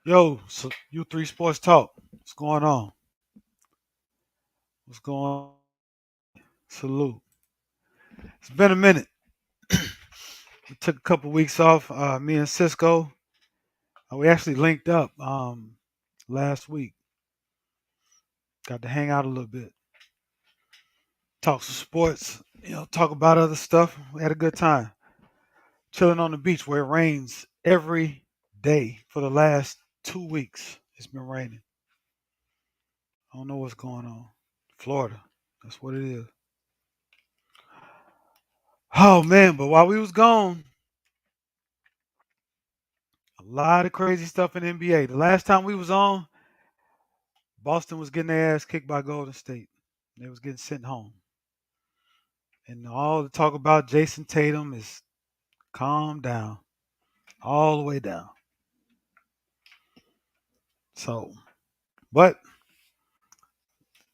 Yo, so U3 Sports Talk. What's going on? What's going on? Salute. It's been a minute. We took a couple weeks off. Me and Cisco, we actually linked up last week. Got to hang out a little bit, talk some sports, talk about other stuff. We had a good time. Chilling on the beach where it rains every day for the last 2 weeks. It's been raining. I don't know what's going on. Florida. That's what it is. Oh man, but while we was gone, a lot of crazy stuff in the NBA. The last time we was on, Boston was getting their ass kicked by Golden State. They was getting sent home. And all the talk about Jason Tatum is calm down, all the way down. So, but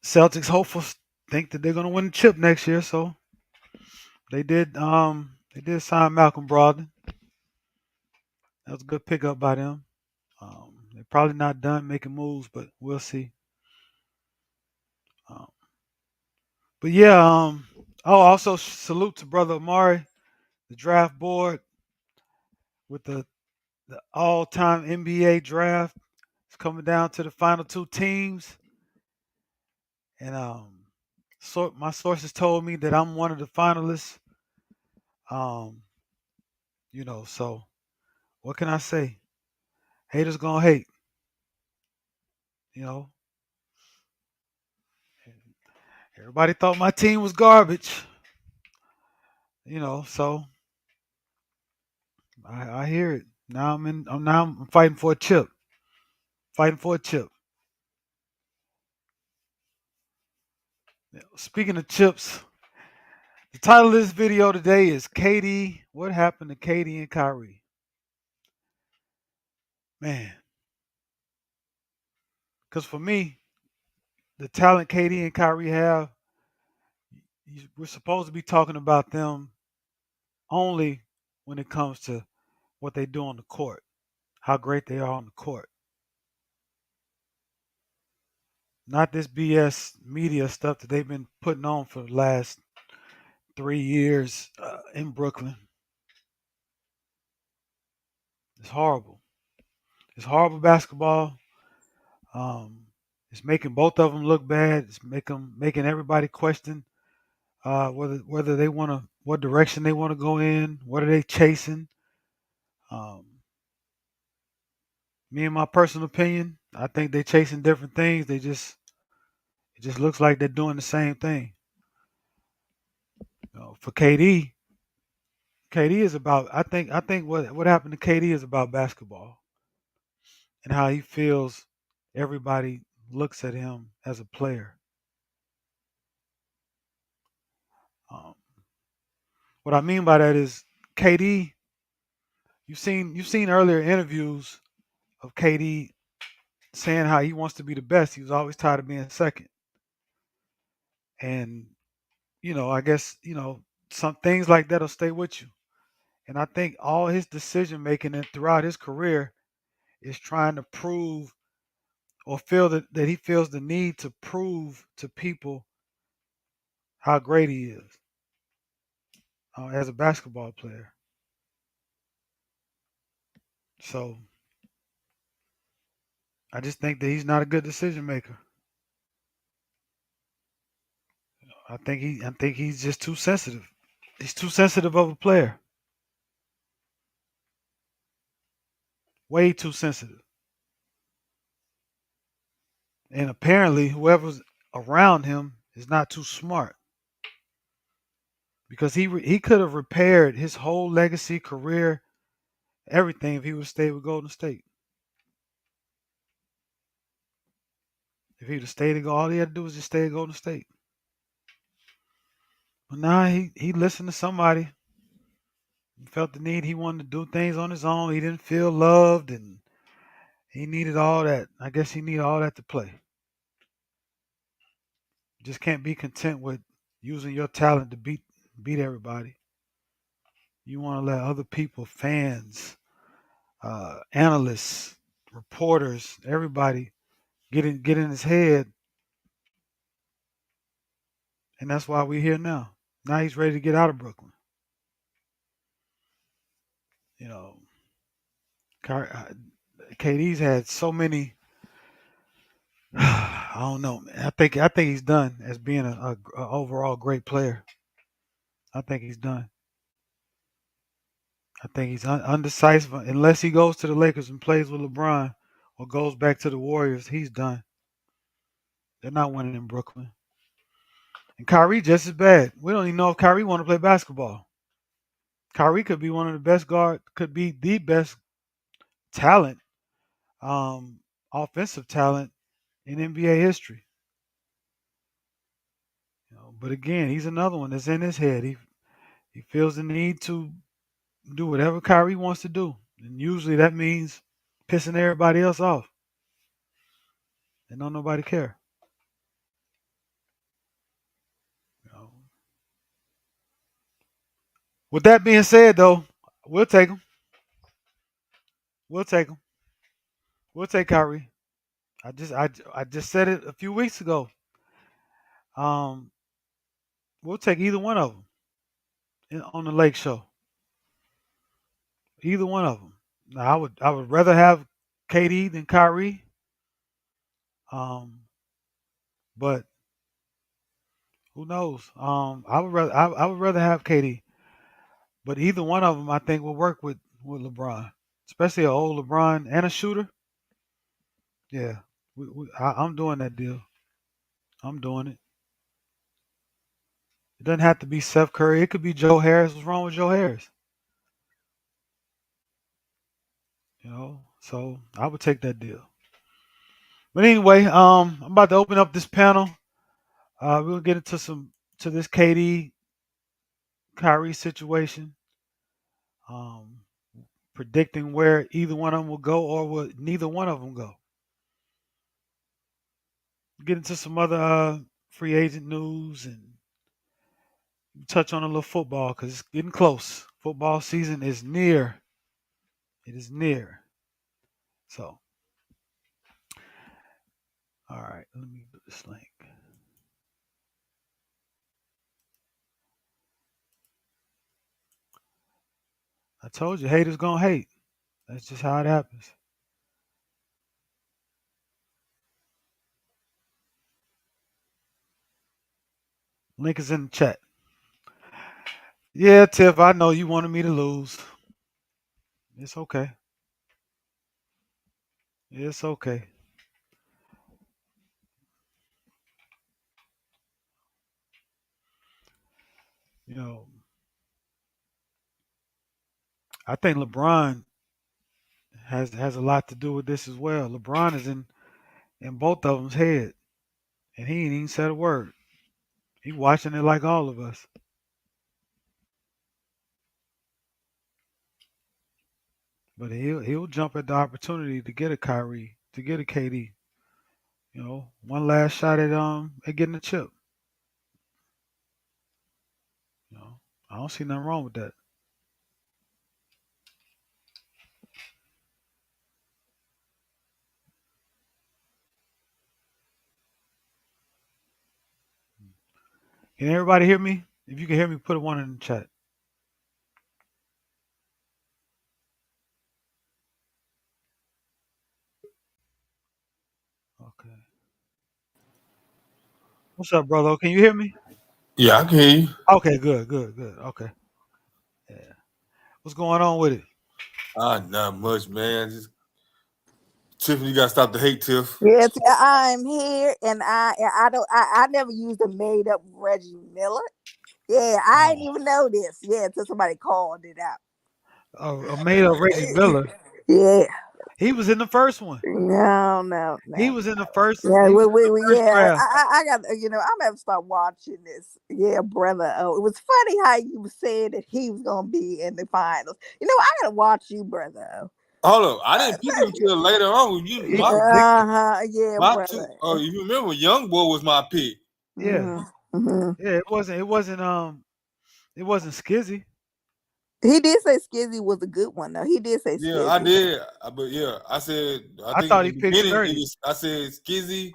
Celtics hopefuls think that they're gonna win the chip next year. So they did sign Malcolm Brogdon. That was a good pickup by them. They're probably not done making moves, but we'll see. Um, but yeah, oh, also salute to brother Amari, the draft board with the all-time NBA draft. It's coming down to the final two teams, and so my sources told me that I'm one of the finalists. Um, so what can I say? Haters gonna hate, you know. Everybody thought my team was garbage, So I hear it. Now I'm fighting for a chip, fighting for a chip. Speaking of chips, the title of this video today is KD. What happened to KD and Kyrie? Man, because for me, the talent KD and Kyrie have, we're supposed to be talking about them only when it comes to what they do on the court, how great they are on the court. Not this BS media stuff that they've been putting on for the last 3 years in Brooklyn. It's horrible. It's horrible basketball. Um, it's making both of them look bad. It's making everybody question whether they want to, what direction they want to go in. What are they chasing? Um, Me and my personal opinion, I think they're chasing different things. It just looks like they're doing the same thing. For KD is about. I think what happened to KD is about basketball and how he feels. Everybody looks at him as a player. Um, what I mean by that is KD. You've seen earlier interviews of KD saying how he wants to be the best. He was always tired of being second, and I guess some things like that'll stay with you. And I think all his decision making and throughout his career is trying to prove or feel that he feels the need to prove to people how great he is as a basketball player. So I just think that he's not a good decision maker. I think he's just too sensitive. He's too sensitive of a player. Way too sensitive. And apparently whoever's around him is not too smart because he could have repaired his whole legacy, career, everything if he would have stayed with Golden State. If he'd have stayed and all he had to do was just stay at Golden State. But now he listened to somebody. He felt the need. He wanted to do things on his own. He didn't feel loved, and he needed all that. I guess he needed all that to play. Just can't be content with using your talent to beat everybody. You want to let other people, fans, analysts, reporters, everybody get in his head, and that's why we're here now. Now he's ready to get out of Brooklyn. You know, KD's had so many. I don't know, man. I think he's done as being a overall great player. I think he's done. I think he's undecisive unless he goes to the Lakers and plays with LeBron or goes back to the Warriors. He's done. They're not winning in Brooklyn. And Kyrie just as bad. We don't even know if Kyrie want to play basketball. Kyrie could be one of the best guard, could be the best talent, um, offensive talent in NBA history. But again, he's another one that's in his head. He feels the need to do whatever Kyrie wants to do, and usually that means pissing everybody else off, and don't nobody care. You know. With that being said, though, we'll take him. We'll take him. We'll take Kyrie. I just said it a few weeks ago. Um, we'll take either one of them on the Lake Show. Either one of them. Now, I would rather have KD than Kyrie. Um, but who knows? I would rather have KD. But either one of them, I think, will work with LeBron, especially an old LeBron and a shooter. Yeah, I'm doing that deal. I'm doing it. It doesn't have to be Seth Curry. It could be Joe Harris. What's wrong with Joe Harris? So I would take that deal. But anyway, I'm about to open up this panel. We'll get into some to this KD Kyrie situation. Um, predicting where either one of them will go or will neither one of them go. Get into some other free agent news and touch on a little football because it's getting close. Football season is near. It is near. So, all right, let me do this link. I told you, haters gonna hate. That's just how it happens. Link is in the chat. Yeah, Tiff, I know you wanted me to lose. It's okay. It's okay. You know, I think LeBron has a lot to do with this as well. LeBron is in both of them's head, and he ain't even said a word. He watching it like all of us. But he'll jump at the opportunity to get a Kyrie, to get a KD. One last shot at getting a chip. You know, I don't see nothing wrong with that. Can everybody hear me? If you can hear me, put a one in the chat. Okay. What's up, brother? Can you hear me? Yeah, I can hear you. Okay, good, good, good. Okay. Yeah. What's going on with it? Not much, man. Just Tiffany, you gotta stop the hate, Tiff. Yes, I'm here, and I don't I never used a made up Reggie Miller. Yeah, I didn't Oh, even know this. Yeah, until somebody called it out. made up Reggie Miller. Yeah, He was in the first one. no, no, He no. was in the first. Yeah, He was in the first yeah. draft. I got I'm gonna have to start watching this. Yeah, brother. Oh, it was funny how you said that he was gonna be in the finals. I gotta watch you, brother. Hold on, I didn't pick him until later on. You He my predicted. Uh huh. Yeah, my two. brother. Oh, you remember Young Boy was my pick. Yeah. Mhm. Hmm. Yeah, it wasn't Skizzy. He did say Skizzy was a good one though. He did say Yeah, I Skizzy. did. But yeah, I said I I think thought he in the picked beginning it Sturdy. was I said Skizzy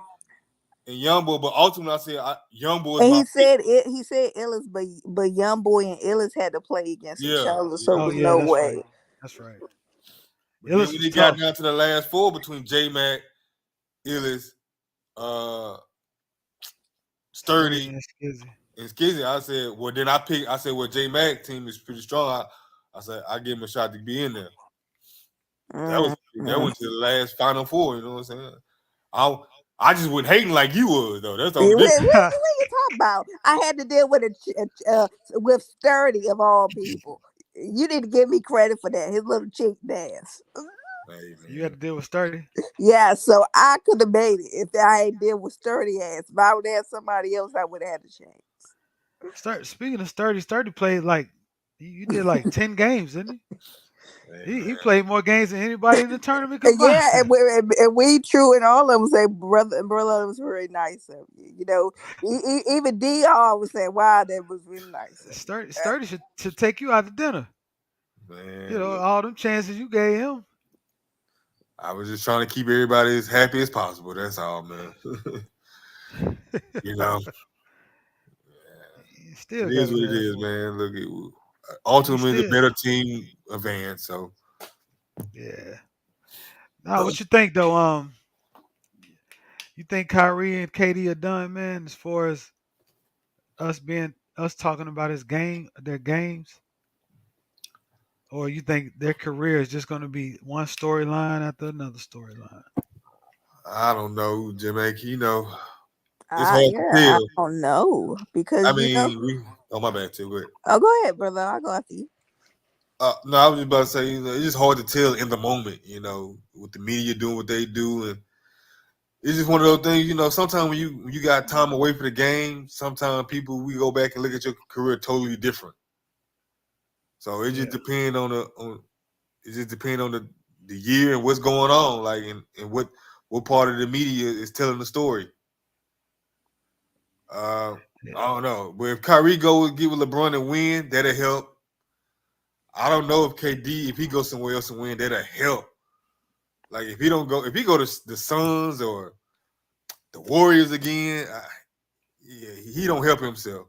and Youngboy, but ultimately I said Youngboy is And my he pick. said it. He said Illis, but Young Boy and Illis had to play against each Yeah, other, so it yeah. Oh was yeah, no that's way. right. That's right. But then Illis when was it got tough. down to the last four between J Mac, Illis, uh, Sturdy Sturdy, and Skizzy. and Skizzy, I said, well, then I said, well, J Mac team is pretty strong. I said, I give him a shot to be in there. That Mhm. went to the last Final Four. You know what I'm saying? I I just wasn't hating like you was though. That's the What, only what, difference. what you talking about? I had to deal with with Sturdy of all people. You need to give me credit for that. His little cheek dance. Hey You had man, to deal with Sturdy. Yeah, so I could have made it if I ain't deal with Sturdy ass. If I would have had somebody else, I would have had to change. Speaking of Sturdy, Sturdy played like you did like 10 games, didn't he? hey He man. played more games than anybody in the tournament combined. Yeah, and we true, and all of them say brother was very nice of you. You know, even Dr was saying, "Wow, that was really nice of you." Sturdy should take you out to dinner. You Man, know, look, all them chances you gave him. I was just trying to keep everybody as happy as possible. That's all, man. you know, You it still got is to what it let him. is, man. Look, You ultimately the still, better team advanced. So yeah. Now, what you think though? You think Kyrie and KD are done, man? As far as us talking about their games, or you think their career is just going to be one storyline after another storyline? I don't know, Jamaica. It's hard to Yeah, I tell. don't know I because mean, oh my bad too, but Oh, go ahead, brother. I'll go after you. no, I was just about to say, it's just hard to tell in the moment. With the media doing what they do, and it's just one of those things. Sometimes when you got time away from the game, sometimes people we go back and look at your career totally different. So it just Yeah, depends on it just depends on the year and what's going on, like and what part of the media is telling the story. Uh, I yeah. don't know, but if Kyrie go get with LeBron and win, that'll help. I don't know if KD if he goes somewhere else and win, that'll help. Like if he go to the Suns or the Warriors again, yeah, he don't help himself.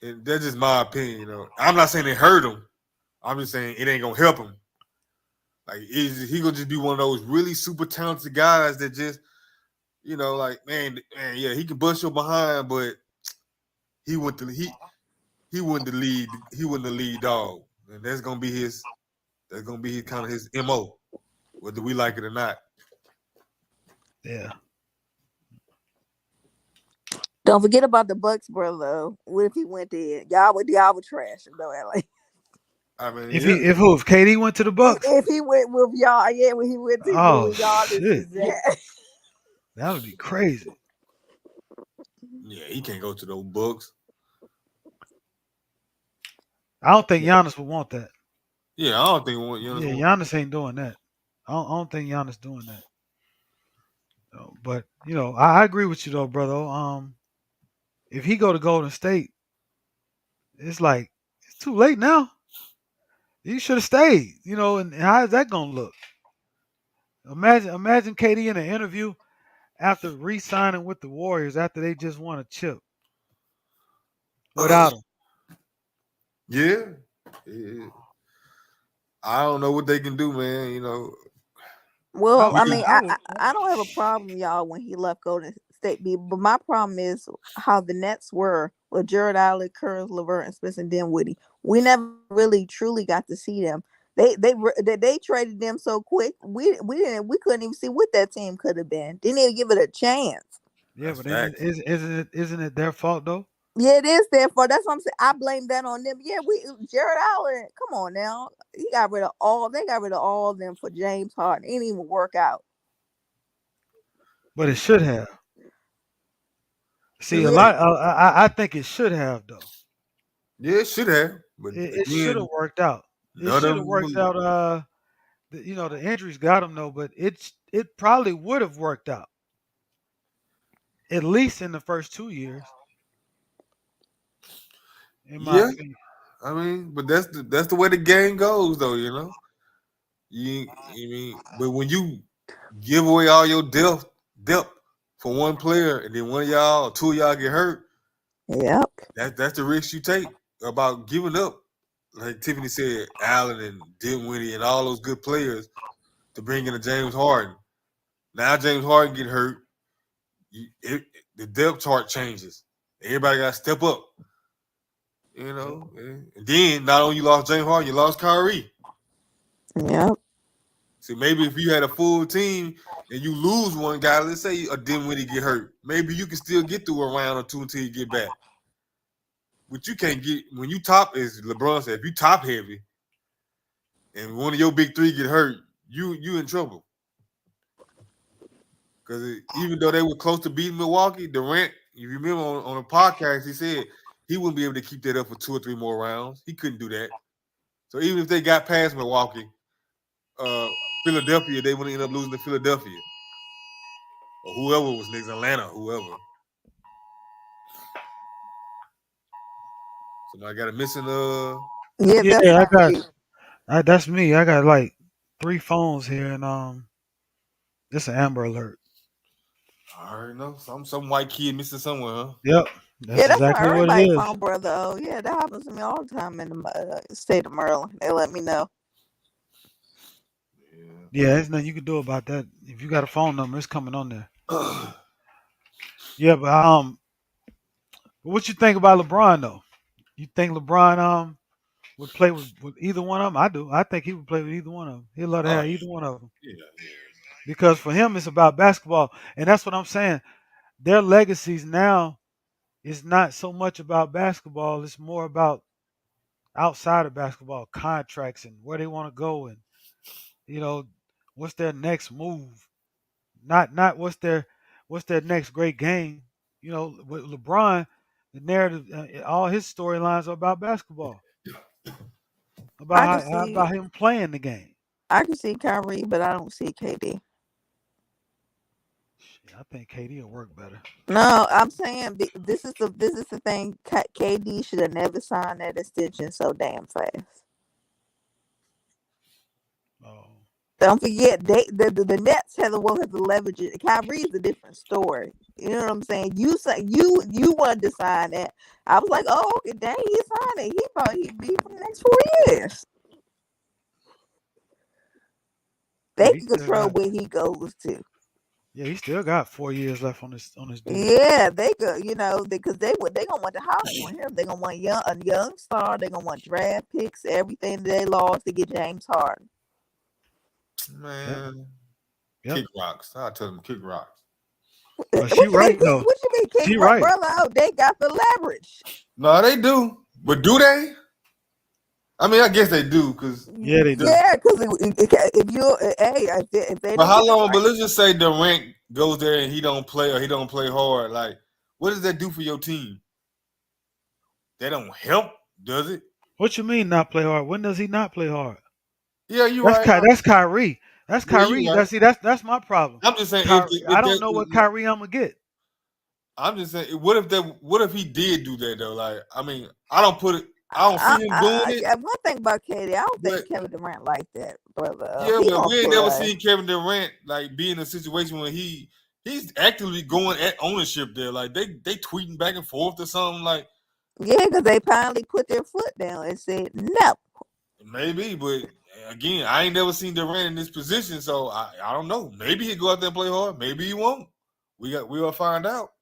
And that's just my opinion. I'm not saying it hurt him. I'm just saying it ain't gonna help him. Like he gonna just be one of those really super talented guys that just like man, yeah, he can bust your behind, but he went to he wouldn't the lead dog, and that's gonna be kind of his mo, whether we like it or not. Yeah. Don't forget about the Bucks, brother. What if he went there? Y'all would trash him though, LA. I mean, If yeah, if KD went to the Bucks, If he went with y'all, yeah, when he went to oh with y'all, this shit, is that. that would be crazy. yeah, he can't go to those books. I don't think Giannis would want that. Yeah, I don't think Giannis Yeah, want. Giannis ain't doing that. I don't think Giannis doing that. But I agree with you though, brother. If he go to Golden State, it's like it's too late now. You should have stayed. And how is that gonna look? Imagine KD in an interview after re-signing with the Warriors after they just won a chip without him. Yeah, yeah. I don't know what they can do, man. Well, I, I We can. mean, I would. I don't have a problem, y'all, when he left Golden State. But my problem is how the Nets were with Jared Allen, Curtis, LeVert, and Spencer Dinwiddie. We never really truly got to see them. They traded them so quick. We couldn't even see what that team could have been. Didn't even give it a chance. That's But facts. isn't it their fault though? Yeah, it is therefore. That's what I'm saying. I blame that on them. Yeah, we Jared Allen. Come on now, he got rid of all. They got rid of all of them for James Harden. It didn't even work out. But it should have. See, a Yeah, lot. I think it should have though. Yeah, it should have, but It should have again, worked out. It none should of have them worked really. out. The injuries got him though, but it probably would have worked out at least in the first 2 years, in my Yeah, opinion. I mean, but that's the way the game goes, though. You mean, but when you give away all your depth for one player, and then one of y'all or two of y'all get hurt, Yep. that's the risk you take about giving up. Like Tiffany said, Allen and Dinwiddie and all those good players to bring in a James Harden. Now James Harden get hurt, the depth chart changes. Everybody got to step up. Yep. And then not only you lost James Harden, you lost Kyrie. Yep. See, maybe if you had a full team and you lose one guy, let's say a Dinwiddie get hurt, maybe you can still get through a round or two until you get back. But you can't get when you top, as LeBron said, if you top heavy and one of your big three get hurt, you in trouble. Because even though they were close to beating Milwaukee, Durant, if you remember on a podcast, he said he wouldn't be able to keep that up for 2 or 3 more rounds. He couldn't do that. So even if they got past Milwaukee, uh, Philadelphia, they would end up losing to Philadelphia or whoever was next, Atlanta, whoever. So I got a missing. Yeah, that's Yeah, Kyrie. that's me. I got like three phones here, and this an Amber Alert. I already know some white kid missing somewhere, huh? Yep, Yeah, that's that's why exactly what it everybody is. phone brother. Oh, yeah, that happens to me all the time in the state of Maryland. They let me know. Yeah, there's nothing you can do about that. If you got a phone number, it's coming on there. Yeah. Yeah, but what you think about LeBron though? You think LeBron would play with either one of them? I do. I think he would play with either one of them. He'd love to Oh have either one of them yeah, yeah. because for him it's about basketball, and that's what I'm saying. Their legacies now is not so much about basketball; it's more about outside of basketball contracts and where they want to go, and you know what's their next move. Not what's their next great game. You know, with LeBron, the narrative, all his storylines are about basketball, I can about see, him playing the game. I can see Kyrie, but I don't see KD. Shit, I think KD will work better. No, I'm saying this is the thing. KD should have never signed that extension so damn fast. Oh, Don't forget, the Nets have the leverage it. Kyrie is a different story. You know what I'm saying? You say you wanted to sign that. I was like, oh, okay, dang, he signed it. He probably he'd be for the next 4 years. yeah, They he can still control got where he goes to. yeah, he still got 4 years left on his deal. Yeah, they could, because they gonna want the house on him. They gonna want a young star. They gonna want draft picks, everything that they lost to get James Harden. Yep, Man, yep. kick rocks. I tell them kick rocks. But she right though. What you mean kick She right, right. brother? Oh, they got the leverage. No, they do, but do they? I mean, I guess they do, cause Yeah, they do. Yeah, because if you hey if they but don't how get the long? But right, let's just say Durant goes there and he don't play or he don't play hard. Like, what does that do for your team? That don't help, does it? What you mean not play hard? When does he not play hard? Yeah, you're right. That's Kyrie. That's Yeah, you're Kyrie. right. That's my problem. I'm just saying Kyrie. I if don't know what that Kyrie I'm gonna get. I'm just saying what if he did do that though? Like, I mean, I don't see him doing it, one thing about Katie, I don't but think Kevin Durant like that, brother. yeah, He but gonna we ain't never play. seen Kevin Durant like be in a situation where he's actively going at ownership there. Like they tweeting back and forth or something. Like Yeah, because they finally put their foot down and said no. maybe, but again, I ain't never seen Durant in this position, so I don't know. Maybe he'll go out there and play hard. Maybe he won't. We'll find out.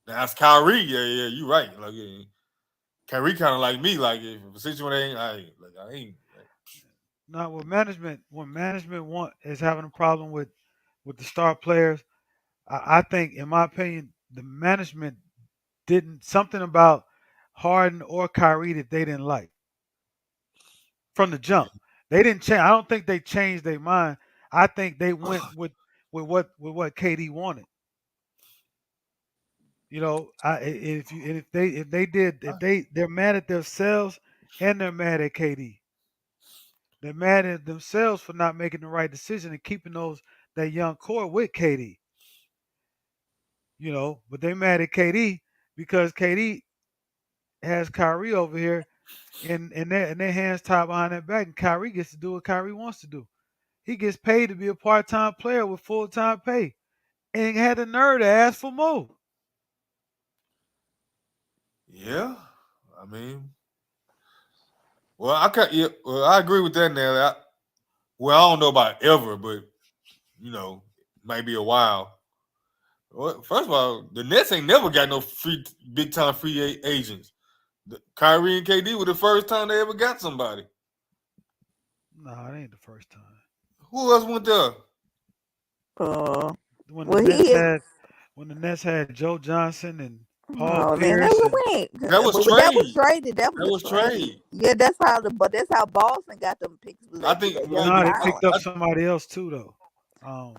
Now it's Kyrie. Yeah, you right. Like yeah, Kyrie kind of like me. Like if a situation ain't, I ain't. Now, when management want is having a problem with the star players, I think, in my opinion, the management didn't something about Harden or Kyrie that they didn't like from the jump. They didn't change. I don't think they changed their mind. I think they went with what KD wanted. You know, if they're mad at themselves and they're mad at KD. They're mad at themselves for not making the right decision and keeping that young core with KD. But they mad at KD because KD has Kyrie over here and their hands tied behind their back, and Kyrie gets to do what Kyrie wants to do. He gets paid to be a part-time player with full-time pay, and had the nerve to ask for more. Yeah, I mean, well, I can yeah, well, I agree with that now. Well, I don't know about ever, but maybe a while. Well, first of all, the Nets ain't never got no free big time agents. Kyrie and KD were the first time they ever got somebody. No, it ain't the first time. Who else went there? Uh, When the well, Nets he is. had when the Nets had Joe Johnson and Paul Oh, then Pierce and went. That was But that was trade. traded. That was That a was trade. trade. Yeah, that's how Boston got them picks. Was I they think they well, got no, they Garland. picked up somebody else too though. Um,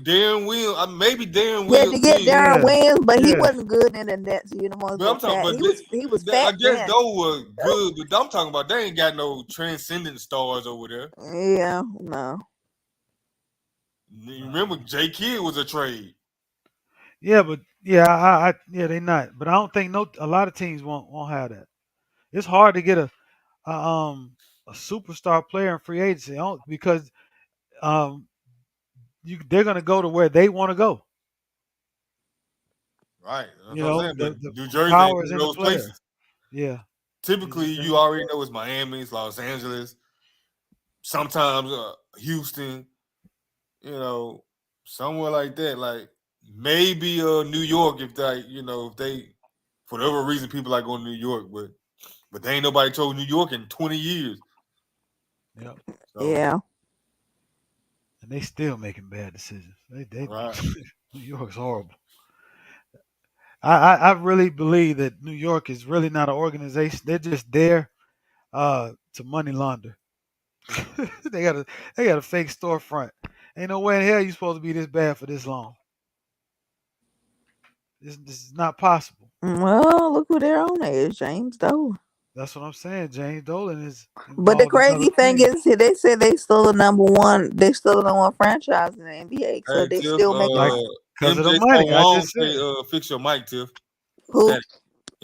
Darren Will, maybe Darren Yeah, to get Darren yeah, Williams, but he yeah, wasn't good in the Nets uniforms. But I'm So talking fat. about, He was I fat guess then. those were good, but I'm talking about they ain't got no transcendent stars over there. Yeah, no. You remember no. J Kidd was a trade. Yeah, but yeah, yeah, they not. But I don't think a lot of teams won't have that. It's hard to get a a superstar player in free agency because um they're gonna go to where they want to go. Right. That's what I'm saying. But The New Jersey ain't power one is of in the those player. places. Yeah, it Typically, just you ain't. already know it's Miami, it's Los Angeles, sometimes Houston, you know, somewhere like that. Like maybe New York if they for whatever reason people like going to New York, but they ain't nobody told New York in 20 years. Yep. So Yeah. And they still making bad decisions. They right. New York's horrible. I really believe that New York is really not an organization. They're just there to money launder. they got a they got a fake storefront. Ain't no way in hell you supposed to be this bad for this long. This is not possible. Well, look who their owner is, James Dolan. That's what I'm saying. James Dolan is But the involved in other crazy thing things. is, they said they still the number one. They still the number one franchise in the NBA. So Hey they Tiff, still making Like because of the MJ so money. I wrong. just Say, said. fix your mic, Tiff. who? Static.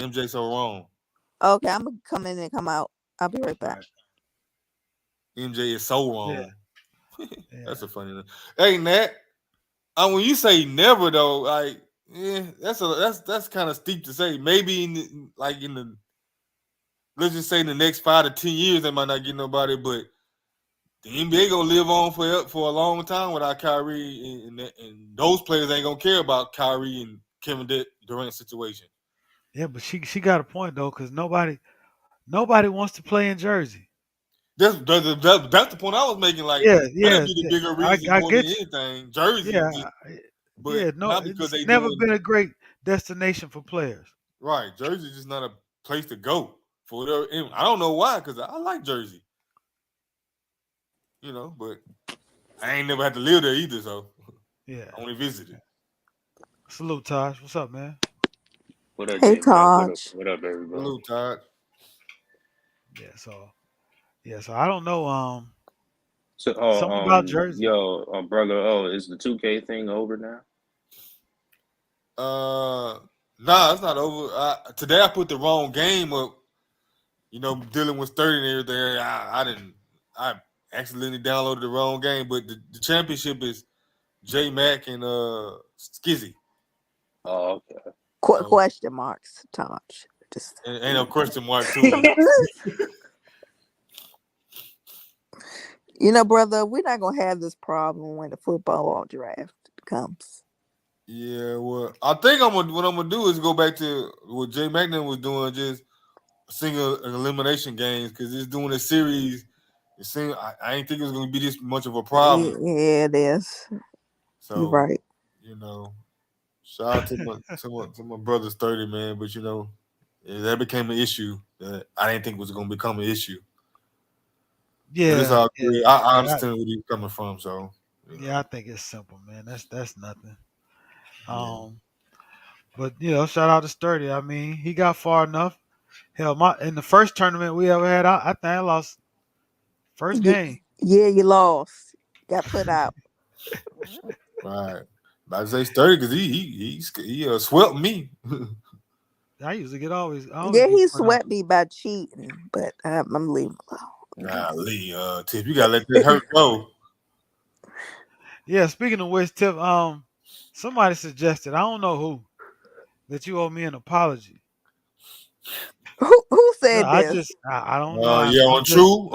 MJ so wrong. Okay, I'm gonna come in and come out. I'll be right back. Right. MJ is so Yeah, wrong. yeah. That's a funny one. Hey Nat, when you say never though, like that's kind of steep to say. Maybe in the let's just say in the next 5 to 10 years they might not get nobody, but the NBA gonna live on for a long time without Kyrie, and those players ain't gonna care about Kyrie and Kevin Durant situation. Yeah, but she got a point though, because nobody wants to play in Jersey. That's the point I was making. Like Yeah, that'd yeah, be the yeah. bigger I reason I more than get you. anything. Jersey, Yeah, but yeah. No, not because it's they never doing been a great destination for players. right. Jersey's just not a place to go for whatever. And I don't know why, because I like Jersey, but I ain't never had to live there either, so Yeah. I only visited. Salute, Taj. What's up, man? What up, Hey, J Mac? What up? Taj. What up, everybody? Salute, Todd. Yeah, so I don't know. So, Something about Jersey. yo, brother, is the 2K thing over now? Uh, nah, it's not over. Today I put the wrong game up. Dealing with 30 and everything. I didn't. I accidentally downloaded the wrong game, but the championship is J Mac and Skizzy. Oh, okay. So Question marks, Taj. Just and ain't no question mark to it. brother, we're not gonna have this problem when the football draft comes. Yeah, well, I think what I'm gonna do is go back to what Jay McNair was doing, just single elimination games, because it's doing a series. It seemed I ain't think it was gonna be this much of a problem. Yeah, it is. You're So right. you know, shout out to my brother's 30, man, but that became an issue that I didn't think was gonna become an issue. But it's Yeah, all yeah, good. I yeah. understand where he's coming from, so Yeah, I think it's simple, man. That's nothing. yeah. Um, but shout out to Sturdy. I mean, he got far enough. Hell, my in the first tournament we ever had, I think I lost first Yeah, game. yeah, you lost. Got put out. Right. About to say 30 because he swept me. I always Yeah, get he put out. swept me by cheating, but I'm leaving alone. Golly, Tip, you gotta let this hurt go. Yeah, speaking of which, Tip, somebody suggested, I don't know who, that you owe me an apology. Who No, said this? I don't know. Yeah, I'm on just True.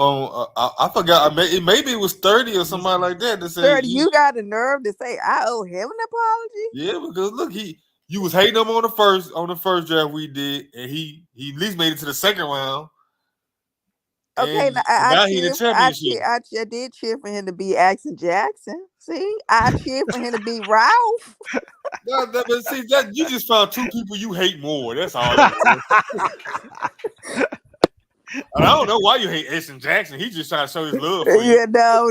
I forgot. Maybe it was 30 or it's, somebody like that to say 30, you got the nerve to say I owe him an apology? yeah, because look, you was hating him on the first draft we did, and he at least made it to the second round, and, Okay, now and I now he in the cheer, championship. I did cheer for him to be Action Jackson. See, I cheered for him to be Ralph. But see that you just found two people you hate more. That's all that was. And I don't know why you hate Ashton Jackson. He just trying to show his love for you. Yeah, no,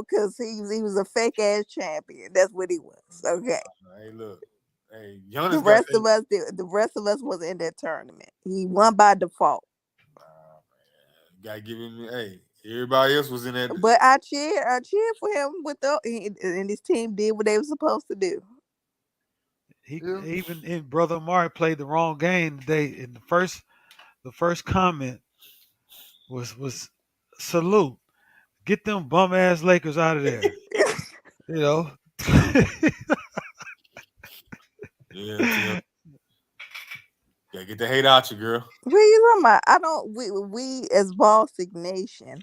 because he was a fake ass champion. That's what he was. Okay, Hey, look, hey, Giannis got that. the rest of us was in that tournament. He won by default. Nah, man, gotta give him. Hey, everybody else was in that. But I cheered for him and his team did what they were supposed to do. he Yeah. even in Brother Amari played the wrong game today. In the first comment was salute. Get them bum ass Lakers out of there. You know. Yeah, Tim. Gotta get the hate out you, girl. What are you talking about? I don't. We as Boston Nation,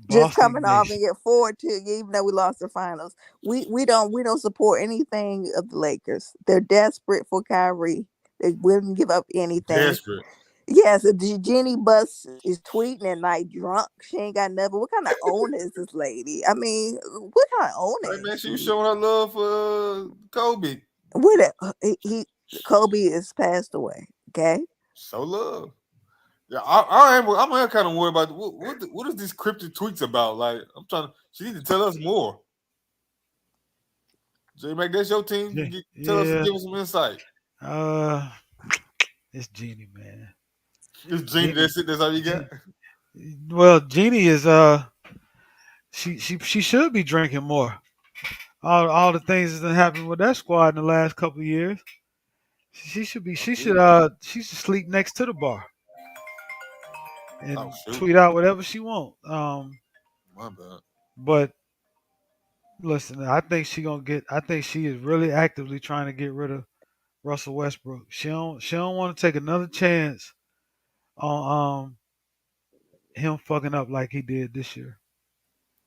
just Boston coming off Nation. and get forward to even though we lost the finals. We don't support anything of the Lakers. They're desperate for Kyrie. They wouldn't give up anything. Desperate. Yes, Jenny Bus is tweeting at night drunk. She ain't got nothing. What kind of owner is this lady? I mean, what kind of owner Hey man, is she was she? showing her love for Kobe. What he Kobe is passed away. Okay. So love. Yeah, I'm kind of worried about what is these cryptic tweets about? Like, I'm trying. She need to tell us more. J Mac, that's your team. Yeah. Tell us, Yeah. give us some insight. Uh, it's Jeannie, man. It's Genie. Jeannie. That's it. That's all you got. Je- well, Jeannie is she should be drinking more. All the things that happened with that squad in the last couple of years. She should sleep next to the bar Oh and shoot, tweet out whatever she want. my bad. But listen, I think she is really actively trying to get rid of Russell Westbrook. She don't want to take another chance on him fucking up like he did this year.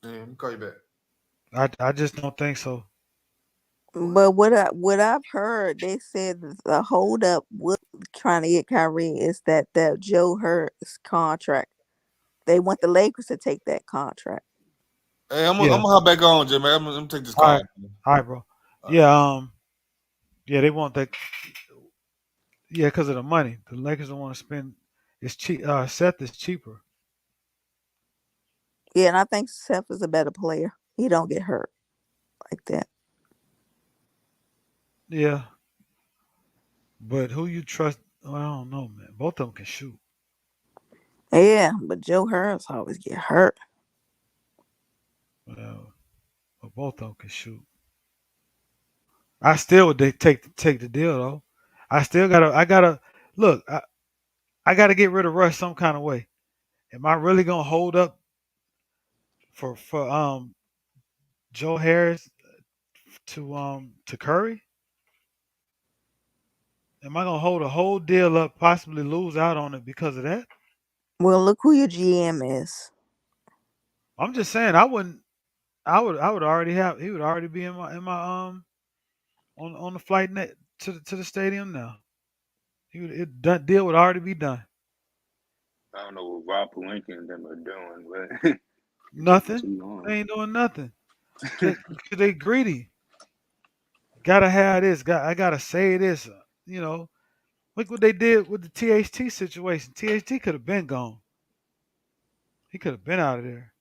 Yeah, let me call you back. I just don't think so. But what I've heard, they said that the holdup with trying to get Kyrie is that Joe Hurt's contract. They want the Lakers to take that contract. Hey, I'm Yeah. gonna hop back on, J Mac. I'm gonna take this All call. right. All right, bro. All right. Yeah. Yeah, they want that. Yeah, because of the money. The Lakers don't want to spend. It's cheap. Seth is cheaper. Yeah, and I think Seth is a better player. He don't get hurt like that. Yeah, but who you trust? Well, I don't know, man. Both of them can shoot. Yeah, but Joe Harris always get hurt. Well, but both of them can shoot. I still would take the deal though. I gotta look. I gotta get rid of Russ some kind of way. Am I really gonna hold up for Joe Harris to Curry? Am I gonna hold a whole deal up, possibly lose out on it because of that? Well, look who your GM is. I'm just saying I wouldn't. I would already have. He would already be in my on the flight to the stadium now. Deal would already be done. I don't know what Rob Palenka and them are doing, but it taking Nothing. too long. They ain't doing nothing. They greedy. Gotta have this. I gotta say this. You know, look what they did with the THT situation. THT could have been gone. He could have been out of there.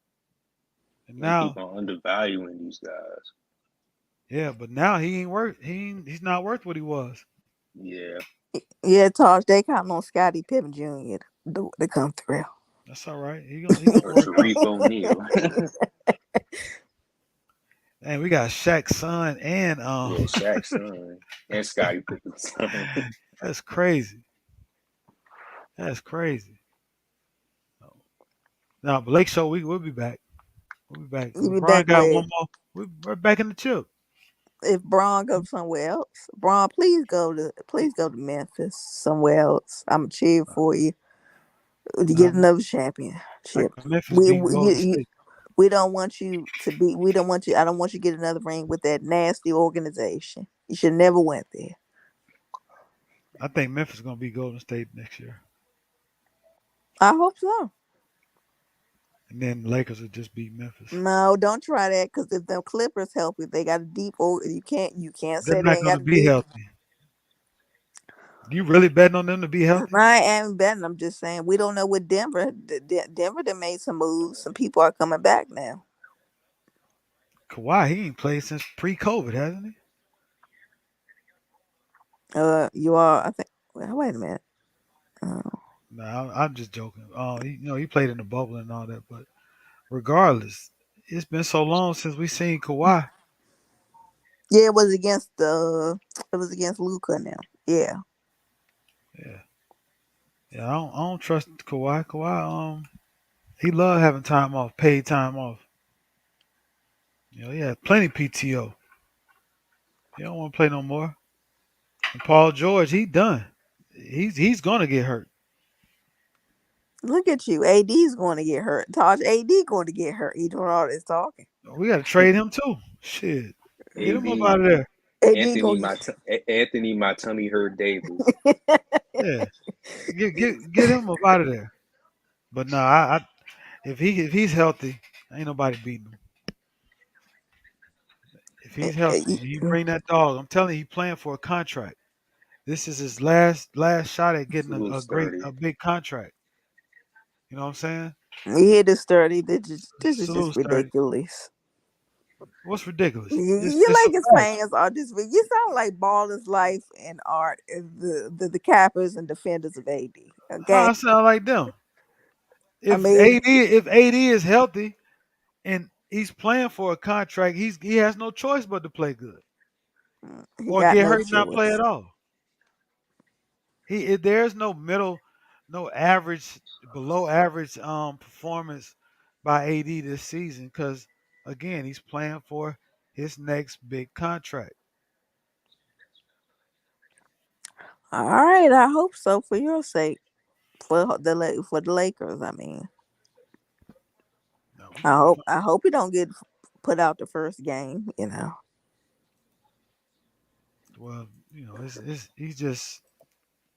And They keep now, on undervaluing these guys. yeah, but now he ain't worth. He's not worth what he was. Yeah, Yeah, Tosh, they counting on Scottie Pippen Jr. to come through. That's all right. He gonna or work out. Sharif O'Neal. And we got Shaq's son and Yeah, Shaq's son and Scottie Pippen's son. that's crazy. That's crazy. Now, Blake Show, we'll be back. We'll be back. You be Brian back got where? one more. We're back in the chip. If Braun goes somewhere else, Braun, please go to Memphis somewhere else. I'm cheering for you to Nah, get another championship. Memphis We, beating we Golden you, State. we don't want you to be. We don't want you. I don't want you to get another ring with that nasty organization. You should never went there. I think Memphis is gonna beat Golden State next year, I hope so. and then the Lakers will just beat Memphis. No, don't try that because if them Clippers help you, they got a deep. You can't They're say they not ain't gonna got a be deep. healthy. You really betting on them to be healthy? I am betting. I'm just saying we don't know what Denver. Denver done made some moves. Some people are coming back now. Kawhi, he ain't played since pre-COVID, hasn't he? You are. I think. Well, wait a minute. Uh, No, I'm just joking. He played in the bubble and all that, but regardless, it's been so long since we seen Kawhi. yeah, it was against the. It was against Luca now. Yeah. Yeah, yeah. I don't trust Kawhi. Kawhi, he loved having time off, paid time off. He had plenty PTO. He don't want to play no more. And Paul George, he done. He's gonna get hurt. Look at you. AD's going to get hurt. Tosh AD going to get hurt. He doing all this talking. We got to trade him too. Shit, get him up AD out of there. AD Anthony going my Anthony my tummy hurt Davis. to Yeah, get him up out of there. But no, if he's healthy, ain't nobody beating him. If he's healthy, and you bring that dog, I'm telling you, he's playing for a contract. This is his last shot at getting Salute a sturdy. big contract. You know what I'm saying? he hit his 30. This is just Salute, sir. ridiculous. What's ridiculous? You It's a like his fact. fans are just. You sound like Baller's Life and Art, the cappers and defenders of AD. How Okay, I sound like them? I If mean AD is healthy and he's playing for a contract, he has no choice but to play good he or got get no hurt and not play choice. at all. There's no middle, no average, below average performance by AD this season because again he's playing for his next big contract. All right, I hope so for your sake, for the Lakers. I mean, No, we're I gonna be hope fine. I hope he don't get put out the first game. You know. Well, he's just.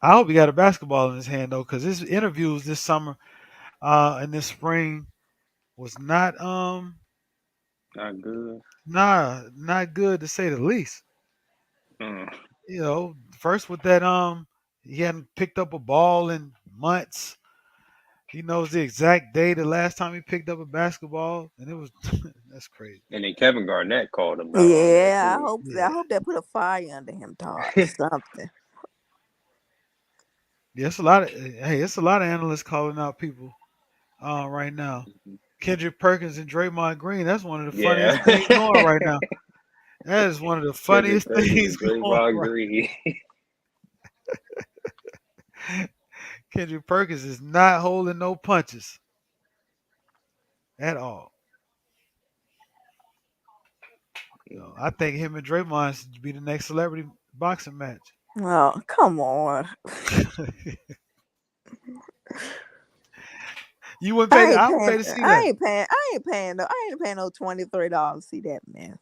I hope he got a basketball in his hand though, because his interviews this summer, and this spring was Not good. not good to say the least. Uh, First with that he hadn't picked up a ball in months. He knows the exact day the last time he picked up a basketball, and it was that's crazy. and then Kevin Garnett called him out on that Yeah, I too. hope I Yeah, hope that put a fire under him, Todd. Something. yeah. It's a lot of hey, it's a lot of analysts calling out people right now. Kendrick Perkins and Draymond Green. That's one of the Yeah. funniest things going right now. That is one of the Kendrick funniest Perkins things and going Draymond right. Green. Kendrick Perkins is not holding no punches at all. I think him and Draymond should be the next celebrity boxing match. Oh, come on. You wouldn't pay. I would pay to see that. I ain't paying no $23 to see that mess.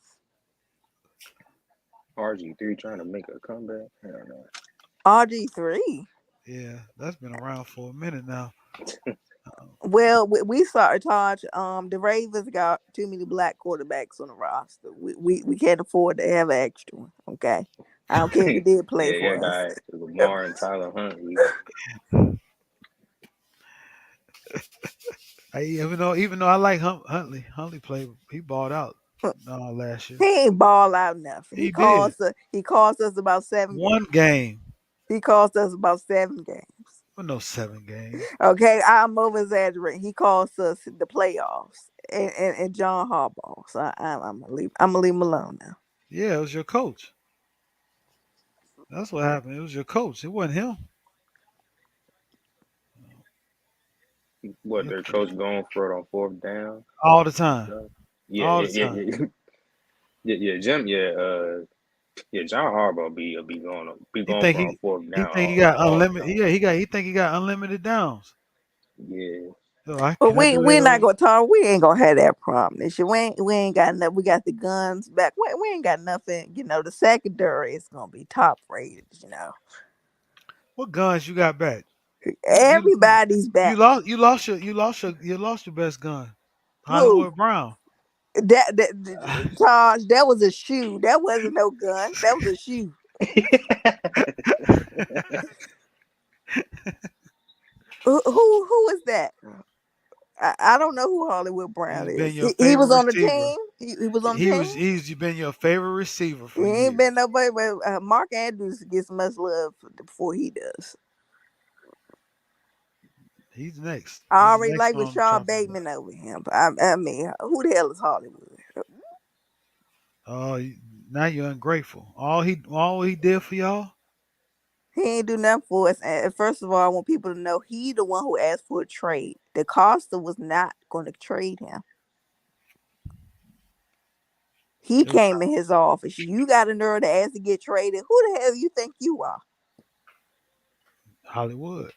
RG3 trying to make a comeback. Hell no. RG3. Yeah, that's been around for a minute now. Well, we saw Taj. The Ravens got too many black quarterbacks on the roster. We can't afford to have an extra one. Okay, I don't care if he did play Yeah, for us. guy Lamar and Tyler Huntley. Even though I like Huntley, Huntley played. He balled out last year. He ain't ball out nothing. He did He cost us about 7 games. one game. He cost us about 7 games. But no 7 games. Okay, I'm over exaggerating. He calls us the playoffs and John Harbaugh. So I'm gonna leave. I'm gonna leave him alone now. Yeah, it was your coach. That's what happened. It was your coach. It wasn't him. What Your their coach. coach going for it on fourth down? All the time. So, yeah, All yeah, the yeah, time. yeah, yeah. Jim, yeah. John Harbaugh be He going think for on he fourth he down think he all got all the unlimited. time. Yeah, he think he got unlimited downs. Yeah, So I But can I we do that we're not over? gonna talk. We ain't gonna have that problem this year. We ain't got enough. We got the guns back. We ain't got nothing. The secondary is gonna be top rated. What guns you got back? You Everybody's you back. lost your best gun. Who? Hollywood Brown. Taj, that was a shoe. That wasn't no gun. That was a shoe. Who was that? I don't know who Hollywood Brown He's been is. your He was favorite on the receiver. team. He was on the team. He's been your favorite receiver He for ain't been years. nobody, but Mark Andrews gets much love before he does. He's next. I He's the already next like one on the Rashad chopping block. Bateman over him. I mean, who the hell is Hollywood? Oh, now you're ungrateful. All he did for y'all. He ain't do nothing for us. And first of all, I want people to know he the one who asked for a trade. The Costa was not going to trade him. He It was came in his office. You got a nerve to ask to get traded. Who the hell you think you are? Hollywood.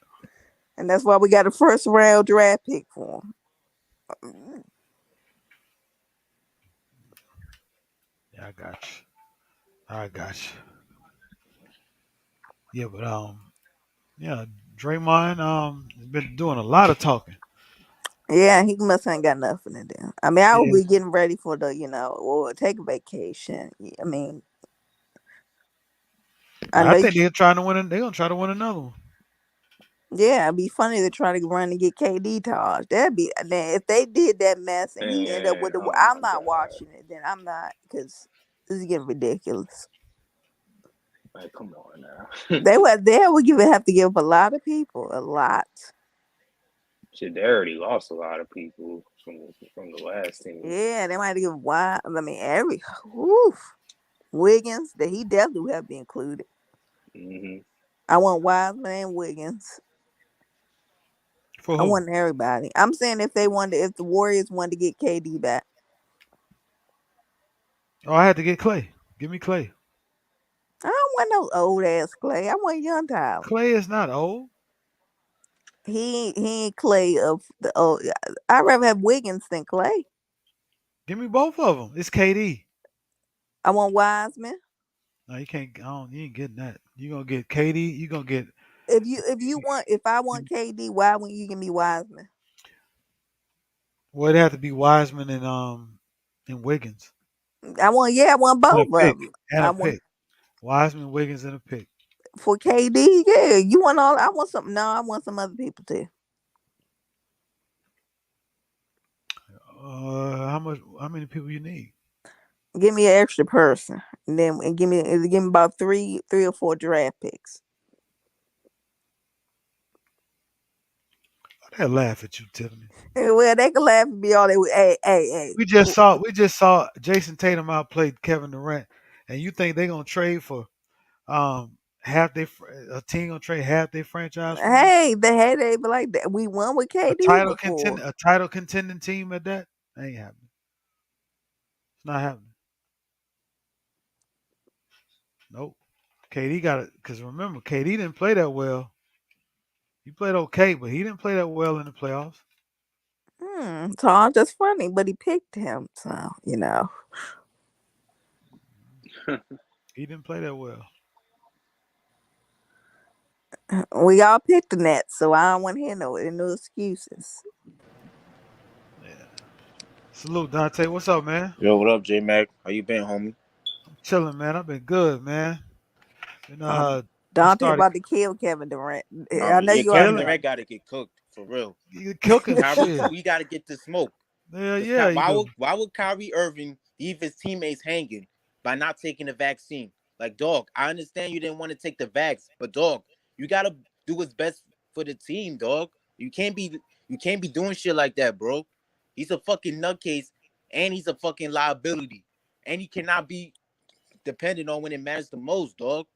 And that's why we got a first round draft pick for him. Yeah, I got you. I got you. Yeah, but yeah, Draymond has been doing a lot of talking. Yeah, he must ain't got nothing to do. I mean, I will Yeah, be getting ready for or take a vacation. I mean, I but I know. think they're trying to win. They're gonna try to win another one. Yeah, it'd be funny to try to run and get KD Taj. That'd be then if they did that mess and he end up man. with the. Oh I'm my not God. watching it. Then I'm not because this is getting ridiculous. Like, come on now. They would have to give up a lot of people a lot. Shit, they already lost a lot of people from the last team. Yeah, they might have to give why. I mean, woof, Wiggins that he definitely would have been included. Hmm. I want Wiseman and Wiggins. For I who? want everybody. I'm saying if the Warriors wanted to get KD back, Oh, I had to get Clay. Give me Clay. I don't want no old ass Clay. I want young Tyler. Clay is not old. He ain't Clay of the old. I'd rather have Wiggins than Clay. Give me both of them. It's KD. I want Wiseman. No, you can't. I don't, you ain't getting that. You gonna get KD. You gonna get. If I want KD, why wouldn't you give me Wiseman? Well, it have to be Wiseman and Wiggins I want and a both pick of them. and I a want pick. Wiseman, Wiggins, and a pick. for KD. Yeah, you want all? I want some. No, I want some other people too. How much? How many people you need? Give me an extra person, and give me about three or four draft picks. They laugh at you, Tiffany. Well, they can laugh at me all they. Hey. We just saw Jason Tatum outplay Kevin Durant, and you think they're gonna trade for half a team gonna trade half their franchise for him? Hey, they be like that. We won with KD before. A title contending team at that? That ain't happening. It's not happening. Nope. KD got it because remember KD didn't play that well. He played okay, but he didn't play that well in the playoffs. Tom just funny, but he picked him, so He didn't play that well. we all picked the Nets, so I don't want to hear no excuses. Yeah. Salute Dante. What's up, man? Yo, what up, J Mac? How you been, homie? I'm chilling, man. I've been good, man. Been just Dante started about to kill Kevin Durant. I know Yeah, you Kevin already killing. know. Durant got to get cooked for real. You cooking Kyrie, shit. we got to get the smoke. Yeah, Cause yeah, you do. why would Kyrie Irving leave his teammates hanging by not taking the vaccine? Like, dog, I understand you didn't want to take the vax, but dog, you gotta do what's best for the team, dog. You can't be doing shit like that, bro. He's a fucking nutcase, and he's a fucking liability, and he cannot be dependent on when it matters the most, dog.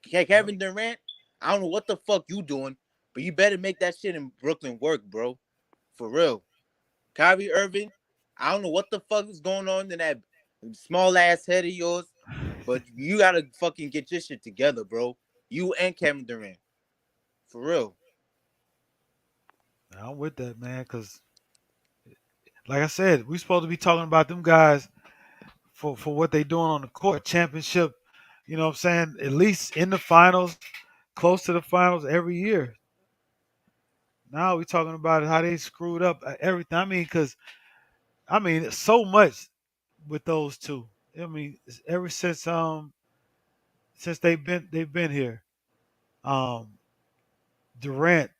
Yep. Kevin Durant, I don't know what the fuck you doing, but you better make that shit in Brooklyn work, bro. For real. Kyrie Irving, I don't know what the fuck is going on in that small ass head of yours, but you gotta fucking get your shit together, bro. You and Kevin Durant. For real. I'm with that, man, because like I said, we supposed to be talking about them guys for what they doing on the court. Championship, you know what I'm saying? At least in the finals, close to the finals every year. Now we talking about how they screwed up everything. I mean, because it's so much with those two. I mean, ever since they've been here. Um, Durant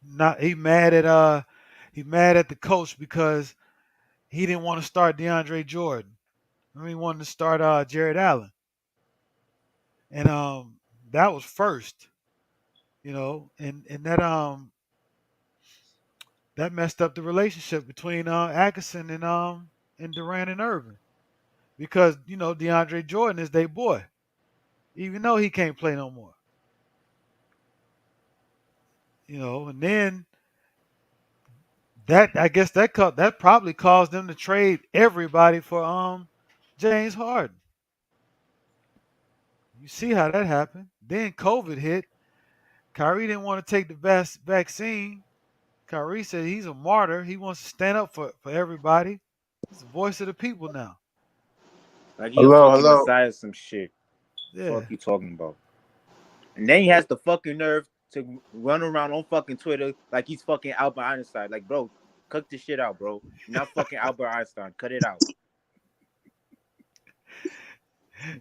not he mad at the coach because he didn't want to start DeAndre Jordan. I mean, he wanted to start Jared Allen, and that was first, and that messed up the relationship between Atkinson and Durant and Irving because DeAndre Jordan is their boy, even though he can't play no more. And then that I guess that probably caused them to trade everybody for James Harden. You see how that happened. Then COVID hit. Kyrie didn't want to take the vaccine. Kyrie said he's a martyr. He wants to stand up for everybody. He's the voice of the people now. Like he a Hello, fucking hello. messiah, some shit. Yeah. Fuck you talking about. And then he has the fucking nerve to run around on fucking Twitter like he's fucking Albert Einstein. Like, bro, cut the shit out, bro. You're not fucking Albert Einstein. Cut it out.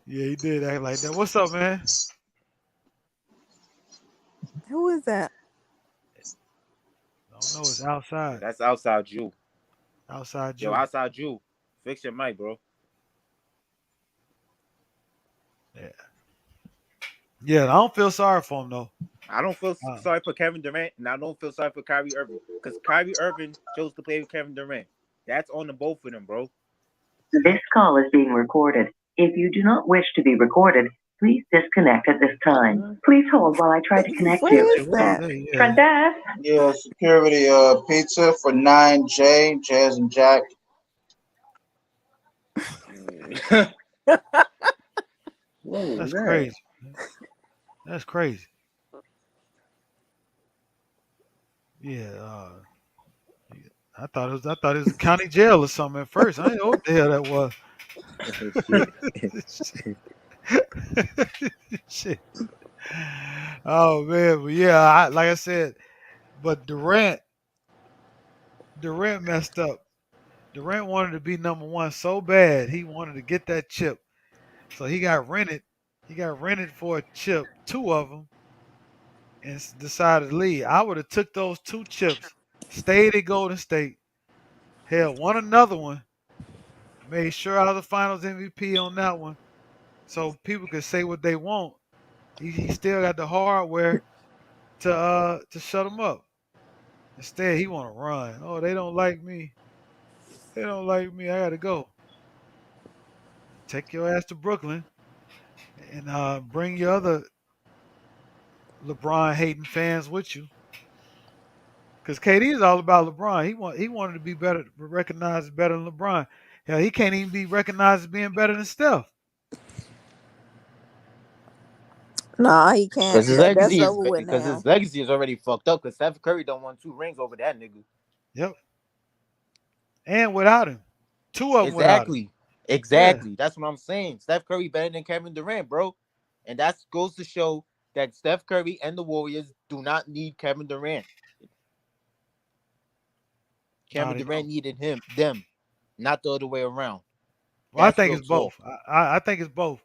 Yeah, he did act like that. What's up, man? Who is that? I don't know. It's outside. That's outside you. Outside Yo, you. outside you. Fix your mic, bro. Yeah. Yeah, I don't feel sorry for him though. I don't feel Uh, sorry for Kevin Durant, and I don't feel sorry for Kyrie Irving. Because Kyrie Irving chose to play with Kevin Durant. That's on the both of them, bro. This call is being recorded. If you do not wish to be recorded, please disconnect at this time. Please hold while I try to connect What you. is yeah, what is that? that? Yeah. Princess? Yeah, security pizza for 9J, Jazz and Jack. What was That's that? crazy. That's crazy. Yeah. I thought it was a county jail or something at first. I didn't know what the hell that was. Shit. Shit. Oh man, but yeah, like I said, but Durant messed up. Durant wanted to be number one so bad. He wanted to get that chip. So he got rented. He got rented for a chip, two of them, and decided to leave. I would have took those two chips, stayed at Golden State, hell, won another one, made sure I was the Finals MVP on that one, so people could say what they want. He still got the hardware to shut him up. Instead, he want to run. Oh, they don't like me. They don't like me. I gotta go. Take your ass to Brooklyn and bring your other LeBron hating fans with you. Because KD is all about LeBron. He wanted to be better, recognized better than LeBron. Hell, he can't even be recognized as being better than Steph. Nah, he can't. That's over with Because his now. legacy is already fucked up. Because Steph Curry don't want 2 rings over that nigga. Yep. And without him, two of them without him. Exactly. Yeah. Exactly. That's what I'm saying. Steph Curry better than Kevin Durant, bro. And that goes to show that Steph Curry and the Warriors do not need Kevin Durant. Nah, Kevin they Durant don't. needed them, not the other way around. Well, I That's think real it's both. talk. I think it's both.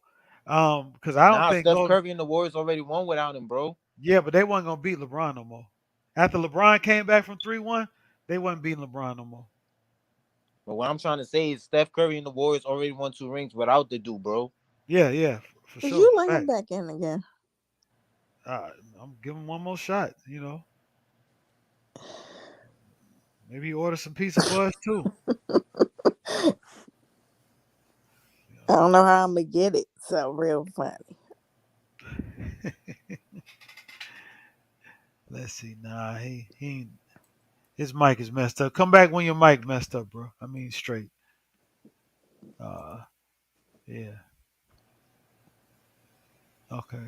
Because I don't Nah, think Steph Golden. Curry and the Warriors already won without him, bro. Yeah, but they wasn't gonna beat LeBron no more. After LeBron came back from 3-1, they wasn't beating LeBron no more. But what I'm trying to say is Steph Curry and the Warriors already won 2 rings without the dude, bro. Yeah, yeah, for Did sure. you let him Fact. back in again? uh, I'm giving him one more shot. You know, maybe order some pizza for us too. You I don't know how I'm gonna get it. So real funny. know. Let's see. Nah, his mic is messed up. Come back when your mic messed up, bro. I mean straight. Uh, yeah. Okay.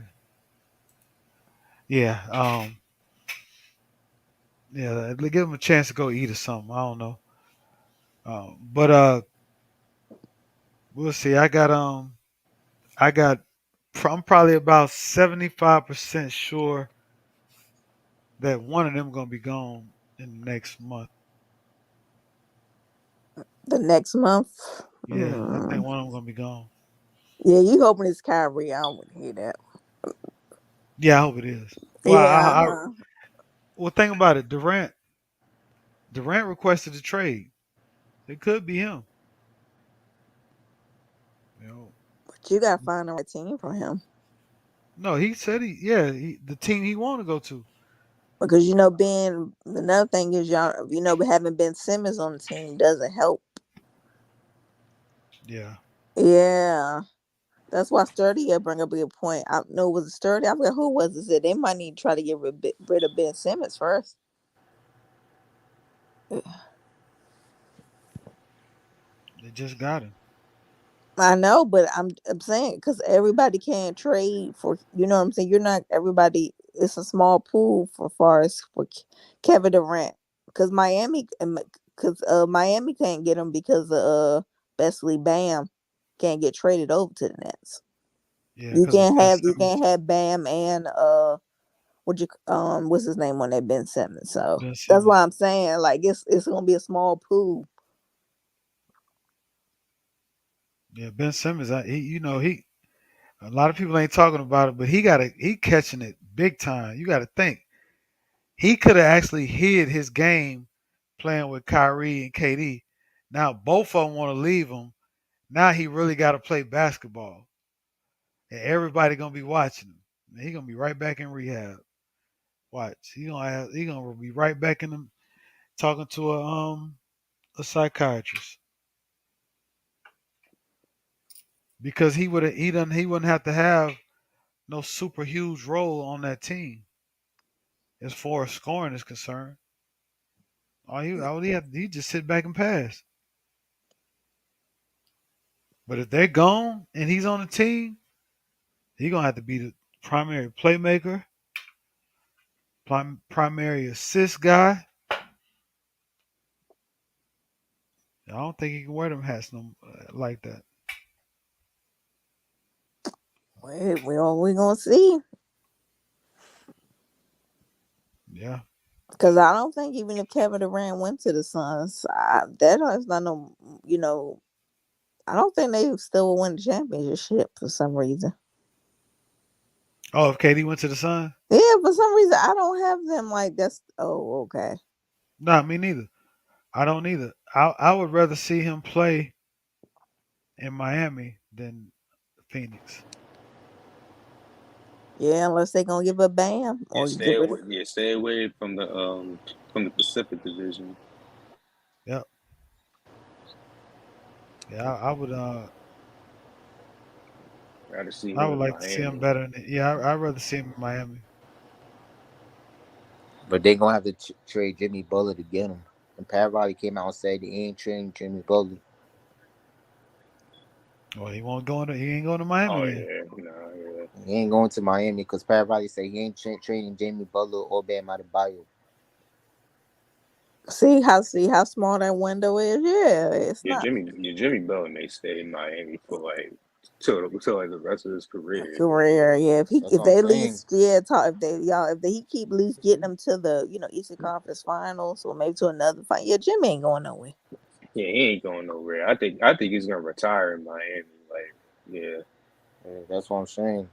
Yeah. Yeah. Give him a chance to go eat or something. I don't know. But we'll see. I got. I'm probably about 75% sure that one of them gonna be gone in the next month. The next month. Yeah, I think Mm. one of them gonna be gone. Yeah, you hoping it's Kyrie. I don't want to hear that. Yeah, I hope it is. Well, Yeah, well, think about it. Durant requested a trade. It could be him. You know, but you gotta find the right team for him. no, he said yeah, the team he want to go to. Because Ben. Another thing is y'all. Having Ben Simmons on the team doesn't help. Yeah, Yeah, that's why Sturdy had bring up a good point. I know it was Sturdy. I forgot who was it. Said they might need to try to get rid of Ben Simmons first. they just got him. I know, but I'm saying because everybody can't trade for what I'm saying. You're not everybody. It's a small pool for far as for Kevin Durant because Miami can't get him because Besley Bam can't get traded over to the Nets. Yeah, You because of can't Ben have Simmons. Bam and what's his name on that Ben Simmons. So Ben that's Simmons. why I'm saying like it's gonna be a small pool. Yeah, Ben Simmons. He. A lot of people ain't talking about it, but he catching it big time. You got to think he could have actually hid his game playing with Kyrie and KD. Now both of them want to leave him. Now he really got to play basketball, and everybody gonna be watching him. And he gonna be right back in rehab. Watch, he gonna be right back in them talking to a psychiatrist because he wouldn't have to have no super huge role on that team as far as scoring is concerned. He just sit back and pass. But if they're gone and he's on the team, he gonna have to be the primary playmaker, primary assist guy. I don't think he can wear them hats like that. We gonna see. Yeah. Because I don't think even if Kevin Durant went to the Suns, that is not no, I don't think they still will win the championship for some reason. Oh, if KD went to the Sun? Yeah, for some reason I don't have them like that's. Oh, okay. Nah, me neither. I don't either. I would rather see him play in Miami than Phoenix. Yeah, unless they gonna give a Bam Yeah, or get rid of. stay away from the Pacific Division. Yep. Yeah, Rather see I him would in like to see him Miami. better. Yeah, I'd rather see him in Miami. But they gonna have to trade Jimmy Butler to get him. And Pat Riley came out and said he ain't trading Jimmy Butler. Well, he ain't going to Miami Oh then. yeah, nah, yeah. He ain't going to Miami because Pat Riley said he ain't trading Jimmy Butler or Bam Adebayo. See how small that window is. Yeah, it's not Jimmy Butler may stay in Miami for like till like the rest of his a career. career. Yeah, That's if what I'm they at saying. least talk if he keep at least getting them to the Eastern Conference Finals or maybe to another fight. Yeah, Jimmy ain't going nowhere. Yeah, he ain't going nowhere. I think he's gonna retire in Miami. Like, yeah, Yeah, that's what I'm saying.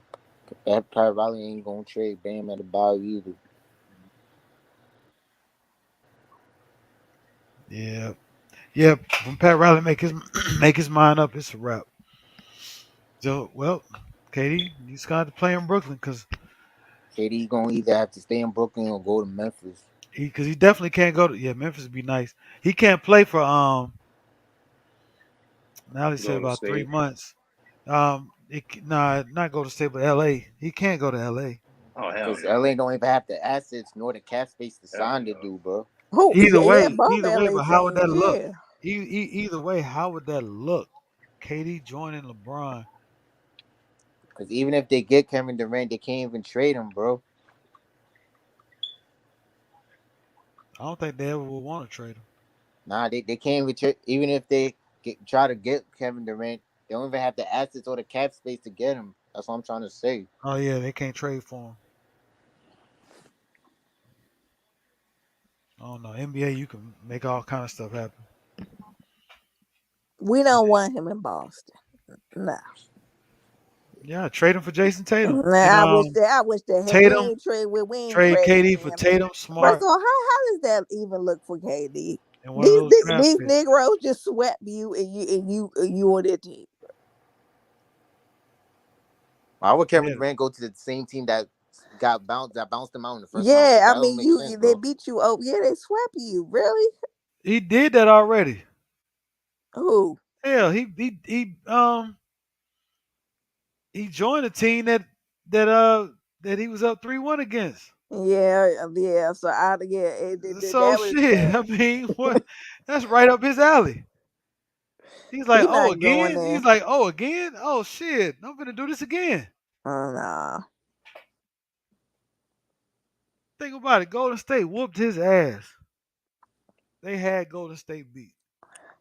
Pat Riley ain't gonna trade Bam Adebayo either. Yeah. Yeah. When Pat Riley make his make his mind up, it's a wrap. So, well, Katie, you just got to play in Brooklyn because KD gonna either have to stay in Brooklyn or go to Memphis. Because he definitely can't go to. Yeah, Memphis would be nice. He can't play for. Now they said Going to about three state. months. Nah, not go to state, but L.A. He can't go to L.A. Oh hell Cause no. LA don't even have the assets nor the cap space to Hell sign the no. dude, bro. Who? Either Yeah, yeah, way, both either way. LA But how would that teams. look? Yeah. Either way, how would that look? KD joining LeBron. Cause even if they get Kevin Durant, they can't even trade him, bro. I don't think they ever would want to trade him. Nah, they can't even trade. Even if they try to get Kevin Durant, they don't even have the assets or the cap space to get him. That's what I'm trying to say. Oh yeah, they can't trade for him. I don't know. NBA, you can make all kind of stuff happen. We don't want him in Boston. No. Yeah, trade him for Jason Tatum and Nah, I wish that had we Tatum ain't trade we ain't trade trading KD for him. Tatum, First Smart, of all, how does that even look for KD? and one of These those these, draft these picks. Negroes just swept you and you on their team. Why would Kevin Yeah, Durant go to the same team that bounced him out in the first round? Like Yeah, I that don't mean make sense, they bro. beat you. Oh yeah, they swept you. Really? he did that already. Who? Hell, he joined a team that he was up 3-1 against. Yeah, yeah. So So that was shit. I mean, what? That's right up his alley. He's like, he oh not going again. there. He's like, oh again. Oh shit. I'm gonna do this again. Nah. Think about it. Golden State whooped his ass. They had Golden State beat.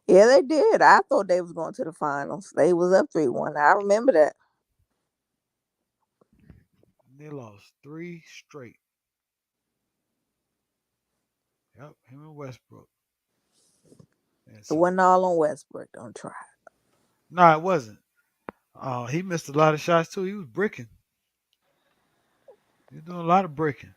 Yeah, they did. I thought they was going to the finals. They was up 3-1. I remember that. They lost three straight. Yep, him and Westbrook. And It so, wasn't all on Westbrook. Don't try. no, it wasn't. He missed a lot of shots too. He was bricking. He was doing a lot of bricking.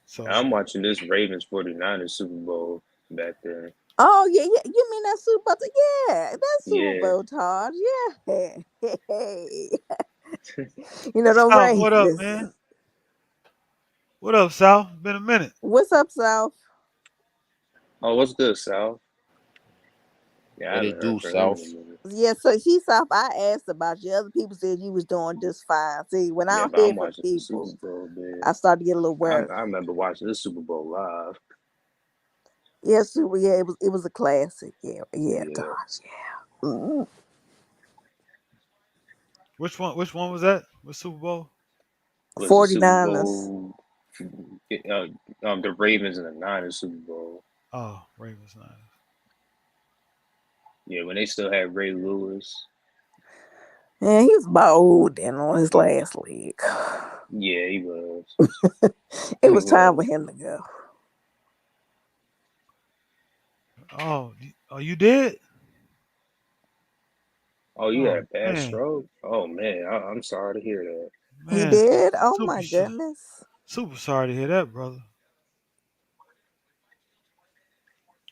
So I'm watching this Ravens 49ers Super Bowl back then. Oh yeah, yeah. You mean that Super Bowl? Yeah, that Super Yeah. Bowl, Todd. Yeah. You know them South, what up, races. man? What up, South? Been a minute. What's up, South? Oh, what's good, Sal? Yeah, I What haven't it heard do, from him in a South? minute. Yeah, so see, South. I asked about you. Other people said you was doing just fine. See, when I Yeah, don't but hear I'm from watching the Super people, Bowl, man. I start to get a little I, worried. I remember watching this Super Bowl live. Yeah, Super. Yeah, it was a classic. Yeah, yeah, Todd. Yeah. Yeah. Mm. Which one? Which one was that? What Super Bowl? Was the Super 49ers. Bowl the Ravens and the Niners Super Bowl. Oh, Ravens Niners. Yeah, when they still had Ray Lewis. Yeah, he was about old then on his last leg. Yeah, he was. It He was time was. for him to go. Oh, you did? Oh, you had Oh a bad man, stroke? Oh man, I'm sorry to hear that. He man, did? Oh super my goodness. super sorry to hear that, brother.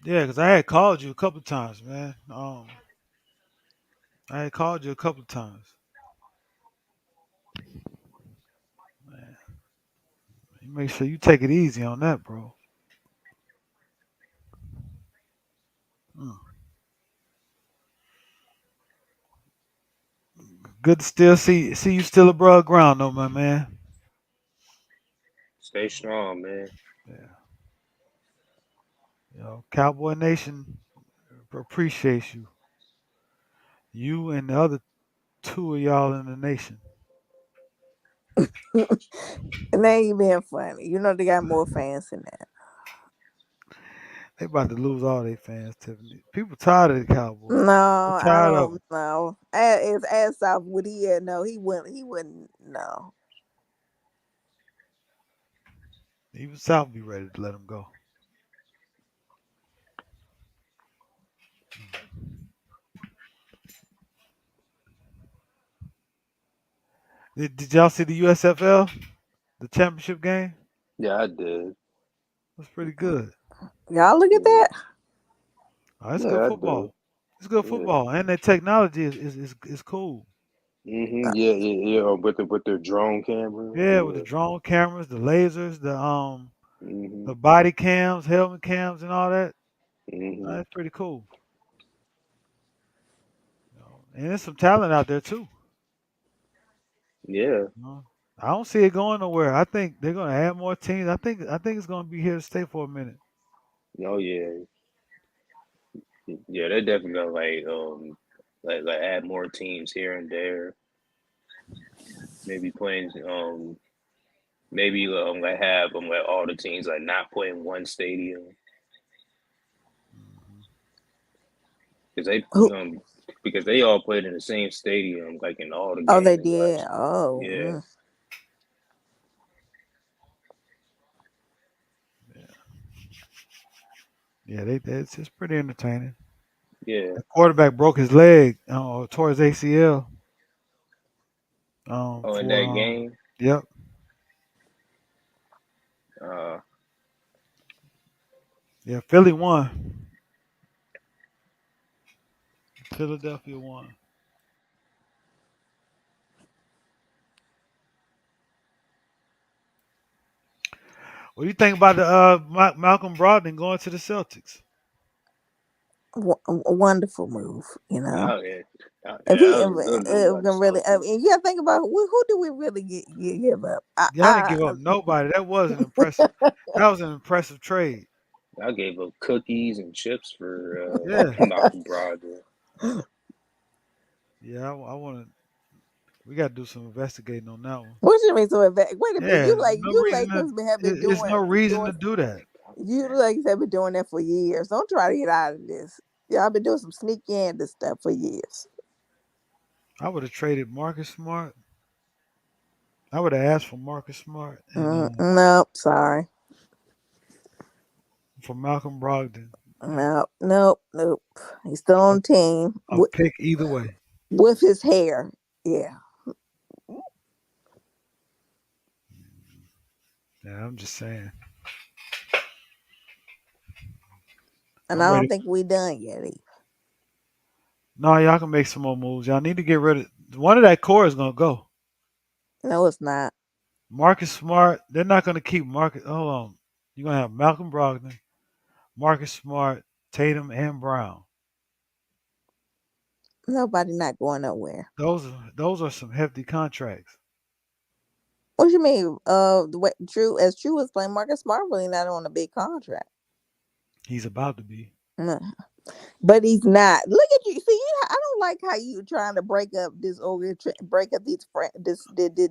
Yeah, because I had called you a couple times, man. I had called you a couple times. Man, you make sure you take it easy on that, bro. Mm. Good to still see you still above ground, though, my man. Stay strong, man. Yeah, Cowboy Nation appreciates you. You and the other two of y'all in the nation. And they ain't being funny. You know they got more fans than that. They about to lose all their fans, Tiffany. People tired of the Cowboys. No, They I tired of don't them. know. As South would he? No, he wouldn't. No. Even South be ready to let them go. Did y'all see the USFL, the championship game? Yeah, I did. That's pretty good. Y'all look at Yeah, that. Oh, it's good yeah I did. football. It's good Yeah, football, and the technology is cool. Yeah, yeah, yeah. With the drone camera. Yeah, with the Yeah. drone cameras, the lasers, hmm the body cams, helmet cams, and all that. hmm That's pretty cool. And there's some talent out there too. Yeah. You know? I don't see it going nowhere. I think they're gonna add more teams. I think it's gonna be here to stay for a minute. Oh yeah. Yeah. They're definitely gonna like add more teams here and there. Maybe playing maybe like have like all the teams like not playing one stadium Hmm. because they Who? because they all played in the same stadium like in all the Oh, they games did. last year. Oh, Yeah. Yeah, yeah, it's just pretty entertaining. Yeah. The quarterback broke his leg, or tore his ACL. Oh, in For that game. yep, Uh. yeah, Philly won. Philadelphia won. What do you think about the Malcolm Brogdon going to the Celtics? a wonderful move. You know, Oh yeah. if Yeah, he that was a good move by the can really, Celtics. and you gotta think about who do we really give up? Y'all didn't give up nobody. That wasn't impressive. That was an impressive trade. I gave up cookies and chips for Yeah, Malcolm Brogdon. yeah. I want to. We got to do some investigating on that one. what you mean? So wait a minute, Yeah, no you reason to. Lakers have been It's no reason to doing do that. you Lakers have been doing that for years. Don't try to get out of this. Y'all been doing some sneaky and this stuff for years. I would have traded Marcus Smart. I would have asked for Marcus Smart and Nope, sorry. for Malcolm Brogdon. Nope. He's still on I'll, the team I'll pick either way. with his hair. Yeah, Yeah, I'm just saying. and I'm I don't ready. think we done yet. No, y'all can make some more moves. Y'all need to get rid of one of that core is gonna go. No, it's not. Marcus Smart. They're not gonna keep Marcus. Hold on. You're gonna have Malcolm Brogdon, Marcus Smart, Tatum, and Brown. Nobody not going nowhere. Those are some hefty contracts. What you mean? The way True was playing, Marcus Smart really not on a big contract. He's about to be. No. But he's not. Look at you. See, I don't like how you trying to break up this break up these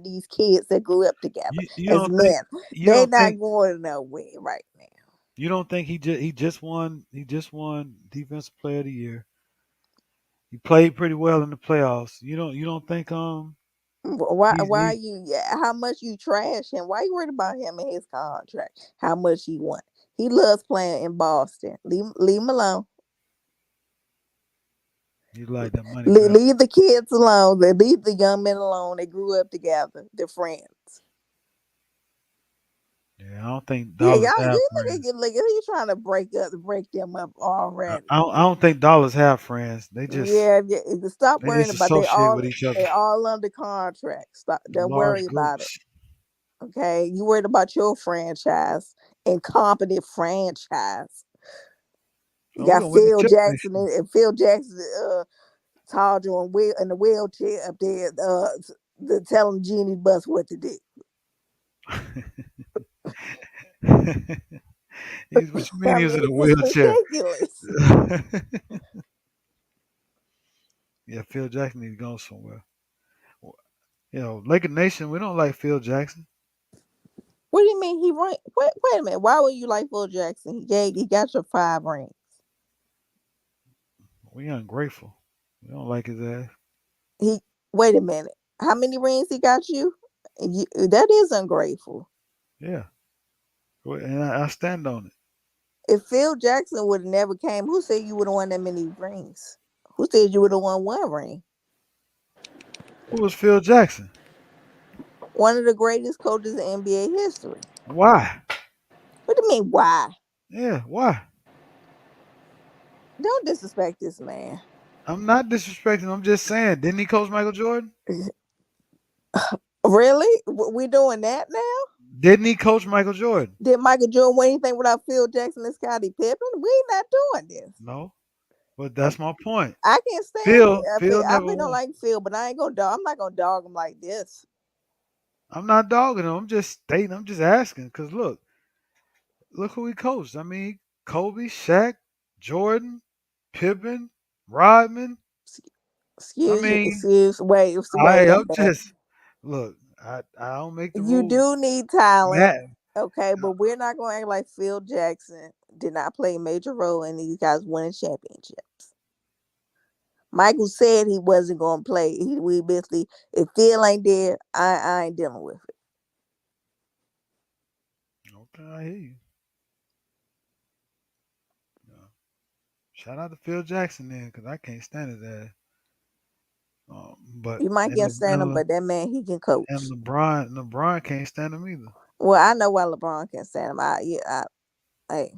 these kids that grew up together You as don't think men. you They don't not think going nowhere right now. you don't think he just won defensive player of the year. He played pretty well in the playoffs. You don't think Why he you? How much you trash him? Why you worried about him and his contract? How much he want? He loves playing in Boston. Leave him alone. he like that money better? Leave the kids alone. Leave the young men alone. They grew up together. They're friends. Yeah, I don't think Yeah, dollars y'all. have You friends. look at you trying to break them up already. I don't think dollars have friends. Yeah, yeah. Stop They worrying just about. associate with each other They all under contract. Stop. in Don't large worry about it. groups. Okay, you worried about your franchise, incompetent franchise. You Oh, we're got gonna win the Phil chip next Jackson and Phil Jackson told you in the wheelchair up there to tell him Genie Bus what to do. year. What you mean I he was mean, in a it's just wheelchair? ridiculous. Yeah, Phil Jackson need to go somewhere. Laker Nation, we don't like Phil Jackson. What do you mean he right? Wait a minute. Why would you like Phil Jackson? He got your 5 rings. We ungrateful. We don't like his ass. He Wait a minute. How many rings he got you? That is ungrateful. Yeah, and I stand on it. If Phil Jackson would have never came, who said you would have won that many rings? Who said you would have won 1 ring? Who was Phil Jackson? One of the greatest coaches in NBA history. Why? What do you mean, why? Yeah, why? Don't disrespect this man. I'm not disrespecting. I'm just saying. Didn't he coach Michael Jordan? Really? We doing that now? Didn't he coach Michael Jordan? Did Michael Jordan win anything without Phil Jackson and Scottie Pippen? We not doing this. No. But that's my point. I can't stand Phil I never really don't won. like Phil, but I ain't gonna dog. I'm not gonna dog him like this. I'm not dogging him. I'm just stating. I'm just asking. Cause look who he coached. I mean, Kobe, Shaq, Jordan, Pippen, Rodman. I mean, Wait a I'm minute. just look. I don't make the You rules. do need talent, Matt, okay, but we're not gonna act like Phil Jackson did not play a major role in these guys winning championships. Michael said he wasn't gonna play. We basically, if Phil ain't there, I ain't dealing with it. okay, I hear you. Yeah. Shout out to Phil Jackson then, cause I can't stand his ass. But You might and, can't stand him, but that man he can coach. LeBron can't stand him either. Well, I know why LeBron can't stand him. Hey,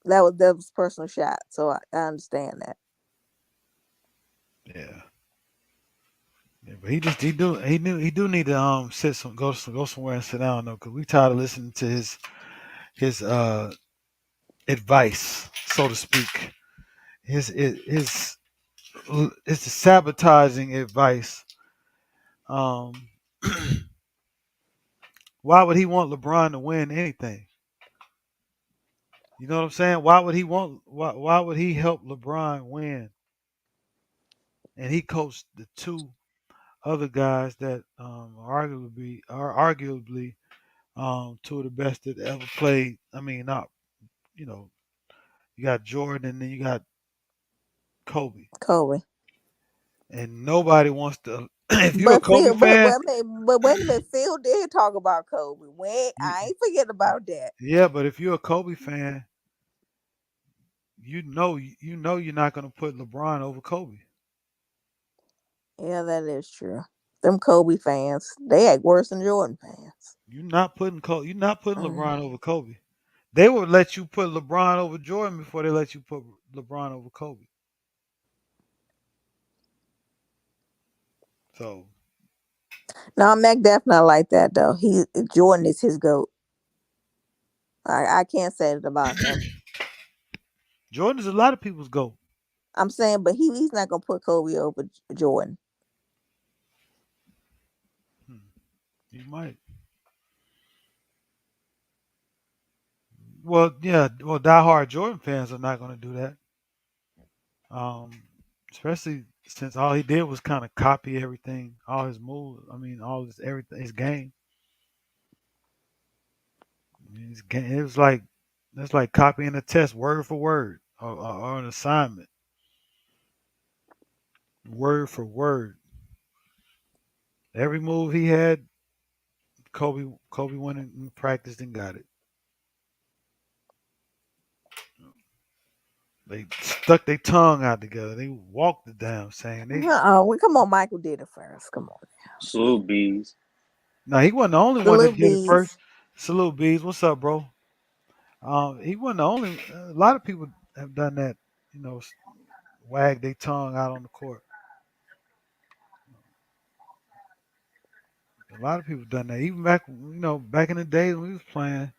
that was personal shot, so I understand that. Yeah. Yeah, but he do need to sit some go somewhere and sit down though, cause we tired of listening to his advice, so to speak. His sabotaging advice. Um, why would he want LeBron to win anything? You know what I'm saying? Why would he help LeBron win? And he coached the two other guys that are arguably two of the best that ever played. I mean, not you know, you got Jordan and then you got Kobe, Kobe. and nobody wants to. If you're a But Kobe Phil, fan, but wait a minute, Phil did talk about Kobe. Wait, you, I ain't forget about that. yeah, but if you're a Kobe fan, you know you're not going to put LeBron over Kobe. Yeah, that is true. Them Kobe fans, they act worse than Jordan fans. You're not putting Mm. LeBron over Kobe. They would let you put LeBron over Jordan before they let you put LeBron over Kobe. So No, Mac definitely like that though. Jordan is his goat. I can't say it about him. Jordan is a lot of people's goat. I'm saying, but he's not gonna put Kobe over Jordan. Hmm, you might. Well, yeah. Well, diehard Jordan fans are not going to do that. Um, especially since all he did was kind of copy everything, all his moves. I mean, all his everything, his game. I mean, his game. It was like that's like copying a test word for word or an assignment word for word. Every move he had, Kobe went and practiced and got it. They stuck their tongue out together. They walked it down, saying they. Come on, Michael did it first. Come on, Salute bees. No, he wasn't the only one that salute did it first. bees. Salute bees. What's up, bro? He wasn't the only. A lot of people have done that. You know, wag their tongue out on the court. A lot of people done that. Even back in the days when we was playing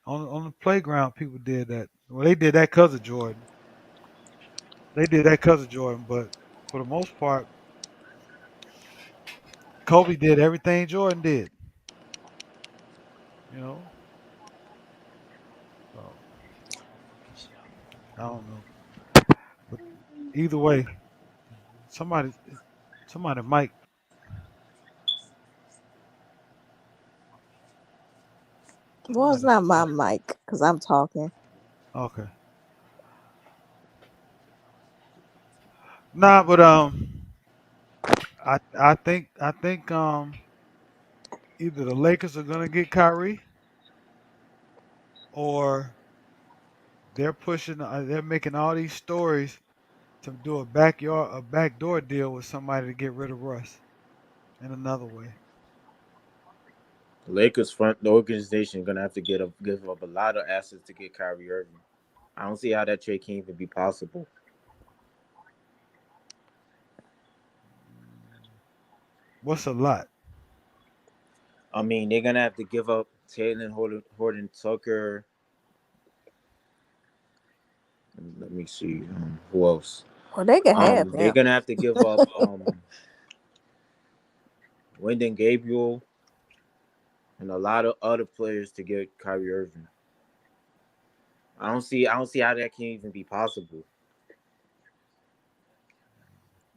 on the playground, people did that. Well, they did that because of Jordan. They did that because of Jordan, but for the most part, Kobe did everything Jordan did. You know, so I don't know, but either way, somebody, somebody might, Well, it's somebody. not my mic because I'm talking. Okay, nah, but I think either the Lakers are gonna get Kyrie or they're making all these stories to do a backdoor deal with somebody to get rid of Russ in another way. Lakers front the organization gonna have to give up a lot of assets to get Kyrie Irving. I don't see how that trade can even be possible. What's a lot? I mean, they're gonna have to give up Taylor Horton Tucker. Let me see. Who else? Well, they can have They're him. gonna have to give up Wyndon Gabriel and a lot of other players to get Kyrie Irving. I don't see how that can even be possible.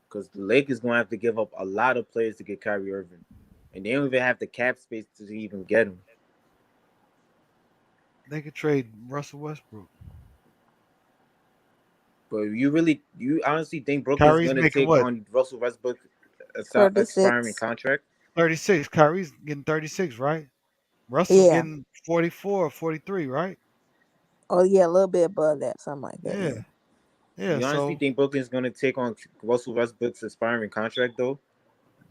Because the Lakers gonna have to give up a lot of players to get Kyrie Irving, and they don't even have the cap space to even get him. They could trade Russell Westbrook. But you honestly think Brooklyn's Kyrie's gonna making take what? on Russell Westbrook expiring 36. contract? 36. Kyrie's getting 36, right? Russell's Yeah. getting 44 or 43, right? Oh yeah, a little bit above that, something like that. Yeah. Yeah. Yeah. You honestly So think Brooklyn's gonna take on Russell Westbrook's expiring contract though?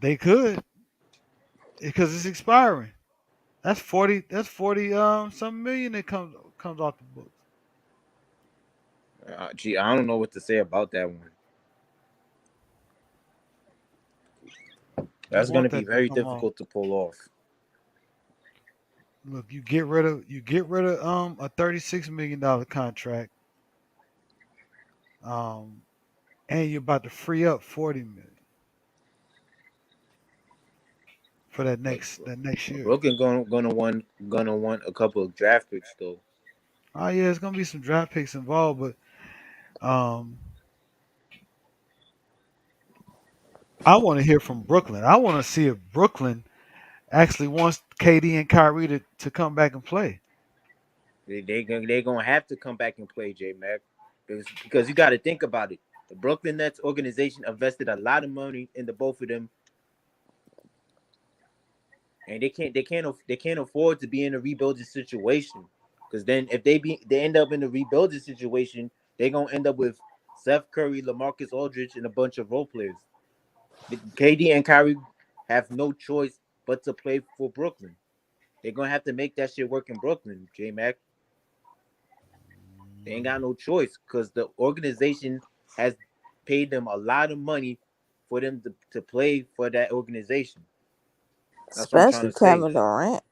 they could because it's expiring. That's 40. That's 40 some million that comes off the books. Gee, I don't know what to say about that one. You That's want gonna be that to very come off. difficult to pull off. Look, you get rid of a $36 million contract. Um and you're about to free up 40 million for But, that next but year. Brooklyn gonna want a couple of draft picks though. Oh yeah, it's gonna be some draft picks involved, but um I want to hear from Brooklyn. I want to see if Brooklyn actually wants KD and Kyrie to come back and play. They gonna have to come back and play J Mac because you got to think about it. The Brooklyn Nets organization invested a lot of money into both of them, and they can't afford to be in a rebuilding situation. Because then if they end up in a rebuilding situation, they're gonna end up with Seth Curry, LaMarcus Aldridge, and a bunch of role players. KD and Kyrie have no choice but to play for Brooklyn. They're gonna have to make that shit work in Brooklyn, J Mac. They ain't got no choice because the organization has paid them a lot of money for them to play for that organization. That's what I'm trying Especially to say. Kevin Durant.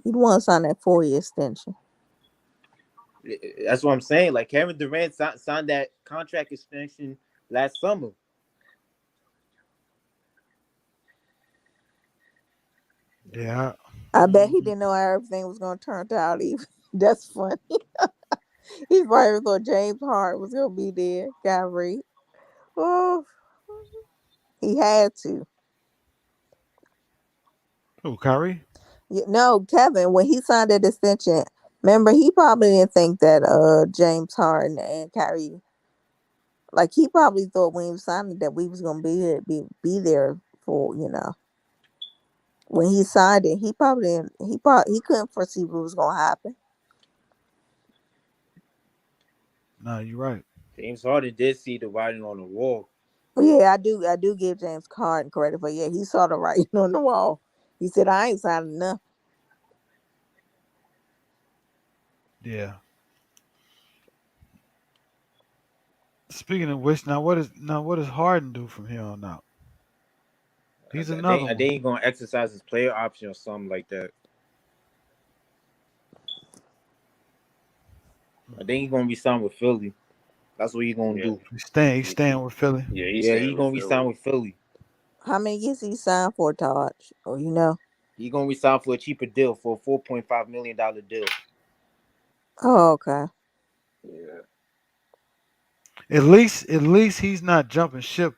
You'd want to sign that 4 year extension. That's what I'm saying. Like Kevin Durant signed that contract extension last summer. Yeah. I bet he Mhm. didn't know how everything was gonna turn out even. That's funny. He probably thought James Hart was gonna be there. Kyrie. Oh, he had to. Oh, Kyrie. No, Kevin, when he signed that extension, remember he probably didn't think that James Harden and Kyrie, like he probably thought when he was signing that we was gonna be there for, when he signed it, he probably didn't, he couldn't foresee what was gonna happen. No, you're right. James Harden did see the writing on the wall. Yeah, I do give James Harden credit for, yeah, he saw the writing on the wall. He said I ain't signing enough. Yeah. Speaking of which, now what does Harden do from here on out? He's I another think I one. think he's gonna exercise his player option or something like that. I think he's gonna be signed with Philly. That's what he's gonna Yeah, do. He's staying with Philly. yeah, he's Yeah, staying he's with gonna be signed Philly. with Philly. How many years he signed for, Todd? Or He's gonna be signed for a cheaper deal for a $4.5 million deal. Oh, okay. Yeah. At least he's not jumping ship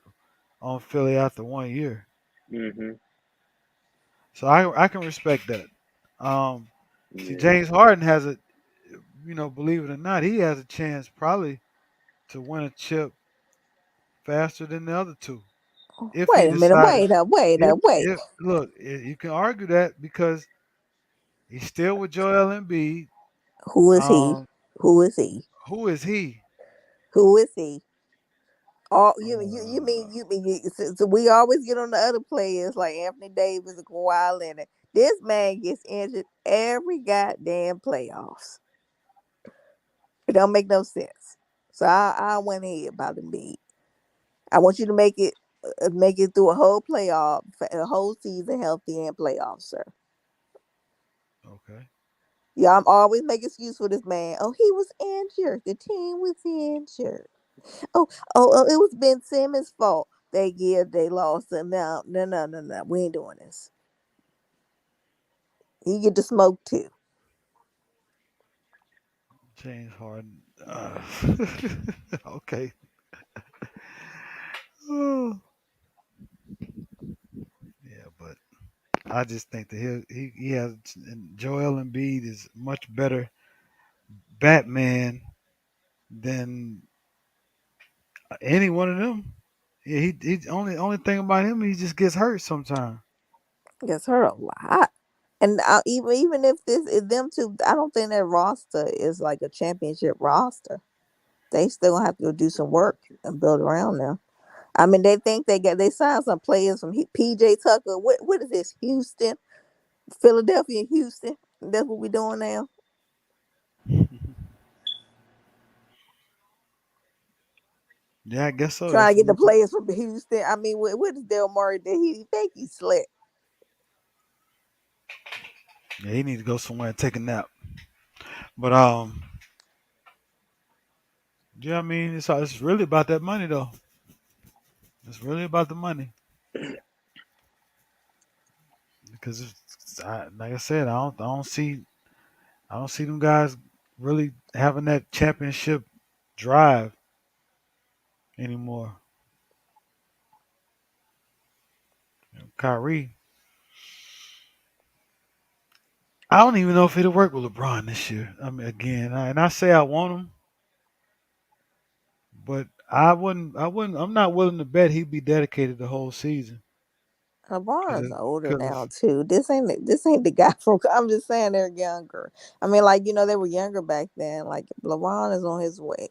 on Philly after 1 year. Mhm. So I can respect that. Um, See, Yeah. James Harden has believe it or not, he has a chance probably to win a chip faster than the other two if he Wait a minute. decided. Wait. If look, you can argue that because he's still with Joel Embiid. Who is he? Um, Who is he? who is he? Who is he? Oh, you Uh, mean so we always get on the other players like Anthony Davis and Kawhi Leonard. This man gets injured every goddamn playoffs. It don't make no sense. So I went ahead about Embiid. I want you to make it. make it through a whole playoff, a whole season healthy and playoffs, sir. Okay. Yeah, I'm always making excuse for this man. Oh, he was injured. The team was injured. Oh, oh, it was Ben Simmons' fault. They lost. And no, no, no, no, no. We ain't doing this. He get the smoke too. James Harden. Okay. Oh, yeah, but I just think that he has and Joel Embiid is much better Batman than any one of them. Yeah, he only thing about him he just gets hurt sometimes. Gets hurt a lot. And even if this is them two, I don't think that roster is like a championship roster. They still gonna have to go do some work and build around them. I mean, they think they signed some players from PJ Tucker. What is this? Houston, Philadelphia, Houston. That's what we doing now. Yeah, I guess so. Trying That's to get what the players from Houston. I mean, what is Del Murray? Did he think he slept? yeah, he need to go somewhere and take a nap. But yeah, I mean it's really about that money though. It's really about the money because like I said, I don't see them guys really having that championship drive anymore. Kyrie, I don't even know if it'll work with LeBron this year. I mean, again, and I say I want him, but I wouldn't. I wouldn't. I'm not willing to bet he'd be dedicated the whole season LeBron's because older because now too. This ain't the guy from. I'm just saying they're younger. I mean, like they were younger back then. Like LeBron is on his way,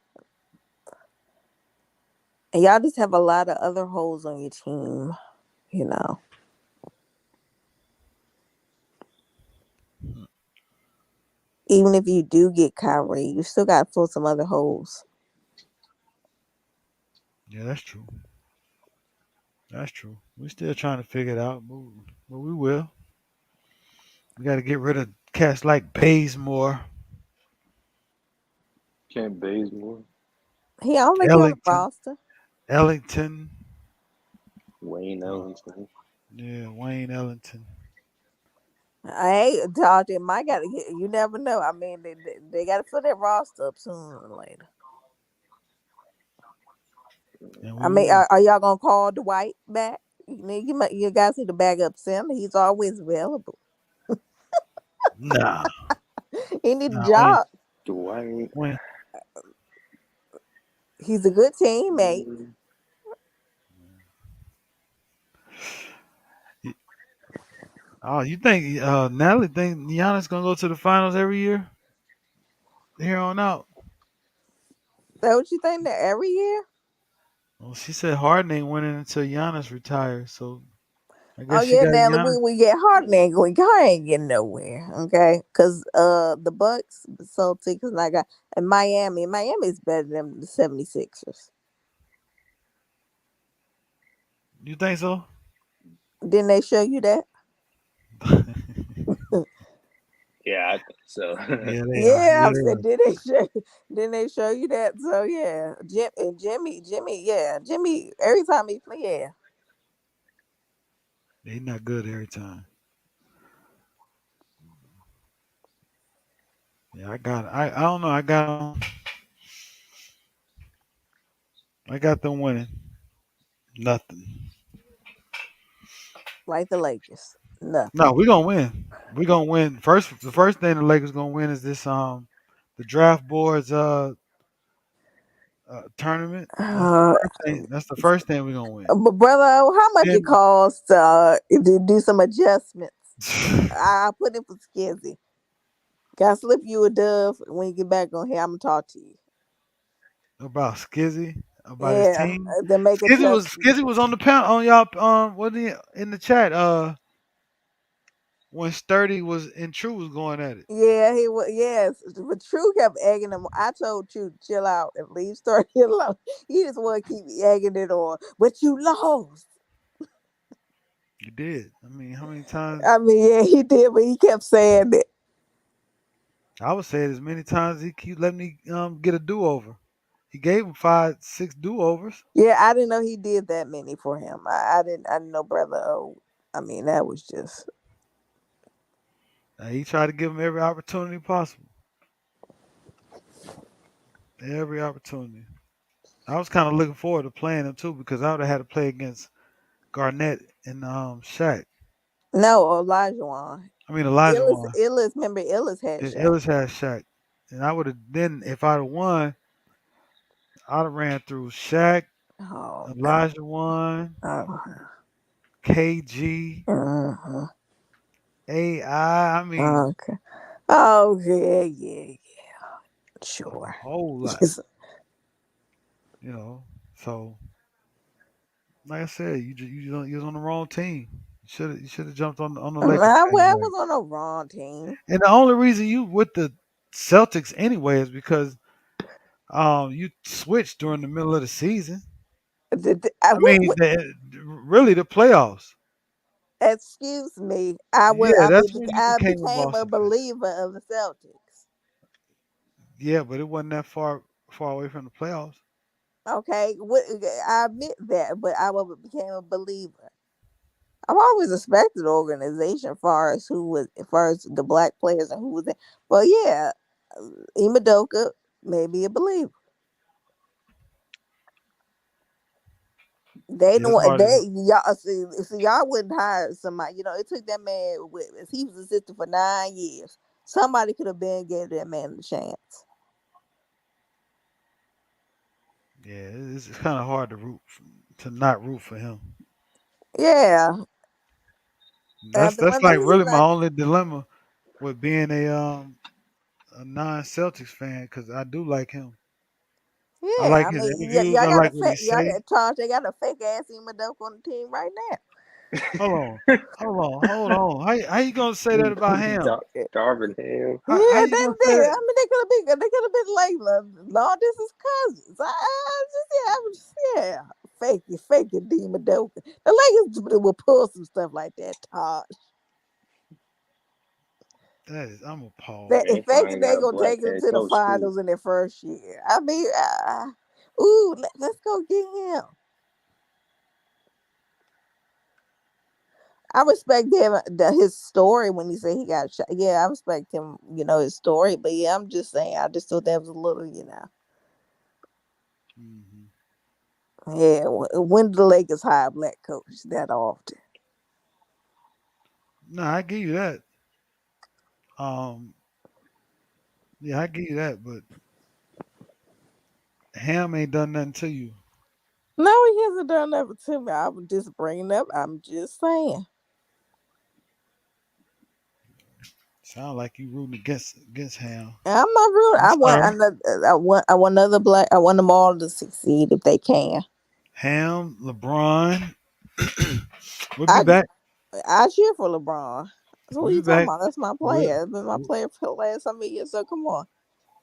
and y'all just have a lot of other holes on your team. You know, even if you do get Kyrie, you still got to fill some other holes. yeah, that's true. That's true. We're still trying to figure it out, but we will. We got to get rid of cats like Bazemore, Can't Bazemore, He, I don't think he on the Ellington, roster. Ellington. Wayne Uh, Ellington. yeah, Wayne Ellington. I ain't talking. My got to get. You never know. I mean, they got to fill that roster up sooner or later. And I we mean, will. are y'all gonna call Dwight back? You guys need to back up Sam. He's always available. Nah, He need a nah, Wayne, job. Dwight. Wayne. He's a good teammate. mm, Oh, you think Natalie think Giannis gonna go to the finals every year here on out? That what you think that every year? Well, she said Harden ain't winning until Giannis retires. So I Oh guess she yeah, got now Giannis. we get Harden ain't going. Car ain't getting nowhere. Okay, because the Bucks, the Celtics, and I got and Miami. Miami's better than the 76ers. You think so? Didn't they show you that? yeah, I think so. Yeah, they are. Yeah, Yeah, I they said, are. did they show you that? So yeah, Jimmy, yeah, Jimmy. Every time he play, yeah, They not good every time. Yeah, I don't know. I got them winning. Nothing. like the Lakers, No, nothing. we gonna win. We gonna win. The first thing the Lakers gonna win is this the draft boards tournament. That's the Uh, first thing. That's the first thing we gonna win. but brother, how much it Then costs to do some adjustments? I put in for Skizzy. Can I slip you a dove when you get back on here? I'm gonna talk to you. about Skizzy, about his Yeah, team. to make Skizzy was adjustments. on the panel on y'all what in the chat. when Sturdy was and True was going at it. Yeah, he was. Yes, but True kept egging him. I told True to chill out and leave Sturdy alone. He just want to keep egging it on. But you lost. You did. I mean, how many times? I mean, yeah, he did, but he kept saying it. I would say it as many times he keep letting me get a do over. He gave him 5, 6 do overs. Yeah, I didn't know he did that many for him. I didn't. I didn't know, brother. Oh, I mean, that was just. He tried to give him every opportunity possible. Every opportunity. I was kind of looking forward to playing him too because I would have had to play against Garnett and Shaq. No, Elijah. I mean Elijah Illis, won. Illis, remember Illis had Yeah, Shaq. Ellis had Shaq, and I would have then if I'd have won, I'd have ran through Shaq, Oh, Elijah won, uh, KG, uh, AI. I mean okay. Oh, yeah, yeah, a sure. whole lot. Yes. You know, so like I said, you was on the wrong team. You should have jumped on the Lakers I bandwagon. was on the wrong team. And the only reason you with the Celtics anyway is because you switched during the middle of the season. I mean, really the playoffs. Excuse me. I was. Yeah, that's when you I became a became a Boston fan. believer of the Celtics. Yeah, but it wasn't that far away from the playoffs. Okay, I admit that, but became a believer. I've always respected the organization, as far as the black players and who was there. But yeah, Imadoka made me a believer. They Yeah, it's don't. hard to. They y'all see y'all wouldn't hire somebody. You know, it took that man. He was assistant for 9 years. Somebody could have been gave that man a chance. Yeah, it's kind of hard to to not root for him. Yeah, That's one like thing he's really my not. only dilemma with being a non-Celtics fan because I do like him. I Yeah, like I his mean, interviews. y'all I got a like what he fake. Y'all say. got Charles. They got a fake ass Imadoka on the team right now. Hold on, hold on. How you gonna say that about him? Darvin Ham. How Yeah, you they gonna say did. that? I mean, they could have been like long distance cousins. I was just yeah. Fake it, D Madoka. The Lakers will pull some stuff like that, Todd. I'm That appalled. in They fact, finally they got a gonna black take them head to the coach too. finals in their first year. I mean, let's go get him. I respect him, his story when he said he got shot. Yeah, I respect him, his story. But yeah, I'm just saying, I just thought that was a little, Hmm. yeah. When the Lakers hire a black coach that often? No, I give you that. Um, yeah, I give you that. But Ham ain't done nothing to you. No, he hasn't done nothing to me. I was just bringing up. I'm just saying. Sound like you rooting against Ham. I'm not rude. I'm sorry. I want another black. I want them all to succeed if they can. Ham, LeBron. We'll be I back. I cheer for LeBron. So what We'll are be you talking back. about? That's my We'll, player. It's been my we'll, player for the last so many years. So come on.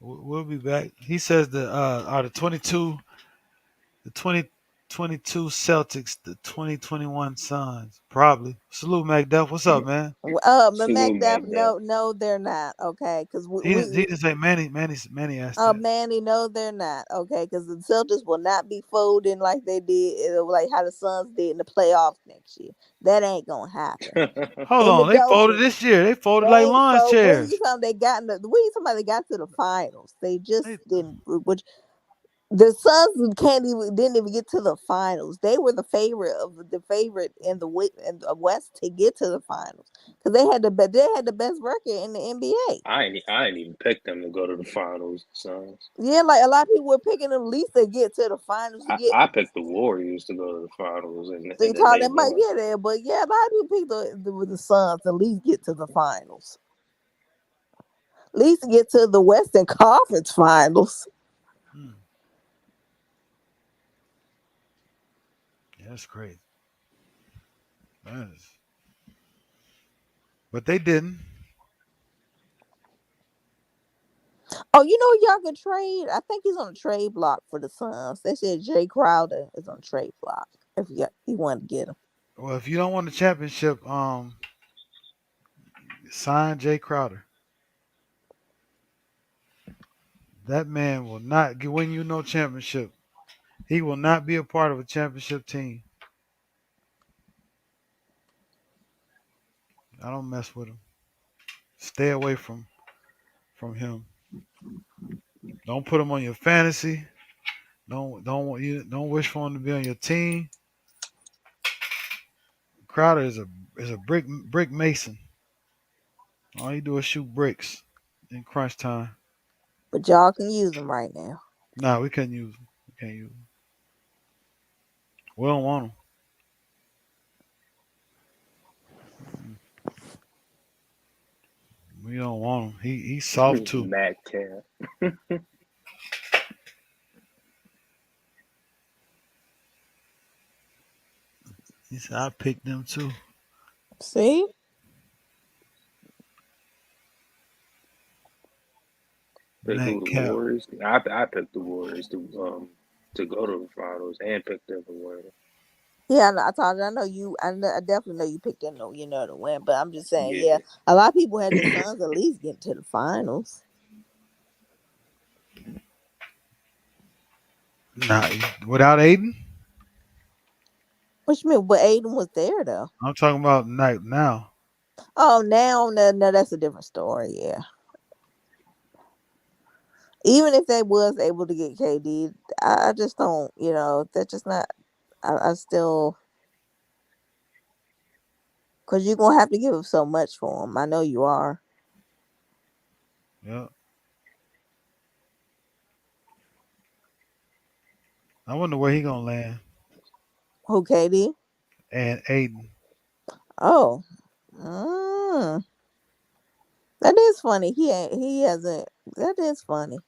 we'll be back. He says are the 2022 Celtics, the 2021 Suns. Probably. Salute, MacDuff. What's up, man? The Salute McDuff. Mac Def. No, they're not. Okay, because He didn't say Manny asked that. Manny, no, they're not. Okay, because the Celtics will not be folding like they did, like how the Suns did in the playoffs next year. That ain't gonna happen. Hold In the on. They folded Doka, this year. They folded like they lawn so when you chairs. come, they got in the. When you somebody got to the finals, they just They, didn't. Which the Suns didn't even get to the finals. They were the favorite in the West to get to the finals because they had the best record in the NBA. I ain't even picked them to go to the finals, Suns. Yeah, like a lot of people were picking them at least to get to the finals to I, get. I picked the Warriors to go to the finals, and So you then thought they they might won. get there, but yeah, a lot of people picked the Suns to at least get to the finals, at least get to the Western Conference Finals. hmm, yeah, that's crazy. That is. but they didn't. Oh, you know y'all can trade. I think he's on a trade block for the Suns. They said Jay Crowder is on a trade block if you want to get him. Well, if you don't want the championship, sign Jay Crowder. That man will not win you no championship. He will not be a part of a championship team. I don't mess with him. Stay away from him. Don't put him on your fantasy. Don't wish for him to be on your team. Crowder is a brick mason. All you do is shoot bricks in crunch time. But y'all can use him right now. Nah, we couldn't use him. We can't use him. We don't want him. Mm, we don't want him. He's soft too. Mac Camp. He said I picked them too. See, Pick Matt who the Cap. Warriors. I picked the Warriors to go to the finals and picked them to win. yeah, I told you. I know you. I definitely know you picked them to to win. But I'm just saying, yeah, Yeah. a lot of people had the Suns at least get to the finals. Nah, without Aiden, What you mean? But Aiden was there though. I'm talking about night now. Oh, now no, that's a different story. Yeah, even if they was able to get KD, I just don't. That's just not. I still because you're gonna have to give up so much for him. I know you are. Yeah. I wonder where he gonna land. Who KD? And Aiden. Oh, mm, that is funny. He ain't. He hasn't. That is funny.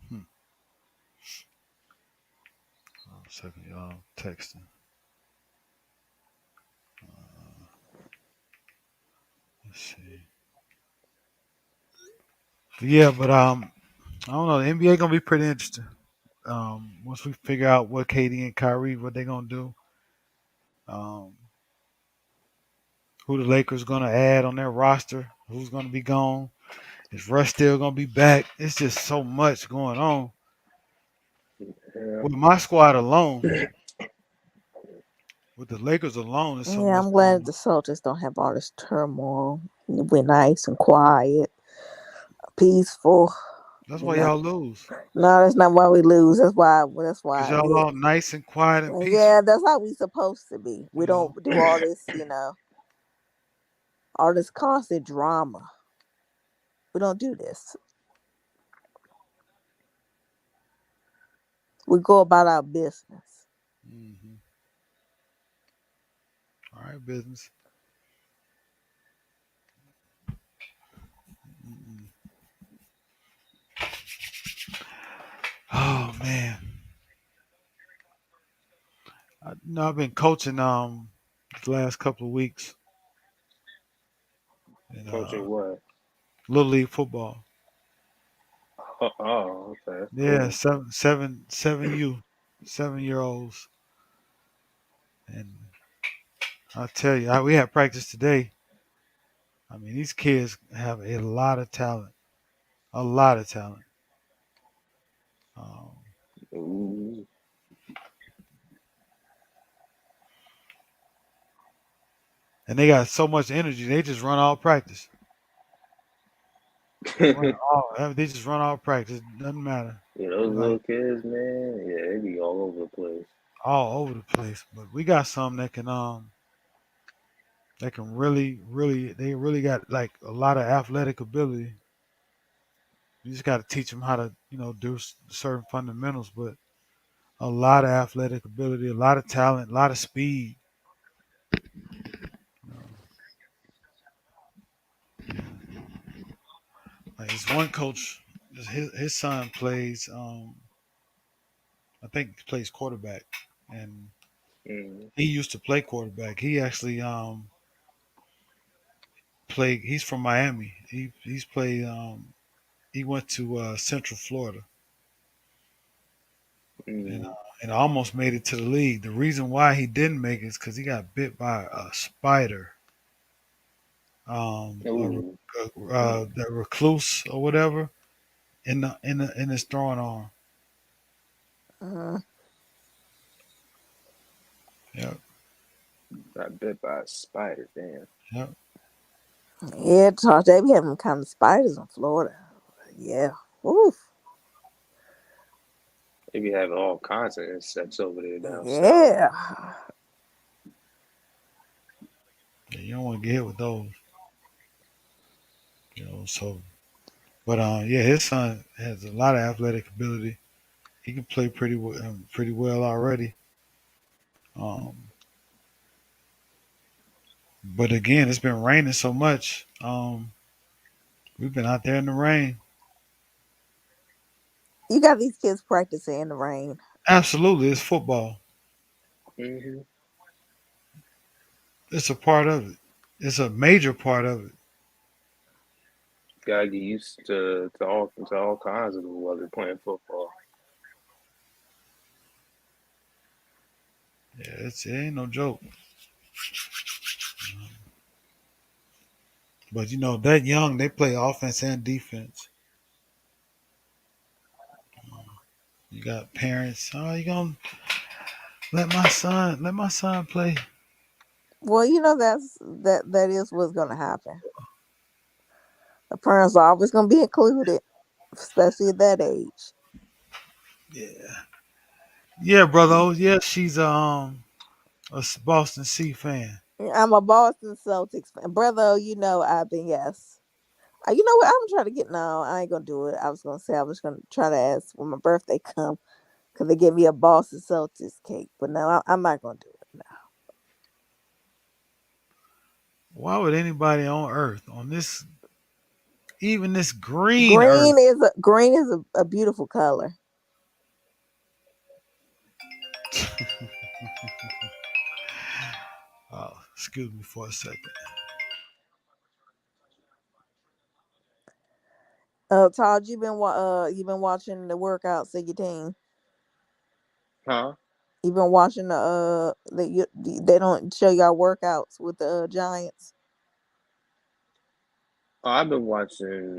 Hmm. Oh, second, y'all texting. Let's see. Yeah, but I don't know. The NBA gonna be pretty interesting. Once we figure out what KD and Kyrie what they gonna do, um, who the Lakers gonna add on their roster, who's gonna be gone, is Russ still gonna be back? It's just so much going on Yeah. with my squad alone. With the Lakers alone, there's so Yeah, much I'm going glad on. the Celtics don't have all this turmoil. We're nice and quiet, peaceful. That's You why know. y'all lose, No, that's not why we lose. That's why. That's cause why. y'all all nice and quiet and Yeah, peaceful. that's how we supposed to be. We You know. don't do all this. All this constant drama. We don't do this. We go about our business. Hmm. All right, business. Mm-mm. Oh man, I've been coaching the last couple of weeks in Coaching what? little league football. Oh, okay, Yeah, cool. seven 7 year olds, and I tell you, we had practice today. I mean, these kids have a lot of talent, a lot of talent, um, Ooh. and they got so much energy. They just run all practice. They just run all practice. Doesn't matter. Yeah, those Like little kids, man. Yeah, they be all over the place. all over the place. But we got some that can really they really got like a lot of athletic ability. You just got to teach them how to do certain fundamentals, but a lot of athletic ability, a lot of talent, a lot of speed. You know. Like this one coach, his son plays. I think he plays quarterback, and Mm, He used to play quarterback. He actually played. He's from Miami. He's played. He went to Central Florida and mm. and almost made it to the league. The reason why he didn't make it is because he got bit by a spider. Ooh. The recluse or whatever in his throwing arm. Uh, Yep, Got bit by a spider. Damn. yep. yeah, Tosh, they be having kind of spiders in Florida. Yeah. Oof. They be having all kinds of insects over there down south. Yeah. Yeah, you don't want to get hit with those. So but yeah, his son has a lot of athletic ability. He can play pretty well already. Um, but again, it's been raining so much. We've been out there in the rain. You got these kids practicing in the rain. Absolutely, it's football. Hmm. It's a part of it. It's a major part of it. Gotta get used to all kinds of the weather playing football. Yeah, it ain't no joke. But that young, they play offense and defense. You got parents. Oh, you gonna let my son play? Well, that is what's gonna happen. The parents are always gonna be included, especially at that age. Yeah, yeah, brother. Oh, yeah, she's a Boston Sea fan. I'm a Boston Celtics fan, brother. I've been yes. You know what? I'm trying to get. No, I ain't gonna do it. I was gonna say I was gonna try to ask when my birthday come, cause they give me a Boston Celtics cake. But no, I'm not gonna do it. Why would anybody on Earth, on this, even this No. green Earth? Green is a beautiful color. Excuse me for a second. Todd, you been watching the workouts of your team. Huh? You been watching they don't show y'all workouts with the Giants. Oh, I've been watching,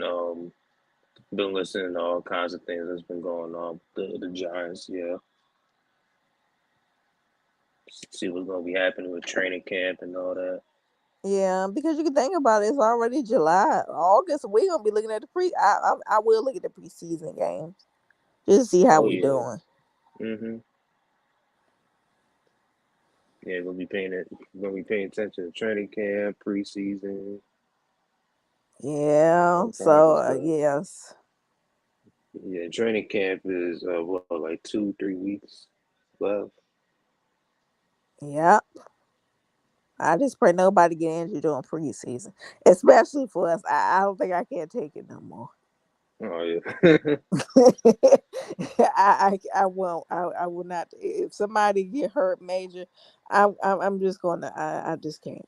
been listening to all kinds of things that's been going on. The Giants, yeah. See what's gonna be happening with training camp and all that. Yeah, because you can think about it, it's already July. August, we gonna be looking at the pre. I will look at the preseason games just to see how Oh we yeah. doing. Hmm. Yeah, gonna be paying attention to training camp, preseason, Yeah. all kinds So of stuff. yes. Yeah, training camp is what, like 2, 3 weeks left. Yeah. I just pray nobody get injured during preseason, especially for us. I don't think I can take it no more. Oh yeah. I won't. I will not. If somebody get hurt major, I'm just gonna. I just can't.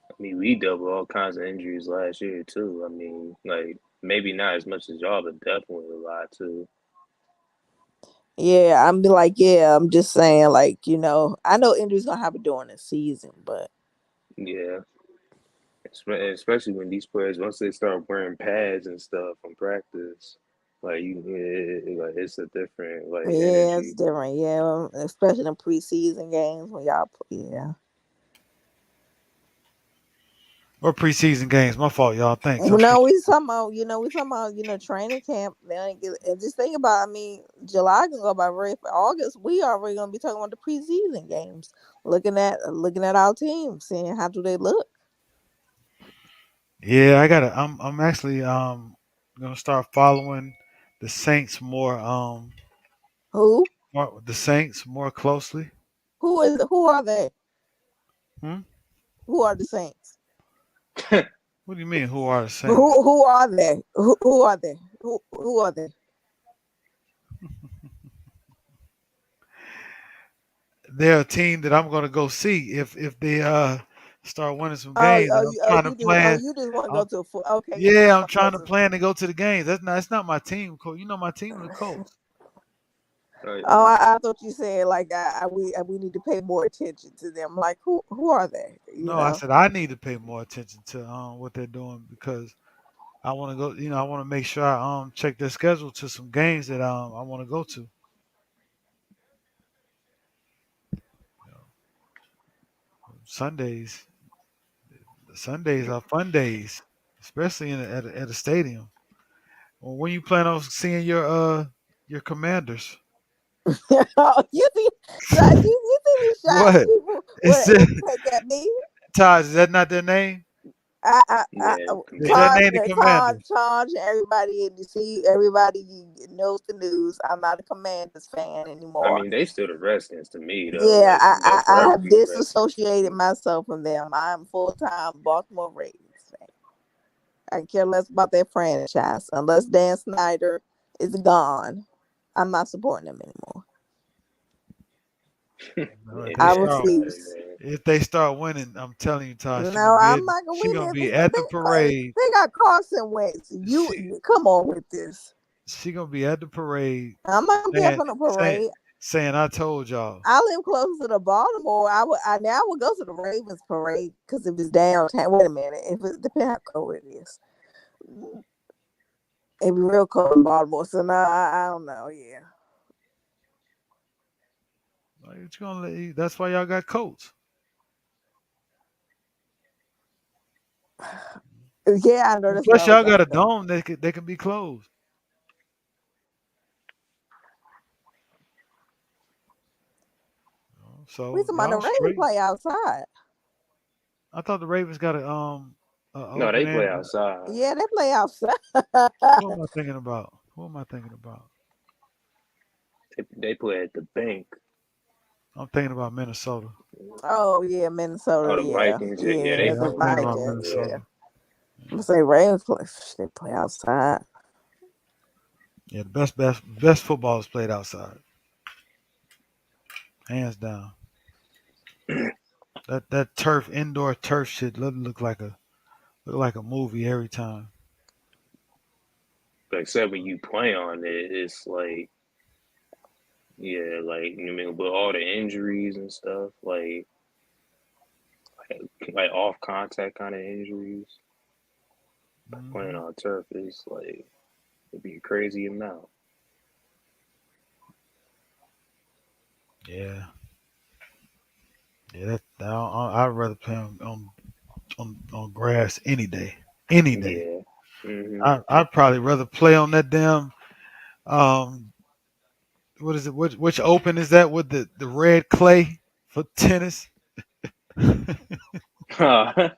I mean, we dealt with all kinds of injuries last year too. I mean, like maybe not as much as y'all, but definitely a lot too. Yeah, I'm be like, yeah. I'm just saying, like, I know injuries gonna happen during the season, but Yeah, especially when these players once they start wearing pads and stuff from practice, like like it's a different like yeah, it's energy. different. Yeah, especially in preseason games when y'all play. Yeah. Or preseason games. My fault, y'all. Thanks. I'm No, speaking. we talking about, training camp. And just think about, I mean, July can go by very fast. August, we already gonna be talking about the preseason games, looking at our team, seeing how do they look. Yeah, I gotta. I'm actually gonna start following the Saints Who, the Saints more closely. who are they? Hmm? Who are the Saints? What do you mean? Who are the Saints? Who are they? Who are they? Who are they? they're a team that I'm gonna go see if they start winning some Oh, games. oh, And I'm you, trying to plan. you just want to go I'm, to a full. Okay, you just yeah, I'm want to go trying to to. plan to go to the games. That's not my team, Coach. You know my team is the Colts. Oh Oh, yeah. I thought you said like we need to pay more attention to them. Like who are they? You No, I know. said I need to pay more attention to what they're doing because I want to go. I want to make sure I check their schedule to some games that I want to go to. You know, Sundays, Sundays are fun days, especially at a stadium. Well, when you plan on seeing your Commanders? You think so? You think these Giants What? people It's would take at me? Taj. Is that not their name? Yeah, Is their Commanders. name the Commanders? Charge everybody in the see everybody knows the news. I'm not a Commanders fan I anymore. mean, they still the Redskins to me though. Yeah, Like they'll I forever have be the Redskins to disassociated me. myself from them. I'm full time Baltimore Ravens fan. I care less about their franchise unless Dan Snyder is gone. I'm not supporting them anymore. No, if they I Yeah, start Snyder, refuse. man. if they start winning, I'm telling you, Taj, No, I'm not gonna she win gonna this. be at the parade. They got Carson Wentz. She You come on with this. she gonna be at the parade I'm not gonna be up saying on the saying parade. saying I told y'all. I live closer to Baltimore. I would go to the Ravens parade because if it's downtown. Wait a minute, if it depends how cold it is, it be real cold in Baltimore. So no, I don't know. Yeah, Like, what you gonna that's why y'all got coats. yeah, I know And that's why plus I was y'all got got a them. dome they can be closed. We So talking about the y'all Ravens straight. play outside. I thought the Ravens got a No, open they air. play outside. Yeah, they play outside. Who am I thinking about? Who am I thinking about? They play at the bank. I'm thinking about Minnesota. Oh yeah, Oh, Minnesota. the Yeah, Vikings. Yeah, yeah, they yeah, Yeah, the I'm play. thinking Yeah, about Vikings. yeah. Yeah, Minnesota. I'm say Ravens play. They play outside. Yeah, the best football is played outside, hands down. That turf indoor turf shit look like a movie every time. But except when you play on it, it's like yeah, like you mean with all the injuries and stuff, like off contact kind of injuries. Playing Hmm. on turf is like it'd be a crazy amount. Yeah, yeah. I'd rather play on grass any day, any day. Yeah. Mhm. I'd probably rather play on that damn um what is it? Which open is that with the red clay for tennis? He's I'd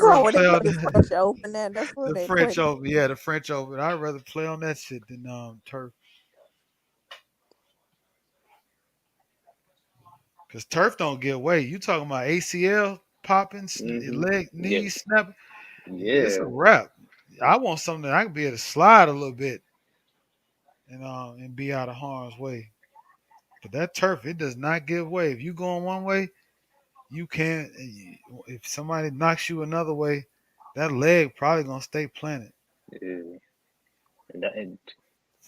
on rather where they play play on the French Open. That's where the they play. French Open. Yeah, the French Open. I'd rather play on that shit than turf. Cause turf don't get away. You talking about ACL popping, Mhm. leg, Yeah. knees snapping? It's a Yeah. wrap. I want something that I can be able to slide a little bit and be out of harm's way. But that turf, it does not give way. If you going one way, you can't. If somebody knocks you another way, that leg probably gonna stay planted. Yeah. And that,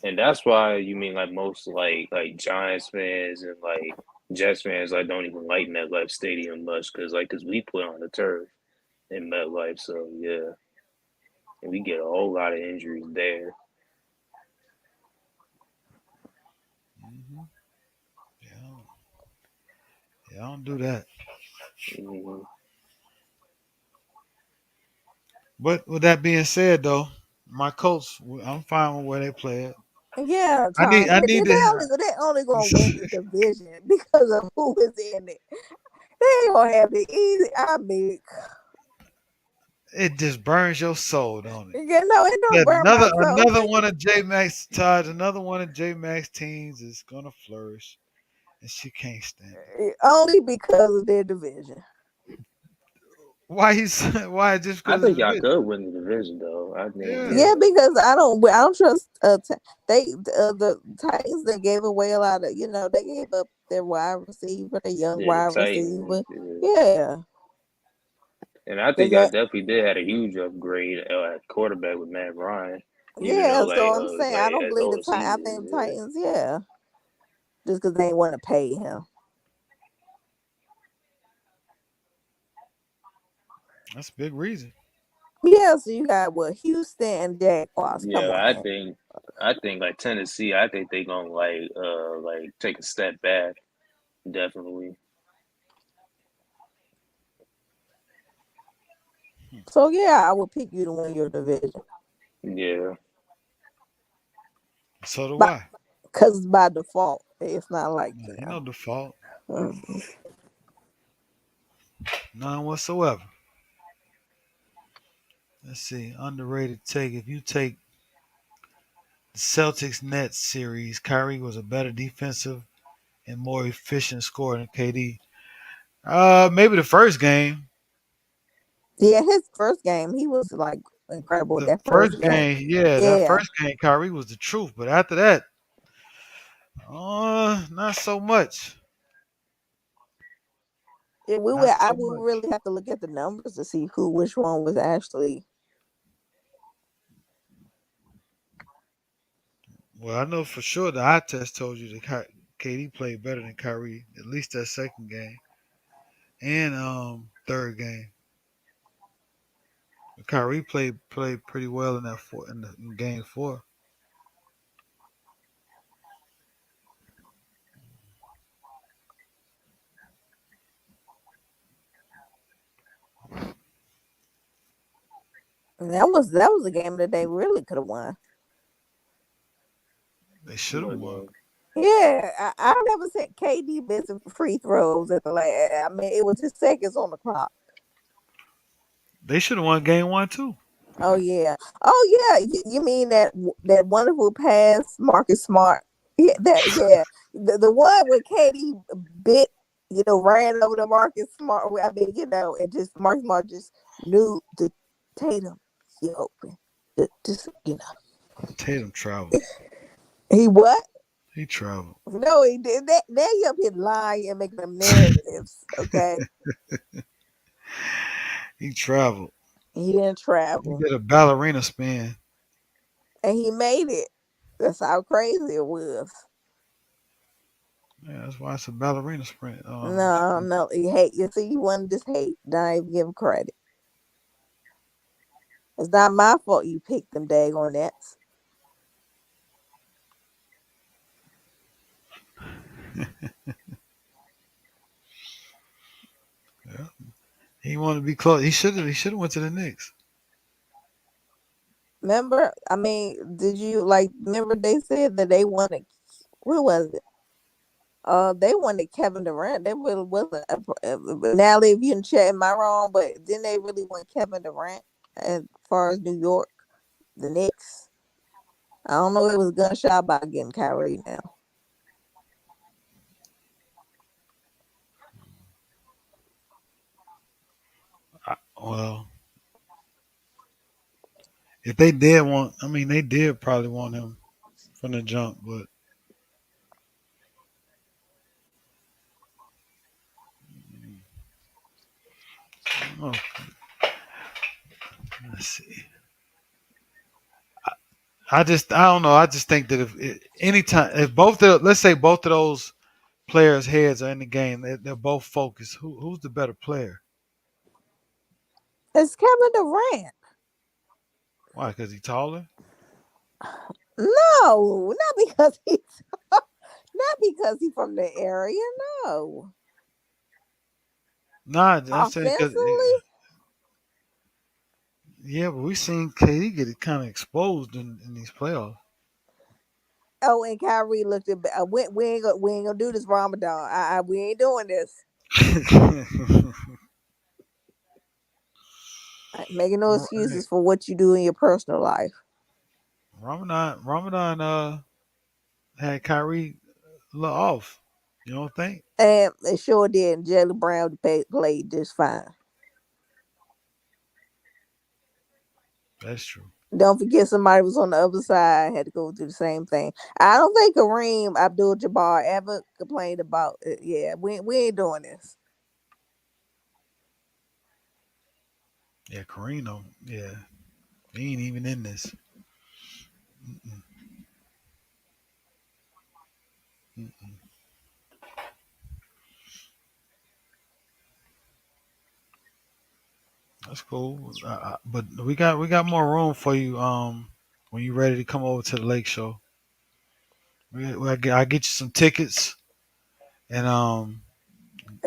and that's why you mean like most like Giants fans and like Jets fans like don't even like MetLife Stadium much because we play on the turf in MetLife, so yeah, and we get a whole lot of injuries there. Hmm. Yeah, yeah, I don't do that. Hmm. But with that being said, though, my Colts, I'm fine with where they play at. Yeah, I need, Tom. I need to. They only gonna win the division because of who is in it. They ain't gonna have the easy. I mean, It just burns your soul, don't it? you know, it don't That burn my soul. another one of J Max Todd, another one of J Max teams is gonna flourish, and she can't stand it. Only because of their division. Why he's why just I because it's think a y'all division? could win the division though. I think Yeah. Yeah, because I don't trust. The Titans they gave away a lot of. They gave up their wide receiver, their young yeah, the wide Titans. receiver. Yeah. Yeah, And I because think I definitely did had a huge upgrade at quarterback with Matt Ryan, even though yeah. So I'm saying I like don't as believe whole the Titans. I season, think the yeah. Titans. Yeah, just because they ain't want to pay him. That's a big reason. Yeah, so you got what Houston and Jaguars. Come Yeah, on. I think like Tennessee, I think they gonna like take a step back, definitely. So yeah, I would pick you to win your division, Yeah. So do but I. because it's by default, it's not like Ain't no default. Mhm. None whatsoever. Let's see. Underrated take. If you take the Celtics Nets series, Kyrie was a better defensive and more efficient scorer than KD. Maybe the first game. Yeah, his first game, he was like incredible. The That first first game, game, yeah, that yeah. first game, Kyrie was the truth. But after that, not so much. Yeah, we Not would. I so would much. really have to look at the numbers to see which one was actually. Well, I know for sure the eye test told you that KD played better than Kyrie, at least that second game and third game. Kyrie played pretty well in that in game four. That was a game that they really could have won. They should have But won. Yeah, I never said KD missing free throws at the last. I mean, it was just seconds on the clock. They should have won game one too. Oh yeah, oh yeah. You mean that wonderful pass, Marcus Smart? Yeah, the one where Katie bit, ran over to Marcus Smart. I mean, and just Marcus Smart just knew the Tatum, he open. Just Tatum traveled. he what? He traveled. No, he did that. Now you up here lying and making them narratives. Okay, He traveled. he didn't He travel, did a ballerina spin. and he made it. That's how crazy it was. Yeah, that's why it's a ballerina sprint. No, Spin. no, he hate. You see, you want to just hate. Don't even give him credit. It's not my fault you picked them daggone Nets. Yeah. He wanted to be close. He should have. He should have went to the Knicks. Remember? I mean, did you remember they said that they wanted, what was it? They wanted Kevin Durant. They really wasn't. Natalie, if you can check, am I wrong? But then they really want Kevin Durant as far as New York, the Knicks. I don't know. It was gunshot about getting Kyrie now. Well, if they did want, I mean, they did probably want him from the jump. But oh, let's see. I don't know. I just think that if anytime if let's say both of those players' heads are in the game, they're both focused. Who's the better player? It's Kevin Durant. Why? Because he's taller. No, not because he's not because he's from the area. No, Nah, I'm saying because offensively. yeah, but we seen KD get kind of exposed in these playoffs. Oh, and Kyrie looked at. We ain't gonna do this Ramadan. We ain't doing this. Making no Hey, excuses for what you do in your personal life. Ramadan had Kyrie a little off. You don't think? And it sure did. And Jalen Brown played just fine. That's true. Don't forget somebody was on the other side, had to go through the same thing. I don't think Kareem Abdul-Jabbar ever complained about it. Yeah, we ain't doing this. Yeah, Carino. Yeah, he ain't even in this. Mm-mm, mm-mm. That's cool. But we got more room for you. When you ready to come over to the lake show, I get you some tickets, and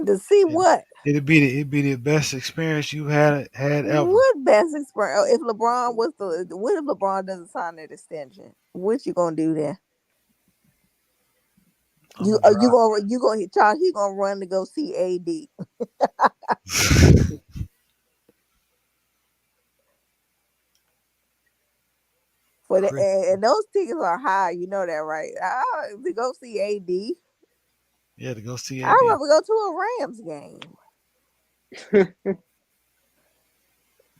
To see it, what? it'd be the best experience you had ever. What best experience? If LeBron was the what if LeBron doesn't sign that extension? What you gonna do then? I'm gonna drive. You gonna Charles? He gonna run to go see AD for the Chris. and those tickets are high. You know that, right? To go see AD, Yeah, to go see I'd AD. rather go to a Rams game.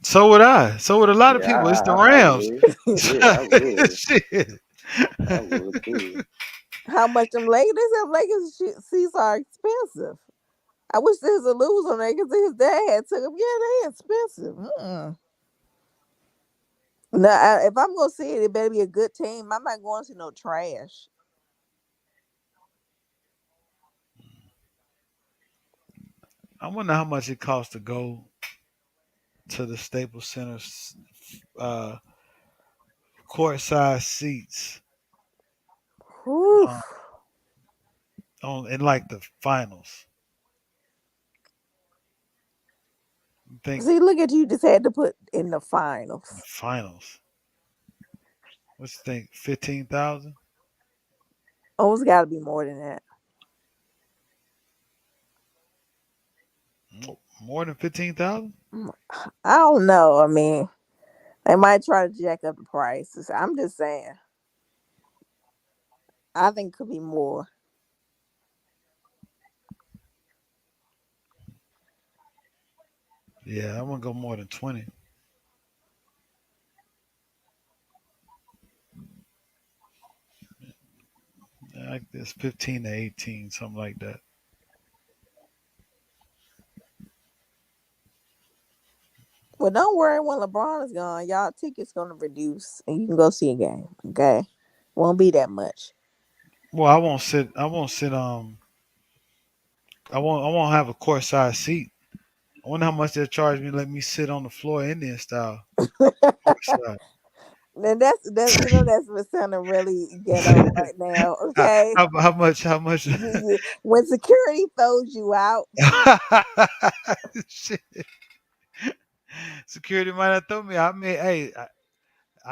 So would I. So would a lot of Yeah, people. It's the I Rams. would. Yeah, I would. Shit. I would too. How much them Lakers? Them Lakers seats are expensive. I wish there was a lose on there because his dad took him. Yeah, they expensive. No, if I'm gonna see it, it better be a good team. I'm not going to see no trash. I wonder how much it costs to go to the Staples Center uh, court size seats Whew. uh, in like the finals. I think See, look at you. Just had to put in the the finals. finals. What's you think? 15,000? Oh, it's got to be more than that. More than 15,000? Mm, I don't know. I mean, they might try to jack up the prices. I'm just saying. I think it could be more. Yeah, I want to go more than 20. Like this 15 to 18, something like that. Well, don't worry. When LeBron is gone, y'all tickets gonna reduce, and you can go see a game. Okay, won't be that much. Well, I won't have a court size seat. I wonder how much they'll charge me to let me sit on the floor Indian style. Court Then that's that's sounding really ghetto right now. Okay, how much when security throws you out, shit. Security might have thrown me. I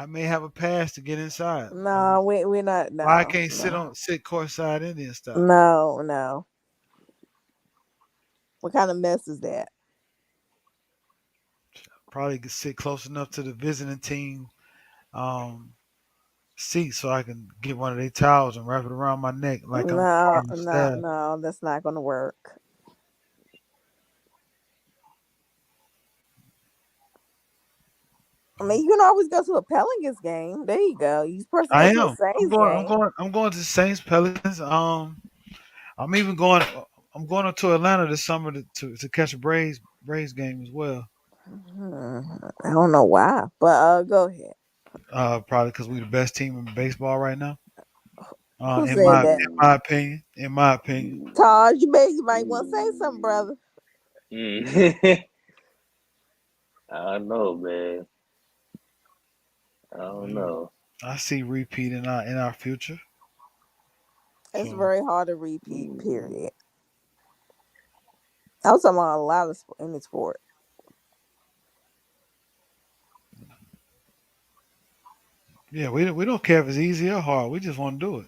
may have a pass to get inside. no, we're not. Why I No, can't no, sit courtside Indian style? no, no. What kind of mess is that? Probably could sit close enough to the visiting team um, seat so I can get one of their towels and wrap it around my neck like I'm No, part of the no, staff. no. That's not gonna work. I mean, you can always go to a Pelicans game. There you go. You supposed to I go to a am. I'm Saints going. I'm game. going. I'm going to Saints Pelicans. I'm even going. I'm going up to Atlanta this summer to catch a Braves game as well. I don't know why, but go ahead. Probably because we're the best team in baseball right now. Who In said my that? in my opinion. In my opinion. Taj, you might want to say something, brother. Mm. I don't know, man. I don't We, know. I see repeat in our future. It's So very hard to repeat. Period. I was talking about a lot of in the sport. yeah, we don't care if it's easy or hard. We just want to do it.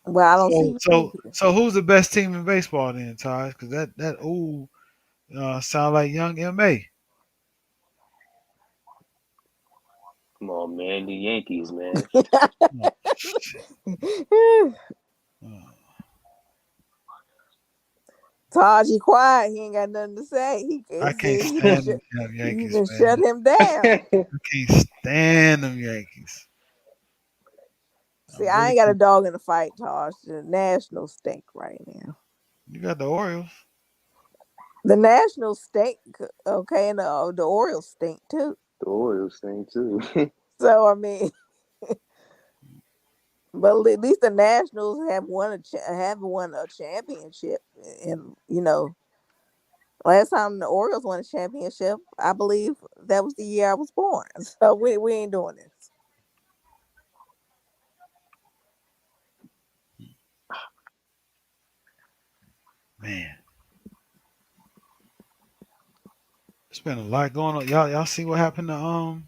Well, I don't see So you so repeating. so who's the best team in baseball then, Taj? Because that ooh sound like young Ma. Come on, man. The Yankees, man. Oh, shit. Oh, Taj, he quiet. He ain't got nothing to say. I can't See, stand them damn you Yankees, can shut man. him down. I can't stand them Yankees. I See, I really ain't got a can't. dog in the fight, Taj. The Nationals stink right now. You got the Orioles. The Nationals stink, okay, and the Orioles stink too. The Orioles thing too. So I mean, but at least the Nationals have won a championship, and last time the Orioles won a championship, I believe that was the year I was born. So we ain't doing this. Man, there's been a lot going on. Y'all see what happened to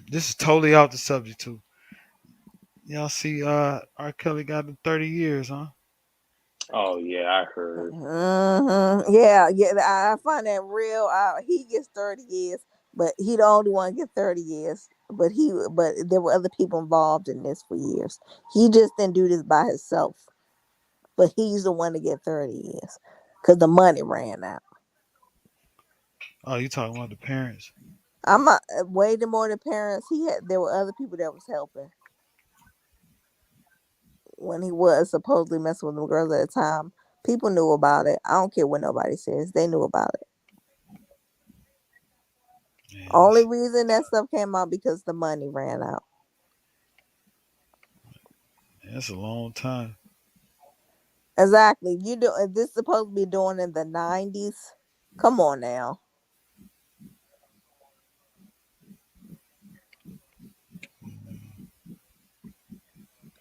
this is totally off the subject too. Y'all see R. Kelly got the 30 years, huh? Oh yeah, I heard. Yeah, yeah. I find that real. He gets 30 years, but he the only one get 30 years. But there were other people involved in this for years. He just didn't do this by himself. But he's the one to get 30 years because the money ran out. Oh, you talking about the parents. I'm not way more than parents. There were other people that was helping when he was supposedly messing with them girls at the time. People knew about it. I don't care what nobody says. They knew about it. Man, Only reason that stuff came out because the money ran out. that's a long time. Exactly. You do this supposed to be doing in the 90s. Come on now.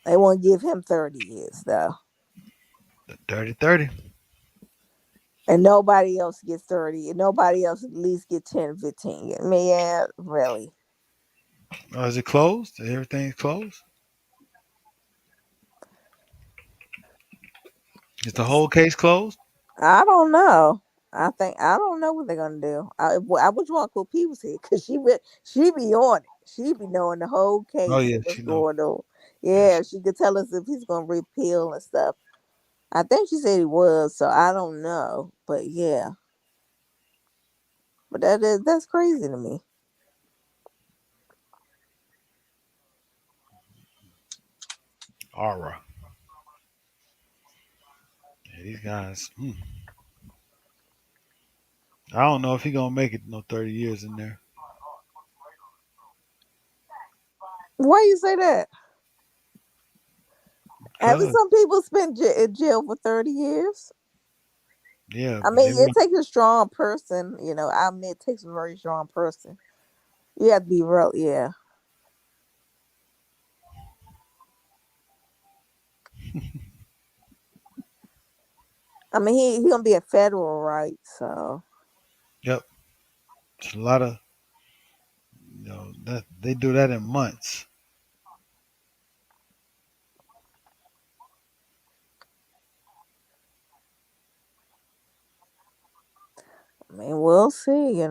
They won't give him 30 years though. 30-30. And nobody else gets 30. And nobody else at least get 10, 15. I mean, yeah, really. Oh, is it closed? Everything's closed? Is the whole case closed? I don't know. I don't know what they're gonna do. I wish Uncle P was here because she be on it. She be knowing the whole Oh case yeah, and what's she know. going on. Yes. Yeah, she could tell us if he's gonna repeal and stuff. I think she said he was, so I don't know. But yeah, but that's crazy to me. Aura. Yeah, these guys. I don't know if he gonna make it no 30 years in there. Why you say that? Haven't Cause some people spent in jail for 30 years? yeah, I but they mean, it want. takes a strong person. I mean, it takes a very strong person. You have to be real. Yeah. I mean, he gonna be a federal, right? So Yep. It's a lot of that they do that in months. I mean, we'll see.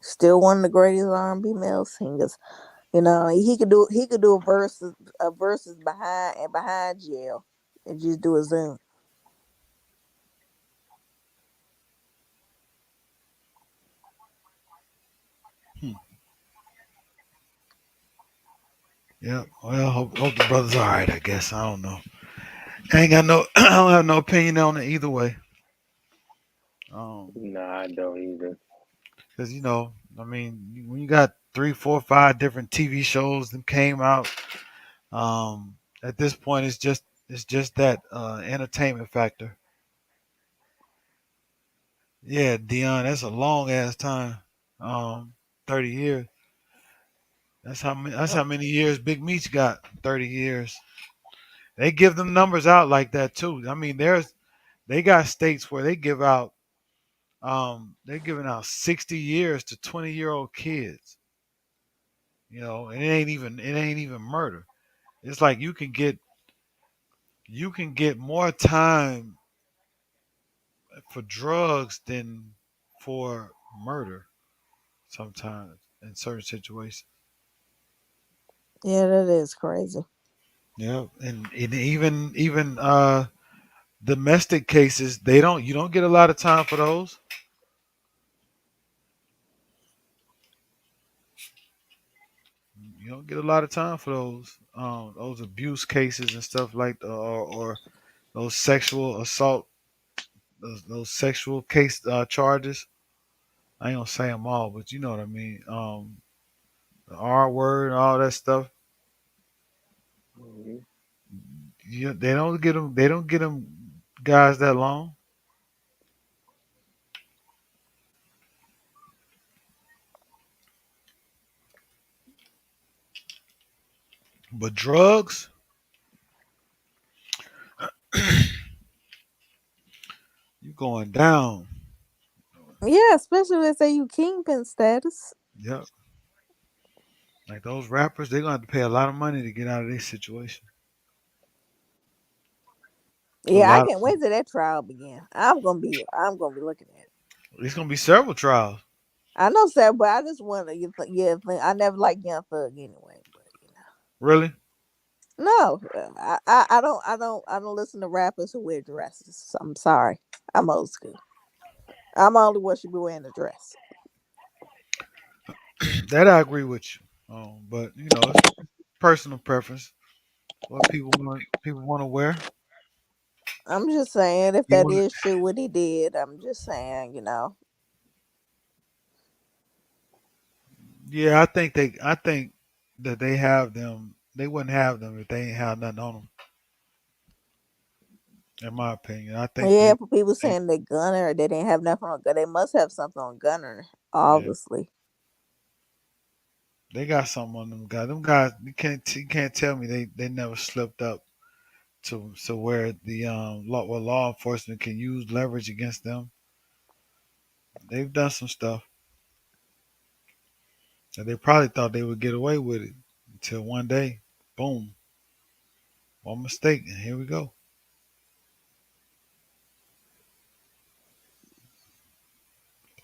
Still one of the greatest R&B male singers. He could do a verses behind jail and just do a Zoom. Hmm. Yep. Well, hope the brother's all right. I guess I don't know. I ain't got no. I don't have no opinion on it either way. Nah, I don't either. Because I mean, when you got three, four, five different TV shows that came out, at this point, it's just that entertainment factor. Yeah, Dion, that's a long ass time. 30 years. That's how many years Big Meech got. 30 years. They give them numbers out like that too. I mean, they got states where they give out they're giving out 60 years to 20-year-old kids. And it ain't even murder. It's like you can get more time for drugs than for murder sometimes in certain situations. Yeah, that is crazy. Yeah, and even domestic cases, they don't you don't get a lot of time for those. You don't get a lot of time for those abuse cases and stuff like or those sexual assault, those sexual case charges. I ain't gonna say them all, but you know what I mean. The R word and all that stuff. Mhm. They don't get them. They don't get them guys that long. But drugs, you going down. Yeah, especially if they say you kingpin status. Yep. Like those rappers, they're gonna have to pay a lot of money to get out of this situation. A Yeah, I lot. can't wait till that trial begin. I'm gonna be looking at it. It's gonna be several trials. I know, sir, but I just want to. Yeah, I never liked Young Thug anyway. But Really? no, I don't listen to rappers who wear dresses. I'm sorry, I'm old school. I'm only what should be wearing a dress. That I agree with you. But it's personal preference. What people want to wear. I'm just saying, if You that want? is true what he did, I'm just saying. Yeah, I think that they have them. They wouldn't have them if they ain't have nothing on them. In my opinion, I think Yeah, they, for people they saying they gunner, they didn't have nothing on gun. They must have something on gunner, yeah, obviously. they got something on them guys. Them guys, you can't tell me they never slipped up to where the law enforcement can use leverage against them. They've done some stuff that they probably thought they would get away with it until one day, boom, one mistake, and here we go.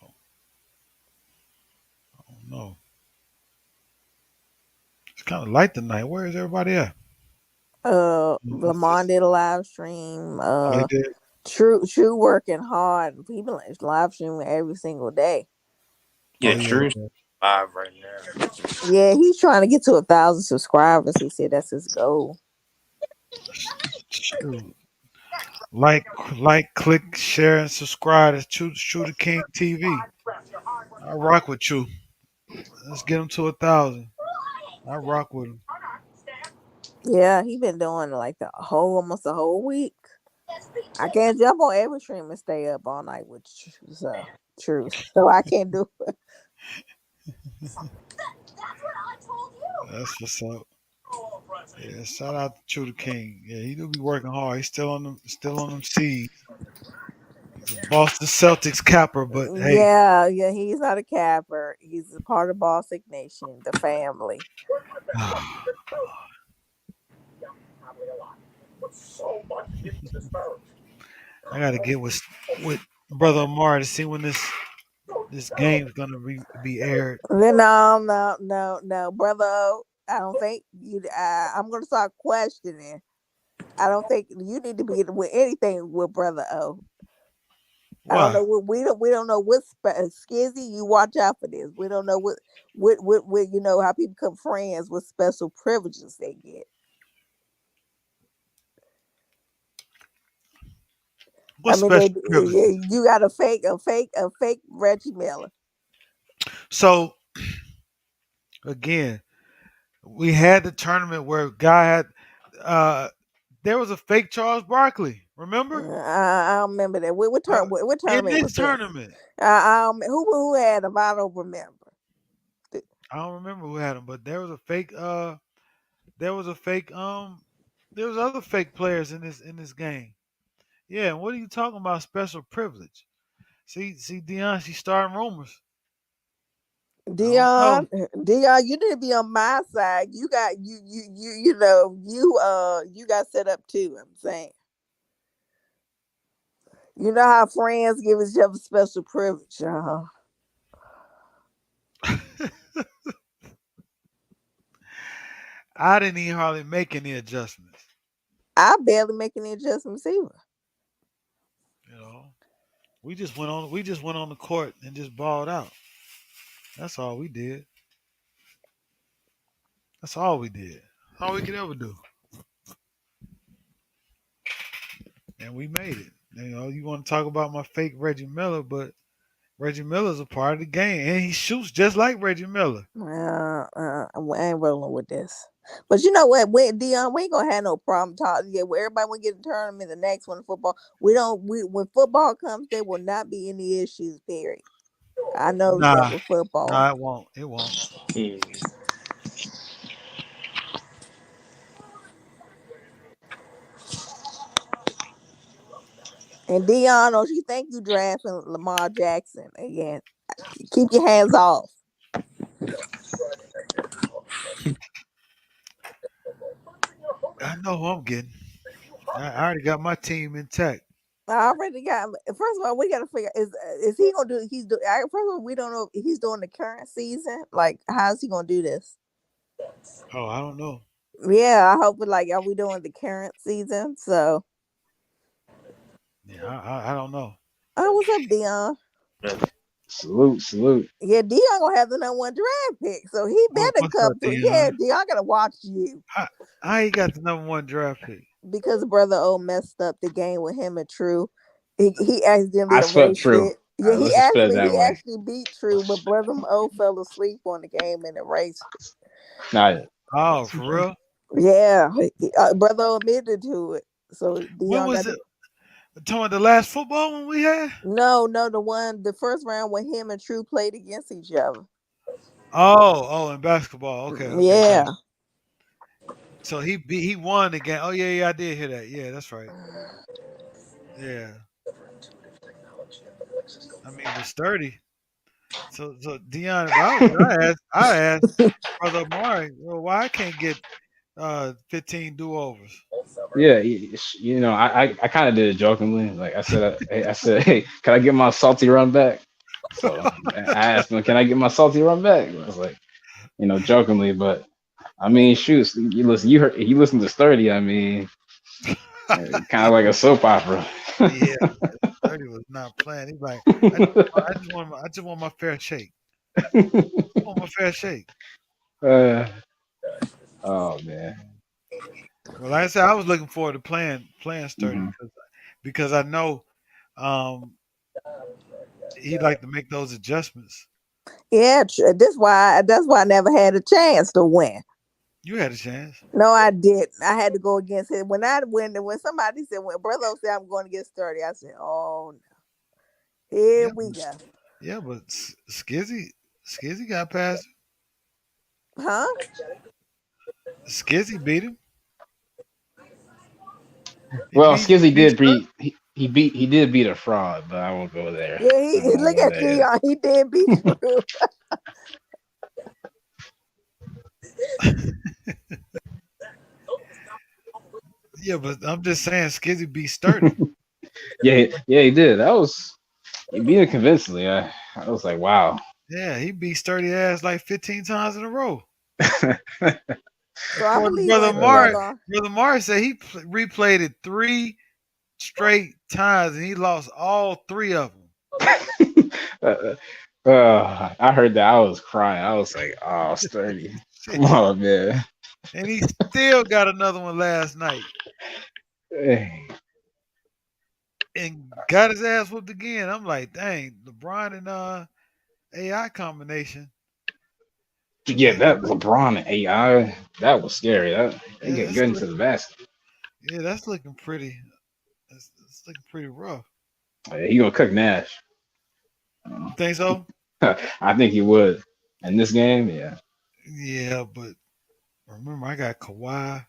Oh no, it's kind of light tonight. Where is everybody at? Lamont did a live stream. Oh, they did. True working hard. People live streaming every single day. Oh Yeah, yeah, true. yeah. Live right now. Yeah, he's trying to get to 1,000 subscribers. He said that's his goal. Shoot. Like, click, share, and subscribe to Shooter King TV. I rock with you. Let's get him to 1,000. I rock with him. Yeah, he been doing like almost a whole week. I can't jump on every stream and stay up all night with so truth. So I can't do it. That's what's up. Yeah, shout out to Shooter King. Yeah, he do be working hard. He's still on them seeds. He's a Boston Celtics capper, but hey, Yeah, he's not a capper. He's a part of Boston Nation, the family. I got to get with brother Amar to see when this game's gonna be aired. No, brother. I don't think you. I'm gonna start questioning. I don't think you need to be with anything with brother O. I don't Why? know what we don't know what skizzy. You watch out for this. We don't know what how people become friends, what special privileges they get. What I mean, special privileges? you got a fake Reggie Miller. So again, we had the tournament where guy had uh there was a fake Charles Barkley. Remember? I don't remember that. Uh, What in tournament this was that? tournament, Who had him? I don't remember. I don't remember who had him, but there was a fake there was other fake players in this game. Yeah, and what are you talking about special privilege? See, Dion, she's starting rumors. I don't know. Dion, Dion, you need to be on my side. You got you got set up too. I'm saying, you know how friends give each other special privilege. I didn't even hardly make any adjustments. I barely make any adjustments either. You know, we just went on the court and just balled out. That's all we did. That's all we did. All we could ever do, and we made it. You know, you want to talk about my fake Reggie Miller, but Reggie Miller's a part of the game, and he shoots just like Reggie Miller. I ain't rolling with this. But you know what, Dion, we ain't gonna have no problem talking. Yeah, where everybody will get a tournament, the next one football. We don't. We when football comes, there will not be any issues. Period. I noticed that Nah, with football. nah, it won't. It won't. And Dion, don't you think you drafting Lamar Jackson again? Keep your hands off. I know who I'm getting. I already got my team intact. I already got. First of all, we got to figure is he gonna do? He's do. First of all, we don't know if he's doing the current season. Like, how's he gonna do this? Oh, I don't know. Yeah, I hope it. Like, are we doing the current season? So, Yeah, I don't know. oh, what's up, Dion? Salute, salute. Yeah, Dion gonna have the number one draft pick, so he better What's up, come through. Yeah, Dion? Dion gotta watch you I, I ain't got the number one draft pick. because Brother O messed up the game with him and True. He accidentally I swept erased True. it. Yeah, Let's just put it that he way. actually beat True, but Brother O fell asleep on the game and erased it. Nah, Oh, for real? Yeah, Brother O admitted to it. So When Dion was got it? to Talking about the last football one we had? no, the first round when him and True played against each other. Oh, in basketball. Okay, Yeah. yeah. So he won the game. Oh yeah, I did hear that. Yeah, that's right. Yeah, I mean, but sturdy. So Dion, if I was you, I asked brother Amari, well, why I can't get 15 do overs? yeah, I kind of did it jokingly. Like I said, hey, can I get my salty run back? So I asked him, can I get my salty run back? I was like, jokingly, but I mean, shoot, you listen to Sturdy. I mean, kind of like a soap opera. Yeah, sturdy was not playing. He's like, I just want my fair shake. I want my fair shake. uh, oh man. Well, like I said, I was looking forward to playing sturdy Hmm. because I know um, he like to make those adjustments. Yeah, that's why I never had a chance to win. You had a chance. No, I didn't. I had to go against him. When somebody said when Brother O said I'm going to get sturdy, I said, oh no. Here Yeah, we go. yeah, but Skizzy got past. Huh? Skizzy beat him. Well, He Skizzy beat did Sturdy. beat he did beat a fraud, but I won't go there. Yeah, I won't look go at there Dion. He did beat True. Yeah, but I'm just saying Skizzy beat Sturdy. Yeah, he did. He beat it convincingly. I was like, wow. Yeah, he beat Sturdy ass like 15 times in a row. So I According to believe Brother in Mari, brother. Brother Mari said he replayed it 3 straight times and he lost all 3 of them. Uh, I heard that. I was crying. I was like, oh, Sturdy. Come Shit. on, man. And he still got another one last night Hey. and got his ass whooped again. I'm like, dang, LeBron and AI combination. Yeah, That, that LeBron and AI, that was scary. They yeah, get good into the basket. that's looking pretty. That's looking pretty rough. Yeah, he gonna cook Nash. You think so? I think he would. In this game, yeah. Yeah, but remember I got Kawhi.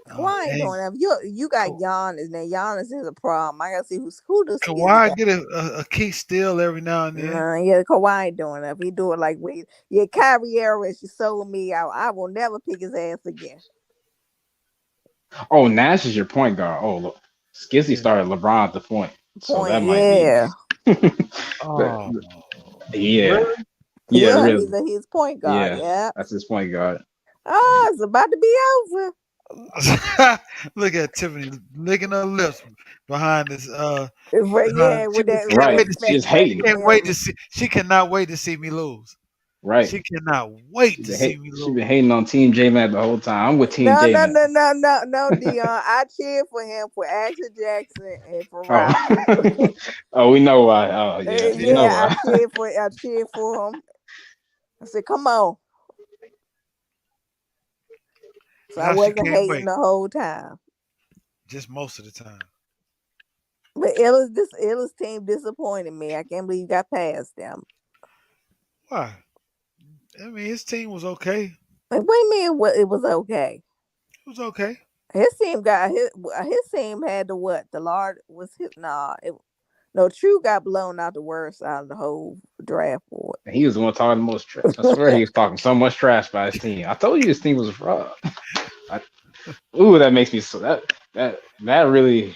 Kawhi ain't And doing that. You got Ka- Giannis. Now Giannis is a problem. I gotta see who does Skizzy Kawhi got. get a key steal every now and then. Nah, yeah, Kawhi ain't doing that. If he do it like we, yeah, Kyrie Harris, you sold me out. I will never pick his ass again. Oh, Nash is your point guard. Oh, look. Skizzy Yeah. started LeBron at the point. So that Point, might be. yeah, But, Oh, yeah. really? Yeah, yeah. really. He's point guard. Yeah. Yeah. That's his point guard. Oh, it's about to be over. Look at Tiffany licking her lips behind this. But Behind, yeah, she with that can't with Right. wait that to see. Just spectacular hating. Can't wait to melon. see. She cannot wait to see me lose. Right. She cannot wait to see me She been lose. hating on Team J Mac the whole time. I'm with Team No, J no, Mac. no, no, no, no, Dion. I cheered for him for Action Jackson and for Oh. Robin. Oh, we know why. Oh yeah, we know Yeah, why. I cheered for him. I said, "Come on!" So I Now she wasn't can't hating wait. the whole time. Just most of the time. But Illa's team disappointed me. I can't believe you got past them. Why? I mean, his team was okay. Like, what do you mean? What it was okay? It was okay. His team got his team had the what? The Lord was his nah. No, True got blown out the worst out of the whole draft board. And he was the one talking the most trash. I swear he was talking so much trash by his team. I told you his team was a fraud. I, ooh, that makes me so that really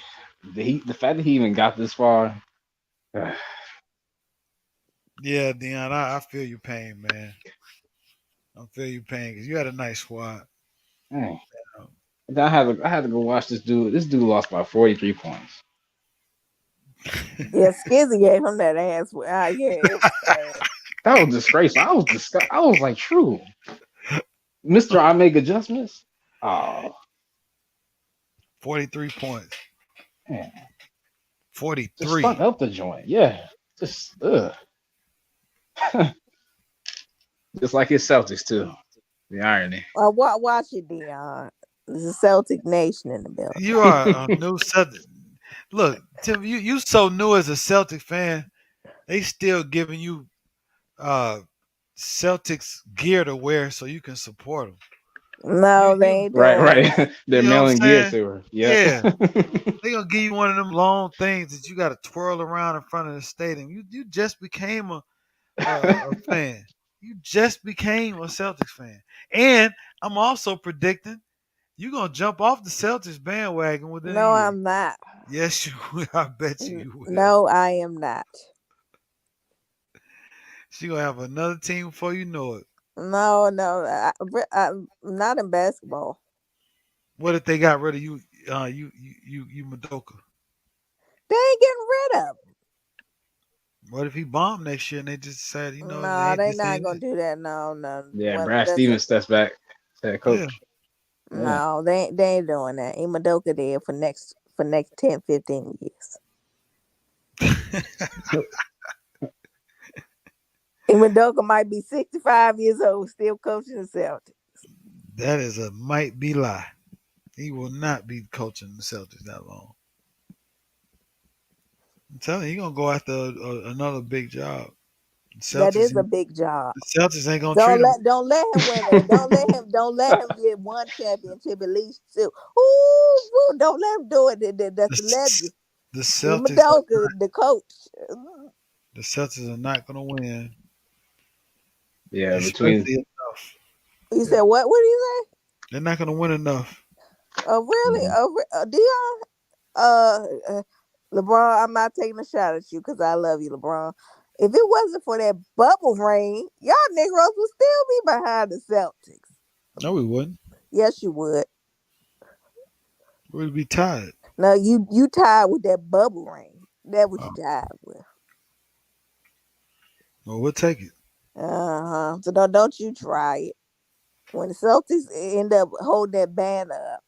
the fact that he even got this far. Yeah, Dion, I feel your pain, man. I feel your pain because you had a nice squad. Dang. Then I had to go watch this dude. This dude lost by 43 points. Yeah, Skizzy gave him that ass. Yeah, it was sad. That was disgraceful. I was like, true, Mister. I make adjustments. Oh 43 points. man, just stuck 43. up the joint. Yeah, just just like his Celtics too. The irony. Watch it, Dion. There's a Celtic Nation in the building. You are a new Celtic. Look, Tim, you so new as a Celtic fan. They still giving you uh Celtics gear to wear so you can support them. No, they You ain't Right, doing that. right. They're you know what I'm mailing gear saying? to her. Yep. Yeah. They gonna give you one of them long things that you got to twirl around in front of the stadium. You just became a fan. You just became a Celtics fan, and I'm also predicting you're gonna jump off the Celtics bandwagon within a No, year. I'm not. Yes, you will. I bet you will. No, I am not. She gonna have another team before you know it. No, no, I'm not in basketball. What if they got rid of you? You Madoka. They ain't getting rid of him. What if he bombed next year and they just said, No, hey, they this not ain't gonna it? do that. No, no. Yeah, Well, Brad that's a Stevens steps back as head Yeah. coach. Yeah. no. They ain't doing that. Imadoka there for next 10, 15 years. Imadoka might be 65 years old, still coaching the Celtics. That is a might be lie. He will not be coaching the Celtics that long. I'm telling you, he gonna go after another big job. The That Celtics, is a the big job. Celtics ain't gonna treat him. Don't let him win it. Don't let him get one championship at least two. Ooh, don't let him do it. That's the The, legend. the Celtics, Imadoka, the coach. the Celtics are not gonna win, Yeah, between especially enough. You Yeah, said what? What did you say? they're not gonna win enough. Oh, really? mhm. Dion? Uh, LeBron, I'm not taking a shot at you because I love you, LeBron. If it wasn't for that bubble ring, y'all Negroes would still be behind the Celtics. No, we wouldn't. Yes, you would. We'd be tired. No, you tied with that bubble ring. That what you Oh, tied with. well, we'll take it. So don't you try it. When the Celtics end up holding that banner up,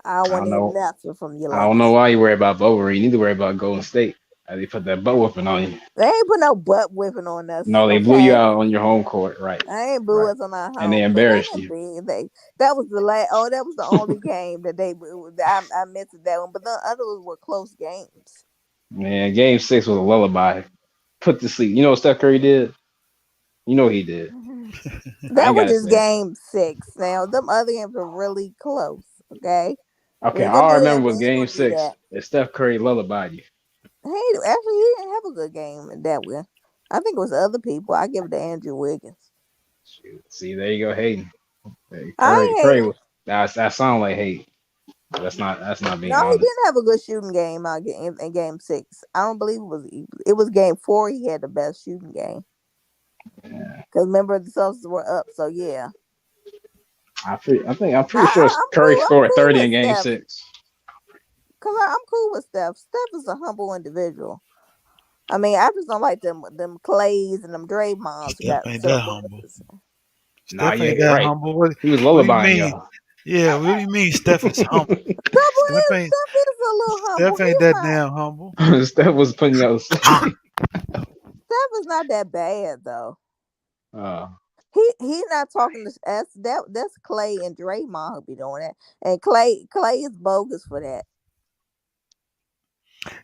I don't I want don't to hear know. nothing from you I don't know legacy. why you worry about Bovary. You need to worry about Golden State. They put that butt whooping on you. They ain't put no butt whipping on us, No, they blew you okay? out on your home court. Right, I ain't boo right. us on our And they home, but they embarrassed didn't you. be. That was the last. Oh, that was the only game that I missed that one, but the others were close games. Man, game 6 was a lullaby. Put to sleep. You know what Steph Curry did? You know what he did. I That ain't was gotta just say. game 6. Now them other games were really close. Okay, we Okay, ain't gonna all I do that. remember We was ain't game gonna do six. that. That Steph Curry lullabied you. He didn't have a good game in that one. I think it was other people. I give it to Andrew Wiggins. Shoot. See, there you go, hating. Hey, Curry, I ain't Curry hating. was that sound like hate. That's not being No, he honest. didn't have a good shooting game in game 6. I don't believe it was game 4. He had the best shooting game Yeah. because remember the Celtics were up. So yeah. I'm pretty sure Curry I'm scored cool 30 in with Game Steph. Six. Cause I'm cool with Steph. Steph is a humble individual. I mean, I just don't like them Clays and them Draymonds who Steph got ain't that humble. celebrities. Nah, Steph yeah, ain't you're that right. humble. What He was what do you lullabying mean? y'all. Yeah, what do you mean Steph is humble? Steph is a little humble. Steph ain't He's that not. damn humble. Steph was putting y'all to sleep. Steph is not that bad though. Uh, He not talking to us. That's Clay and Draymond who be doing that. And Clay is bogus for that.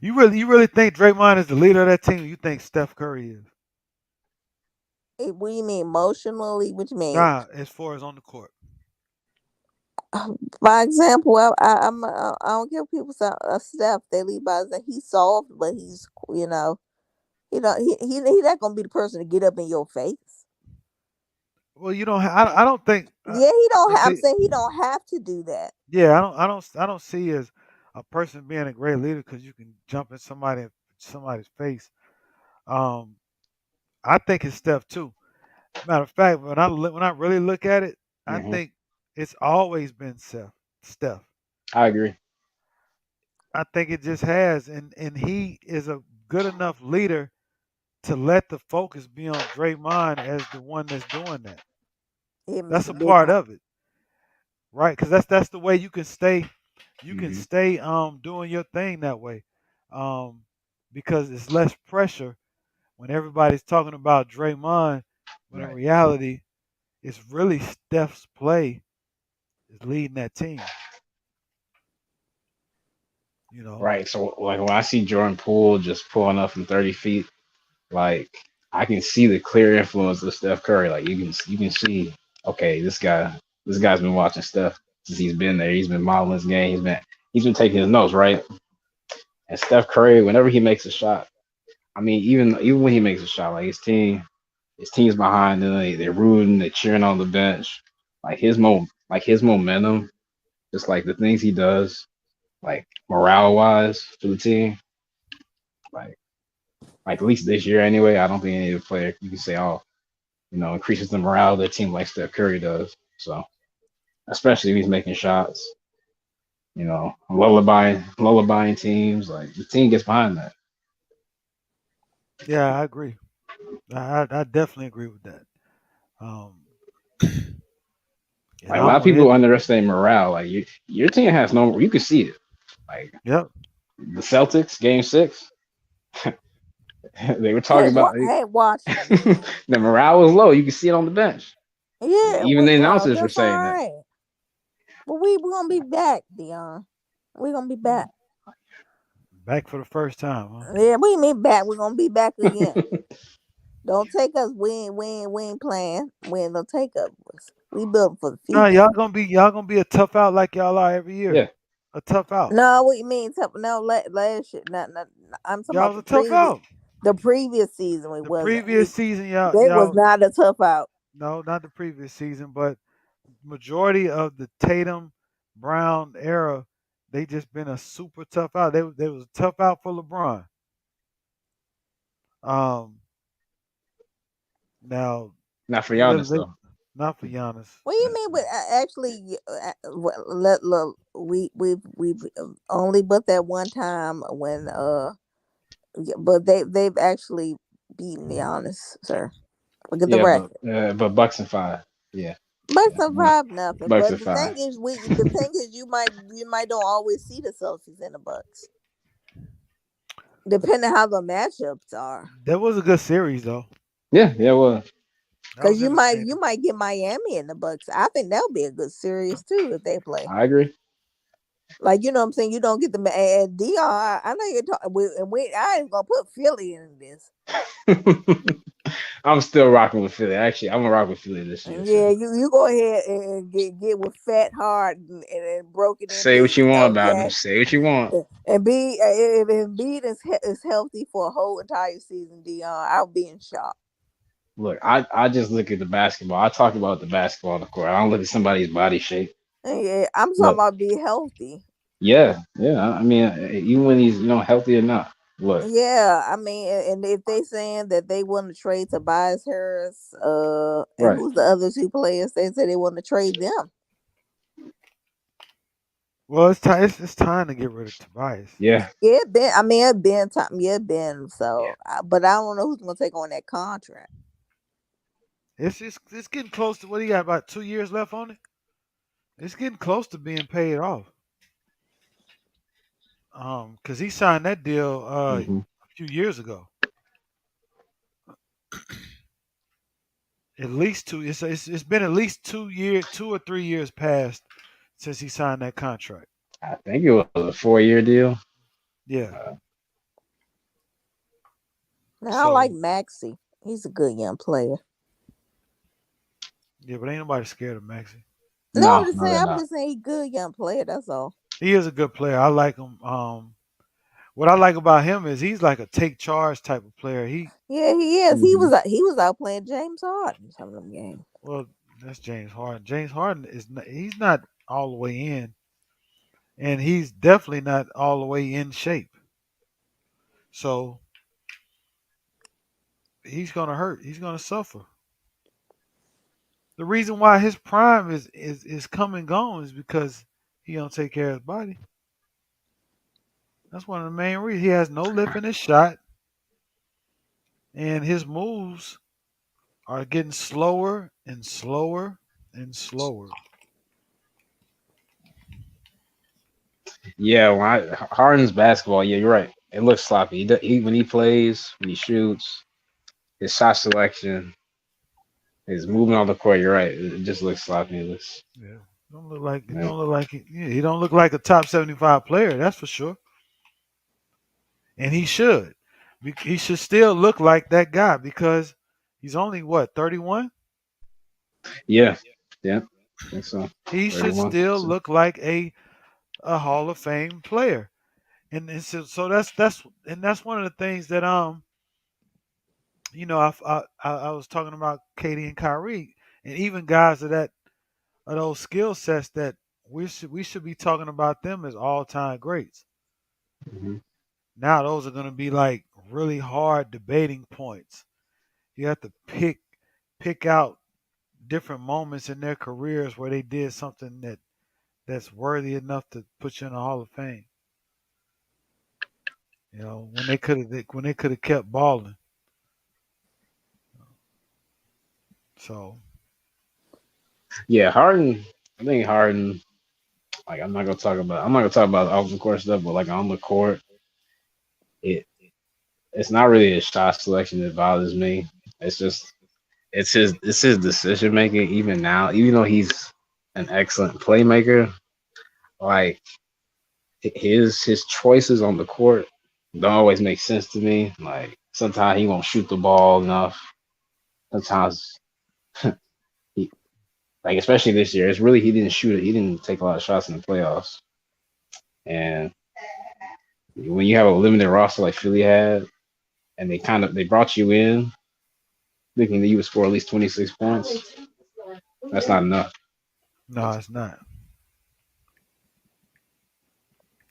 You really think Draymond is the leader of that team? You think Steph Curry is? What do you mean emotionally? What you mean? Nah, as far as on the court. By example, I don't give people Steph. They leave by saying he's soft, but he's he not gonna be the person to get up in your face. Well, you don't. I don't think. Yeah, he don't. Well, I'm see, saying he don't have to do that. yeah, I don't see as a person being a great leader because you can jump in somebody's face. Um, I think it's Steph too. Matter of fact, when I really look at it, I mhm. think it's always been Steph. I agree. I think it just has, and he is a good enough leader to let the focus be on Draymond as the one that's doing that. It That's make a a part difference. of it, right? Because that's the way Hmm. stay doing your thing that way, um, because it's less pressure when everybody's talking about Draymond, when in Right. reality, it's really Steph's play is leading that team. You know, Right. So like when I see Jordan Poole just pulling up from 30 feet, like I can see the clear influence of Steph Curry. Like you can see, okay, this guy's been watching Steph since he's been there. He's been modeling his game. He's been taking his notes, right? And Steph Curry, whenever he makes a shot, I mean, even when he makes a shot, like his team's behind him. They're rooting, they're cheering on the bench. Like his momentum, just like the things he does, like morale wise for the team, like like at least this year anyway. I don't think any of the player you can say, oh, increases the morale of their team like Steph Curry does. So especially if he's making shots, lullabying teams, like the team gets behind that. yeah, I agree. I definitely agree with that. Um, and Like I a lot don't of want people it. underestimate morale. Like your team has no, you can see it. Like Yep. the Celtics, Game 6, they were talking about Had watched it. the morale was low. You can see it on the bench. Yeah, Even the well, announcers were that's all saying that. right. But we gonna be back, Dion. We gonna be back. Back for the first time, huh? Yeah, we mean back. We're gonna be back again. Don't take us. We ain't playing. We ain't gonna take us. We built for the No, future. y'all gonna be a tough out like y'all are every year. Yeah, A tough out. No, what you mean? No, last shit. Not, I'm talking Y'all about was a tough out. the previous season. We The wasn't. previous season, They was not a tough out. no, not the previous season, but majority of the Tatum Brown era, they just been a super tough out. They was a tough out for LeBron. Um, now not for they, Giannis they though. not for Giannis. What do you mean? But actually, we've only but that one time when yeah, but they've actually beaten the honest, sir. Look at the Yeah, but record. Bucks and 5. Yeah, Bucks yeah, survive nothing. Bucks But and 5. the thing is you might don't always see the Celtics in the Bucks. Depending how the matchups are. That was a good series though. Yeah, yeah, well, That Cause was you entertaining. might get Miami in the Bucks. I think that'll be a good series too if they play. I agree. Like you know what I'm saying, you don't get the and Dion. I know you're talking. I ain't gonna put Philly in this. I'm still rocking with Philly. Actually, I'm gonna rock with Philly this year. So Yeah, you go ahead and get with Fat Hard and broken in say what beat, you want about them. okay? Say what you want. And be if Embiid is healthy for a whole entire season, Dion, I'll be in shock. Look, I just look at the basketball. I talk about the basketball on the court. I don't look at somebody's body shape. Yeah, I'm talking Look, about be healthy. yeah, yeah. I mean, even when he's healthy or not. Look, Yeah, I mean, and if they saying that they want to trade Tobias Harris, and right. who's the other two players? They say they want to trade them. Well, it's time to get rid of Tobias. Yeah. Yeah, it been. I mean, it been time. Yeah, it been. So, but I don't know who's gonna take on that contract. It's getting close to what he got about 2 years left on it. It's getting close to being paid off. Because he signed that deal Hmm. a few years ago. At least two. It's been at least 2 years, 2 or 3 years past since he signed that contract. I think it was a 4-year deal. Yeah. Uh, Now I like So Maxi. He's a good young player. yeah, but ain't nobody scared of Maxi. No, I'm no, just no, saying. they're I'm not. just saying he good young player. That's all. He is a good player. I like him. What I like about him is he's like a take charge type of player. Yeah, he is. He Hmm. was. He was out playing James Harden some of them games. Well, that's James Harden. James Harden he's not all the way in, and he's definitely not all the way in shape. So he's gonna hurt. He's gonna suffer. The reason why his prime is come and gone is because he don't take care of his body. That's one of the main reasons. He has no lift in his shot, and his moves are getting slower and slower and slower. Yeah, Harden's basketball, yeah, you're right. It looks sloppy. He when he plays, when he shoots, his shot selection, his movement on the court. You're right. It just looks sloppy. It looks. Yeah, don't look like he Yeah. don't look like he don't look like a top 75 player. That's for sure. And he should. He should still look like that guy because he's only what 31. Yeah. Yeah. I think so. He should 31. still So, look like a Hall of Fame player. And so that's one of the things that I was talking about Katie and Kyrie and even guys of those skill sets that we should be talking about them as all time greats. mhm. Now those are going to be like really hard debating points. You have to pick out different moments in their careers where they did something that's worthy enough to put you in the Hall of Fame. When they could have kept balling. So Yeah, Harden. I think Harden. Like I'm not gonna talk about. I'm not gonna talk about off the court stuff, but like on the court, it it's not really his shot selection that bothers me. It's just it's his decision making. Even now, even though he's an excellent playmaker, like his choices on the court don't always make sense to me. Like sometimes he won't shoot the ball enough. Sometimes he like especially this year, it's really he didn't shoot it. He didn't take a lot of shots in the playoffs. And when you have a limited roster like Philly had, and they brought you in thinking that you would score at least 26 points, that's not enough. no, it's not.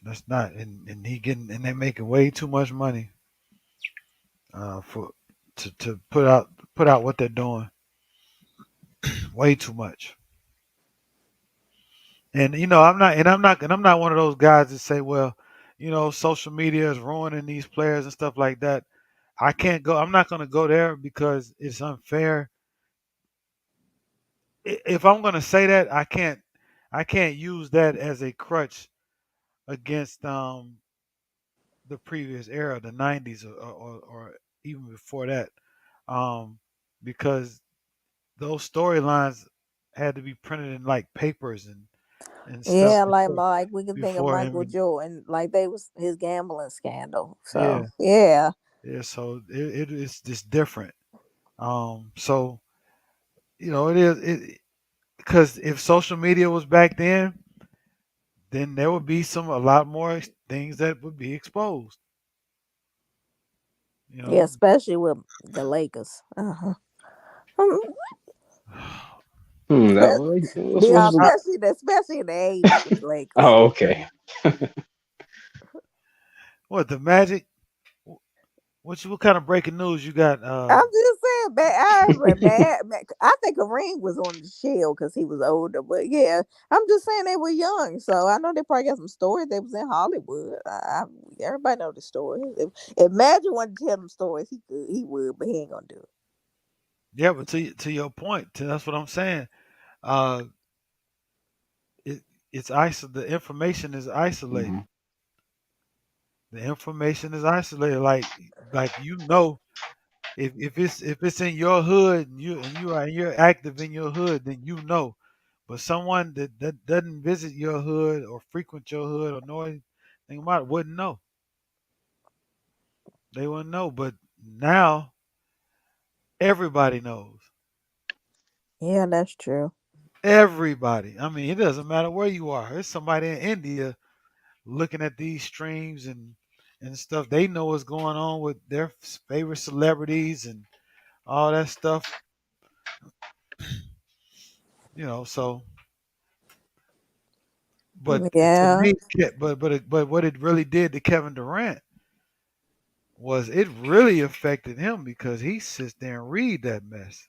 That's not. And they're making way too much money for to put out what they're doing. Way too much. And I'm not one of those guys that say, well, social media is ruining these players and stuff like that. I can't go. I'm not going to go there because it's unfair. If I'm going to say that, I can't use that as a crutch against the previous era, the '90s or even before that, um, because those storylines had to be printed in like papers and stuff Yeah, before like we can think of before Michael and Jordan, like they was his gambling scandal. yeah. So yeah, Yeah, so it's just different. So it is it because if social media was back then there would be a lot more things that would be exposed. You yeah, know, especially with the Lakers. Um, What's yeah, the? I, especially in the '80s with the Lakers. Oh, okay. what the Magic? What kind of breaking news you got? I'm just saying I remember, I think Kareem was on the shell because he was older. But yeah, I'm just saying they were young, so I know they probably got some stories. They was in Hollywood. Everybody know the story. If Magic wanted to tell them stories, he would, but he ain't gonna do it. Yeah, but to your point, that's what I'm saying. Uh, it it's the information is isolated. Hmm. The information is isolated. Like if it's in your hood and you're active in your hood, then you know. But someone that doesn't visit your hood or frequent your hood or know anything about it wouldn't know. They wouldn't know. But now everybody knows. Yeah, that's true. Everybody. I mean, it doesn't matter where you are. There's somebody in India looking at these streams and stuff. They know what's going on with their favorite celebrities and all that stuff. So but to Yeah. me, but what it really did to Kevin Durant was it really affected him because he sits there and read that mess.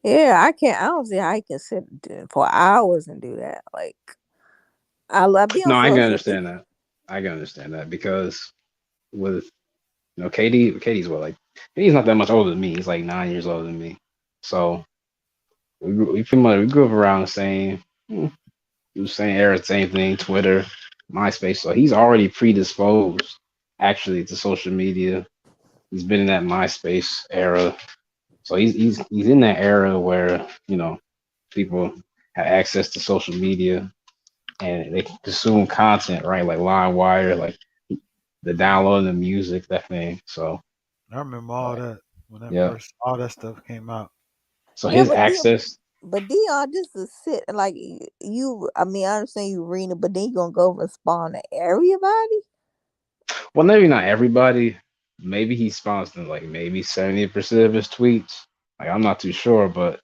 Yeah, I can't. I don't see how I can sit for hours and do that. Like, I be on No, I can social media. understand that. I can understand that because with KD's what, like, KD's not that much older than me. He's like 9 years older than me. So we pretty much we grew up around the same era, same thing, Twitter, MySpace. So he's already predisposed actually to social media. He's been in that MySpace era. So he's in that era where, people have access to social media and they can consume content, right? Like LimeWire, like the downloading the music, that thing. So I remember all like, that when that yeah. first all that stuff came out. So Yeah, his access. but Dion, just to sit like you. I mean, I understand you reading it, but then you gonna go respond to everybody. Well, maybe not everybody. Maybe he responds to like maybe 70% of his tweets. Like I'm not too sure, but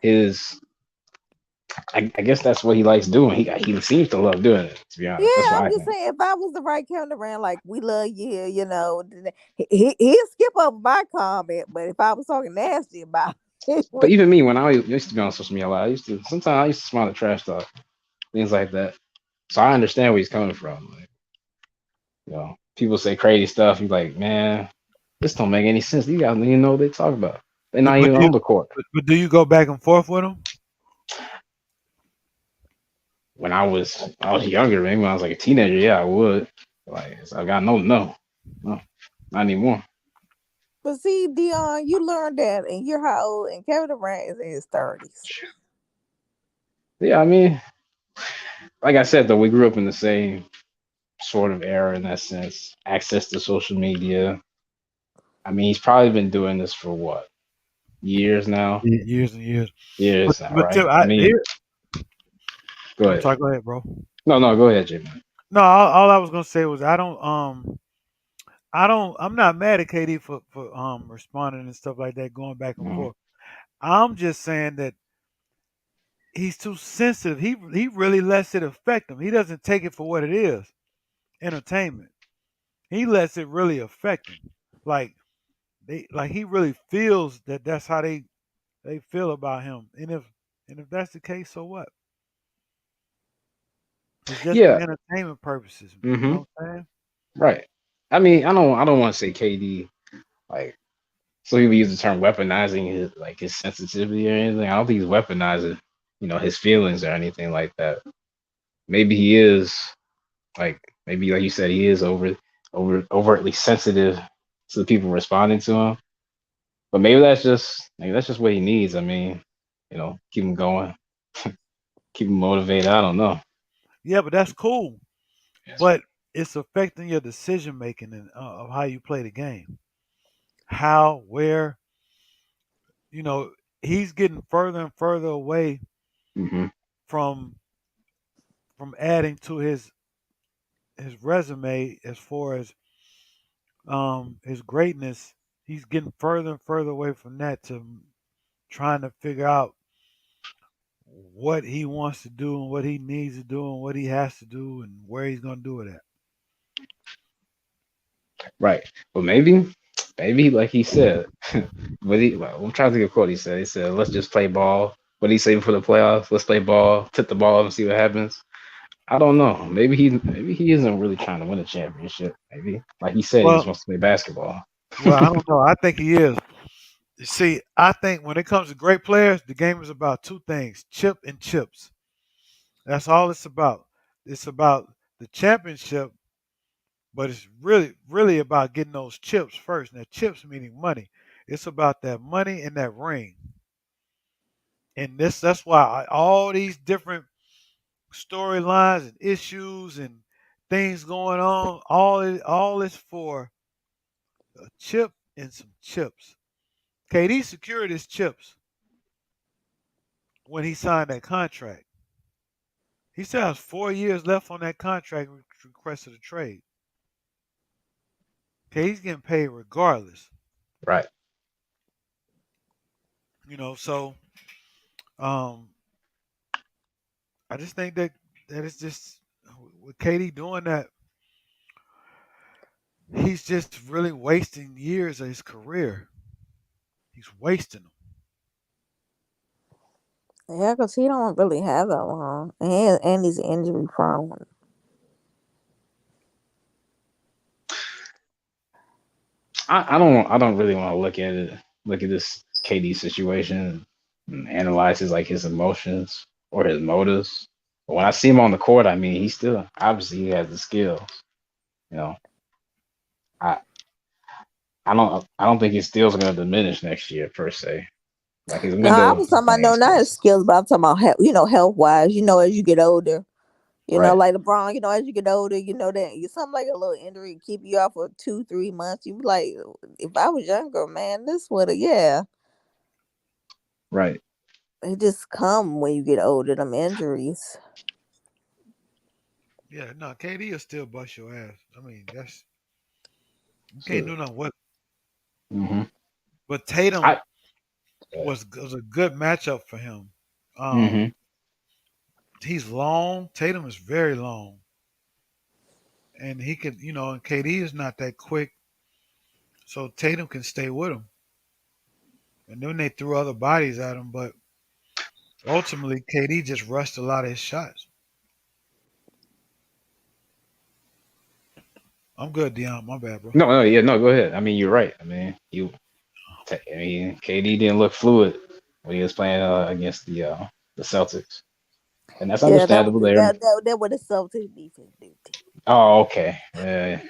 his I guess that's what he likes doing. He seems to love doing it. To be Yeah, honest, that's what I'm I just think. saying, if I was the right cameraman, like we love you here, he'll skip over my comment. But if I was talking nasty about it, But even me, when I used to be on social media a lot, I used to smile at trash talk, things like that. So I understand where he's coming from. Like, people say crazy stuff. He's like, man, this don't make any sense. You guys don't even know what they talk about. They're But not but even you on the court. but do you go back and forth with him? When I was younger, maybe when I was like a teenager, yeah, I would. Like, so I got no, not anymore. but see, Dion, you learned that, and you're how old? And Kevin Durant is in his 30s. Yeah, I mean, like I said, though, we grew up in the same sort of era in that sense. Access to social media. I mean, he's probably been doing this for what, years now? Years and years. But Years now, but Tim, right? I mean, go I'm ahead. sorry. Go ahead, bro. No, no, go ahead, Jimmy. No, all I was gonna say was I'm not mad at KD for responding and stuff like that, going back and Mhm. forth. I'm just saying that he's too sensitive. He really lets it affect him. He doesn't take it for what it is, entertainment. He lets it really affect him. Like he really feels that that's how they feel about him. And if that's the case, so what? It's just for Yeah. entertainment purposes. You Hmm. know what I'm saying? Right. I mean, I don't want to say KD like, so he would use the term weaponizing his sensitivity or anything. I don't think he's weaponizing, his feelings or anything like that. Maybe he is, like, maybe like you said, he is overtly sensitive to the people responding to him. But maybe that's just what he needs. I mean, keep him going, keep him motivated. I don't know. Yeah, but that's cool. Yes. But it's affecting your decision making and of how you play the game. How, where, you know, he's getting further and further away Hmm. from adding to his resume as far as his greatness. He's getting further and further away from that to trying to figure out what he wants to do and what he needs to do and what he has to do and where he's going to do it at. Right. But maybe. maybe like he said, but I'm trying to think of a quote he said, let's just play ball. What did he say before the playoffs? Let's play ball, tip the ball up and see what happens. I don't know. Maybe he isn't really trying to win a championship. Maybe like he said, he just Well, wants to play basketball. I don't know. I think he is. You see, I think when it comes to great players, the game is about two things: chip and chips. That's all it's about. It's about the championship, but it's really about getting those chips first. Now, chips meaning money. It's about that money and that ring. And that's why all these different storylines and issues and things going on, all is for a chip and some chips. KD secured his chips when he signed that contract. He still has 4 years left on that contract requested a trade. Okay, he's getting paid regardless. Right. So um, I just think that it's just with KD doing that, he's just really wasting years of his career. He's wasting them. Yeah, because he don't really have that long, and he's injury prone. I don't really want to look at this KD situation and analyze his emotions or his motives. But when I see him on the court, I mean, he still obviously he has the skills. You know, I I don't think his skills are going to diminish next year per se. Like his No, I window was is talking about playing no, not his expensive. skills, but I'm talking about health wise. As you get older, Right, like LeBron. As you get older, that you something like a little injury keep you out for 2-3 months. You be like, if I was younger, man, this would have yeah. right. It just come when you get older. Them injuries. Yeah, no, KD will still bust your ass. I mean, that's you can't So, do nothing with. hmm But Tatum I. was a good matchup for him. hmm Um, he's long. Tatum is very long, and he could, and KD is not that quick, so Tatum can stay with him. And then they threw other bodies at him, but ultimately KD just rushed a lot of his shots. I'm good, Dion. My bad, bro. No, no, yeah, no. Go ahead. I mean, you're right. I mean, KD didn't look fluid when he was playing against the Celtics, and that's Yeah, understandable. There. that what the Celtics defense do. Oh, okay. Yeah,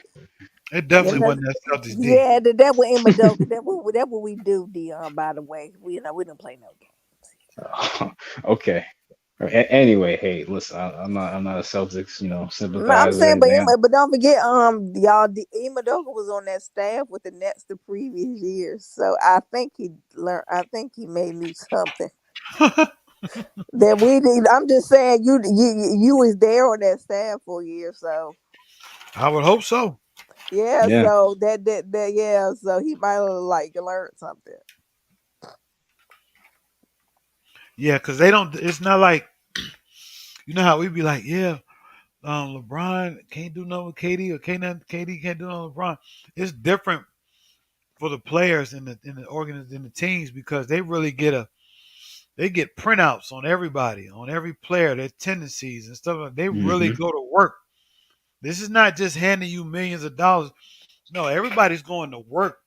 It Yeah, definitely wasn't that Celtics D. that what Madoka. That what we do, Dion. By the way, we don't play no game. okay. Anyway, hey, listen, I'm not a Celtics, No, I'm sympathizer or saying, anything. but don't forget, y'all, Madoka was on that staff with the Nets the previous year, so I think he learned. I think he may knew something that we did. I'm just saying, you was there on that staff for a year, so I would hope so. yeah, Yeah, so that yeah, so he might have like learned something. Yeah, because they don't. It's not like how we be like, yeah, LeBron can't do nothing with KD or KD can't do nothing with LeBron. It's different for the players in the teams because they get printouts on everybody, on every player, their tendencies and stuff. They really hmm go to work. This is not just handing you millions of dollars. No, everybody's going to work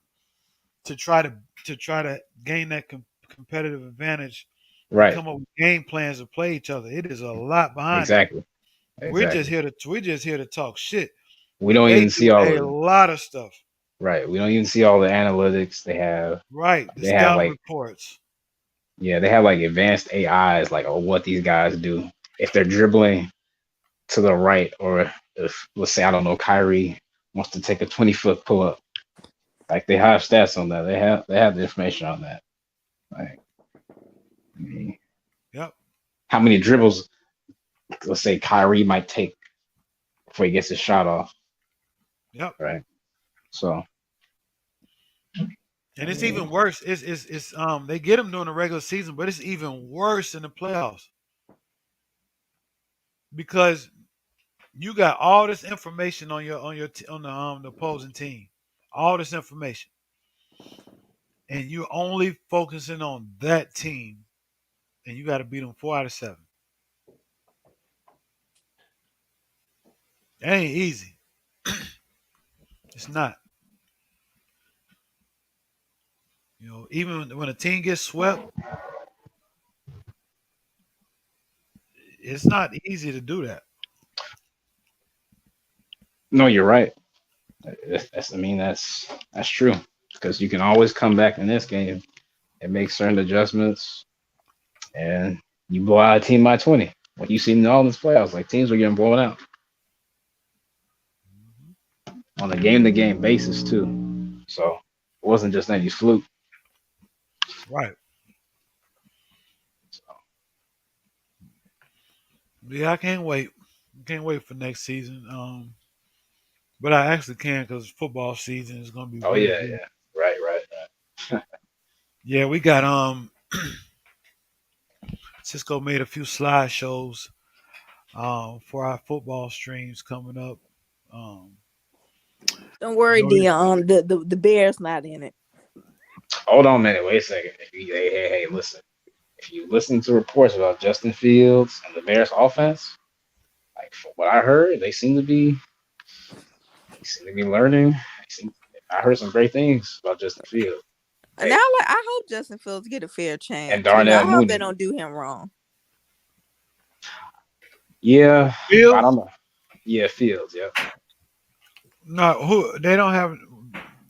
to try to gain that competitive advantage and right, come up with game plans to play each other. It is a lot behind that. exactly, exactly. We're just here to talk shit, We but don't they even see do all a the lot of stuff. right. We don't even see all the analytics they have. Right, the They have scouting like reports. yeah, they have like advanced AIs like oh what these guys do if they're dribbling to the right or if let's say I don't know Kyrie wants to take a 20-foot pull up. Like they have stats on that. They have the information on that. Like I mean, Yep, how many dribbles let's say Kyrie might take before he gets his shot off, yep. right? So I And it's even mean, worse. It's they get them during the regular season, but it's even worse in the playoffs because you got all this information on the opposing team, all this information. and you're only focusing on that team, and you got to beat them 4 out of 7. That ain't easy. It's not. Even when a team gets swept, it's not easy to do that. No, you're right. I mean, that's true because you can always come back in this game and make certain adjustments, and you blow out a team by 20. Like you seen in all these playoffs, like teams were getting blown out Mhm. on a game-to-game basis too. So it wasn't just any fluke. Right. So, Yeah, I can't wait. Can't wait for next season. But I actually can because football season is going to be oh really yeah, good. yeah, right, right, right. Yeah, we got Cisco made a few slideshows for our football streams coming up. Um, Don't worry, Jordan, Dion. The Bears not in it. Hold on a minute, wait a second. Hey, listen. If you listen to reports about Justin Fields and the Bears offense, like from what I heard, they seem to be learning. I heard some great things about Justin Fields. And now, Hey, like, I hope Justin Fields get a fair and chance. Darnell I hope they Mooney. don't do him wrong. Yeah, I Fields? don't know. Yeah, Fields. Yep. No, who they don't have.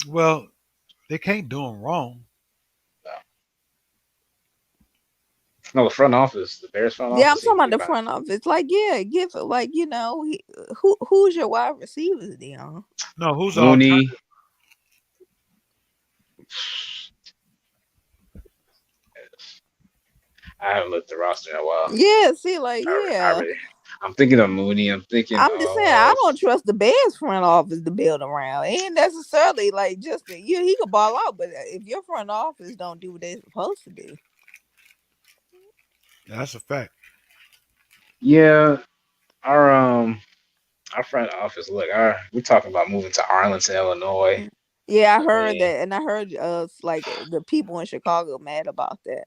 Well, they can't do them wrong. No, the front office, the Bears front Yeah, I'm office talking seems to about be the fine. front office. Like, yeah, give it like who's your wide receivers, Dion? No, who's the Mooney. alternative? I haven't looked at the roster in a while. Yeah, see, like, I yeah. really, I'm thinking of Mooney. I'm thinking I'm just saying I of don't trust the Bears front office to build around. Ain't necessarily like just he could ball out, but if your front office don't do what they're supposed to do. Yeah, that's a fact. yeah. Our our front office. Look, we're talking about moving to Arlington, Illinois. Yeah, I I heard mean, that, and I heard like the people in Chicago mad about that.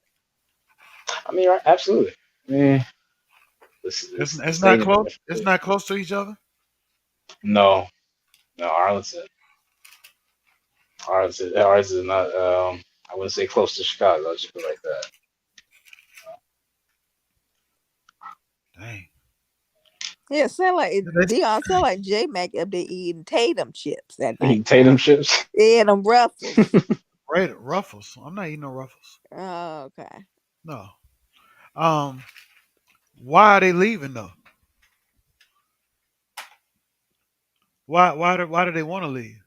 Absolutely. I mean, the It's not stadium is close. much It's bigger. not close to each other. No, no, Ours is not. I wouldn't say close to Chicago. I'll just put it like that. Dang. Yeah, sound like They Dion sound like J Mac up there eating Tatum chips at Eating Tatum nighttime. chips. Yeah, them Ruffles. Rated Ruffles. I'm not eating no Ruffles. Oh, okay. No. Um. Why are they leaving though? Why do they want to leave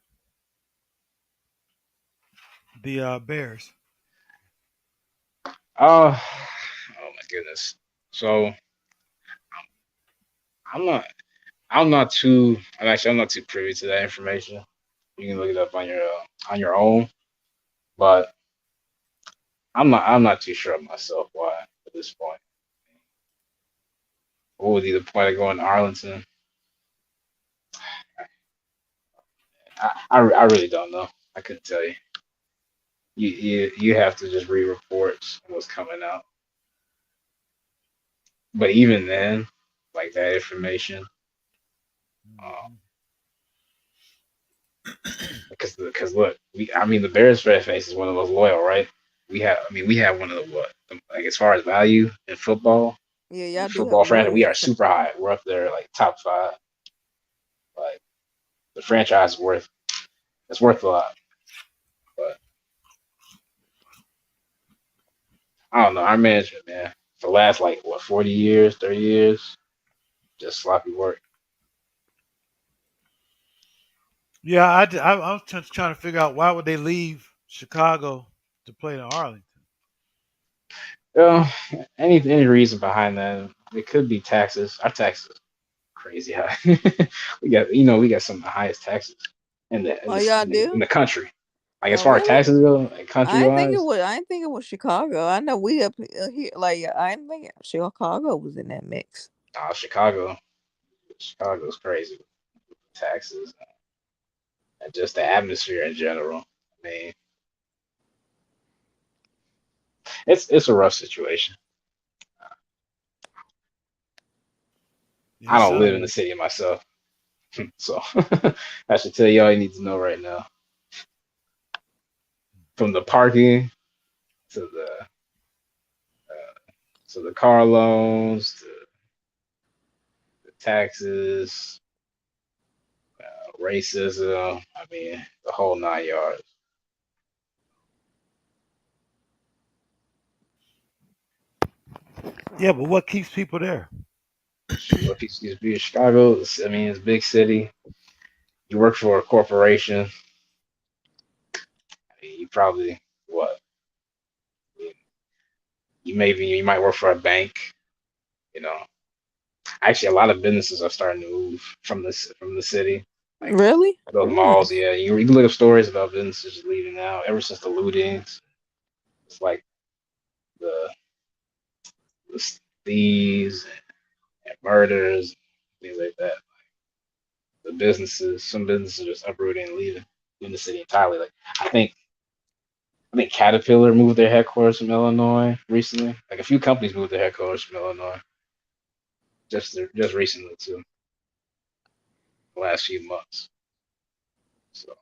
the Bears? Oh my goodness. So I'm not. I'm not too privy to that information. You can look it up on your own, but I'm not too sure myself why at this point. What would be the point of going to Arlington? I really don't know. I couldn't tell you. You have to just read reports of what's coming out. But even then, like that information, uh, Mhm. because look, I mean the Bears fan base is one of the most loyal, right? We have one of the what like as far as value in football, Yeah, the y'all do have football a franchise, we loyal are super high. We're up there like top five. Like the franchise is worth it's worth a lot. But I don't know, our management, man, for the last like what 40 years, 30 years, just sloppy work. Yeah, I was just trying to figure out why would they leave Chicago to play in Arlington. Well, any reason behind that? It could be taxes. Our taxes crazy high. We got some of the highest taxes in the in Oh, the y'all in do? the country. Like as Oh, far as really? taxes go, like country wise, I didn't think it was Chicago. I know we up here. Like I didn't think Chicago was in that mix. Chicago's crazy. Taxes and just the atmosphere in general. I mean, it's a rough situation. Yeah, I it don't live sounds in the like city myself, so I should tell you all you need to know right now. From the parking to the car loans to the taxes, racism. I mean, the whole 9 yards. yeah, but what keeps people there? Shoot, if you be in Chicago, I mean, it's a big city. You work for a corporation. I mean, you probably what? You might work for a bank. You know, actually, a lot of businesses are starting to move from the city. Like Really? those malls, yeah. You can look up stories about businesses leaving now. Ever since the lootings, it's like the the thieves and murders, things like that. The businesses, some businesses are just uprooting and leaving the city entirely. Like I think I think Caterpillar moved their headquarters from Illinois recently. Like a few companies moved their headquarters from Illinois just recently too, the last few months. So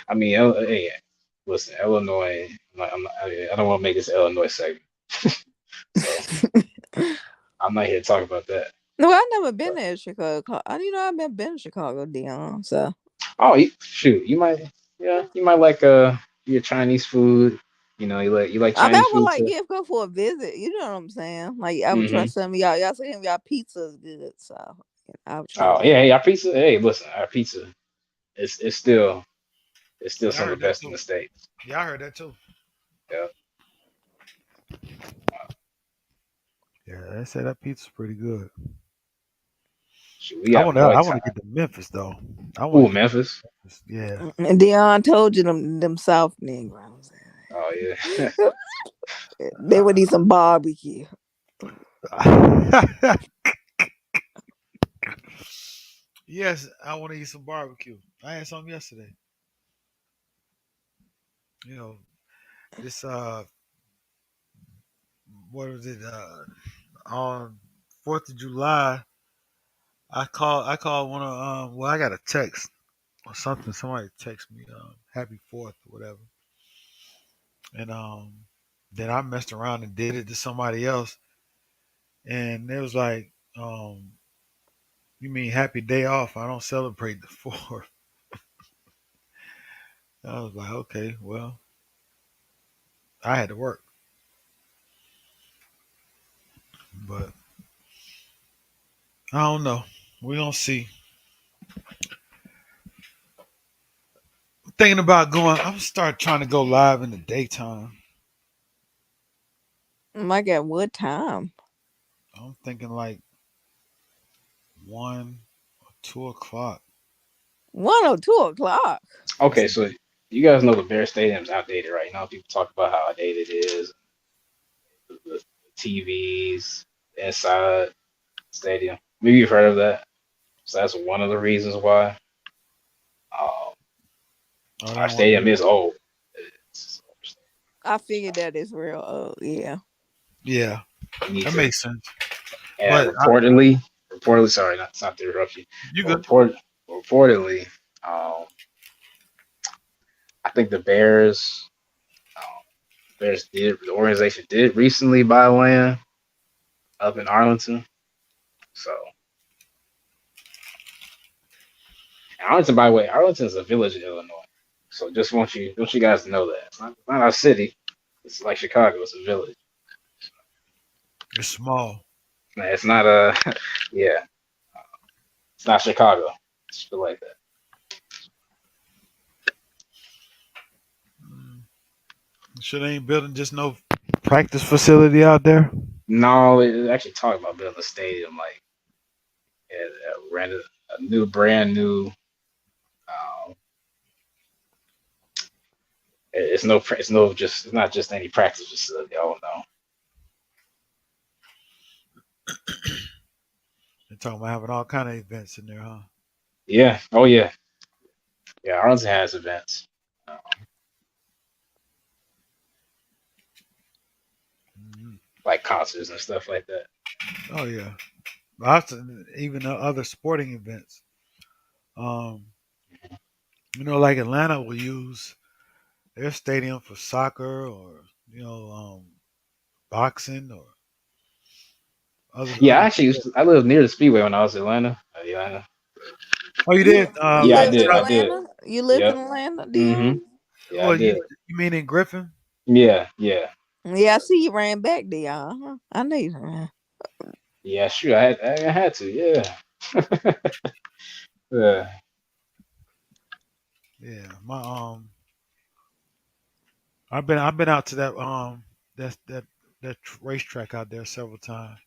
I mean, hey, listen, Illinois. I don't want to make this Illinois segment, so I'm not here to talk about that. No, I've never been But to Chicago. I you know I've been to Chicago, Dion. So oh, shoot, you might like your Chinese food. You know, you like I mean, Chinese I would food like too. give go for a visit. You know what I'm saying? Like I would try Hmm. some of y'all. Y'all saying y'all pizza is good, so I would try Oh that. yeah, hey, our pizza. Hey, listen, our pizza. It's still Yeah, I some of heard the that best in too. the states. Yeah, I heard that too. Yeah, Yeah, they say that pizza's pretty good. shoot, we have I Muay want Thai. to get to Memphis though. I want Ooh, to get to Memphis. Memphis. Yeah. And Dion told you them South Negroes. Oh yeah. They would need some barbecue. Yes, I want to eat some barbecue. I had some yesterday. You know, this what was it? On 4th of July, I called one of well, I got a text or something. Somebody text me Happy Fourth or whatever, and then I messed around and did it to somebody else, and it was like, you mean Happy Day Off? I don't celebrate the Fourth. I was like, okay, well, I had to work, but I don't know. We gonna see. Thinking about going. I'm start trying to go live in the daytime. Like at what time? I'm thinking like 1 or 2 o'clock. 1 or 2 o'clock. That's Okay, so you guys know the Bear Stadium's outdated right now. People talk about how outdated it is, the TVs, the inside stadium. Maybe you've heard of that. So that's one of the reasons why um, oh, they our don't want to stadium do is that. old. It's- I figured that is real. Oh yeah. Yeah, You need that to, makes sense. and But reportedly, sorry, not to interrupt you, you but good? reportedly, um, I think um, the organization did recently buy land up in Arlington. So Arlington, by the way, Arlington is a village in Illinois. So just want you guys to know that it's not our city. It's like Chicago. It's a village. It's small. It's not yeah. It's not Chicago. It's feel like that. Mm, sure they ain't building just no practice facility out there. No, it actually talking about building a stadium, like rented a brand new. Um, it's not just any practice facility. Oh no. They're talking about having all kind of events in there, huh? Yeah. Oh yeah. Yeah. Arlington has events. Um, like concerts and stuff like that. Oh yeah, lots of even other sporting events. Um, like Atlanta will use their stadium for soccer or boxing or Yeah, I other actually sports. I lived near the Speedway when I was in Atlanta. Atlanta. Oh, you You did? you Yeah, I lived in did. I did. Atlanta? You lived in Yep. Atlanta, hmm Dion? Yeah, I Well, you did. you mean in Griffin? Yeah, yeah, Yeah, I see you ran back, Dion. Huh? I know you ran. yeah. Sure, I had to. Yeah. Yeah. Yeah, my I've been out to that racetrack out there several times.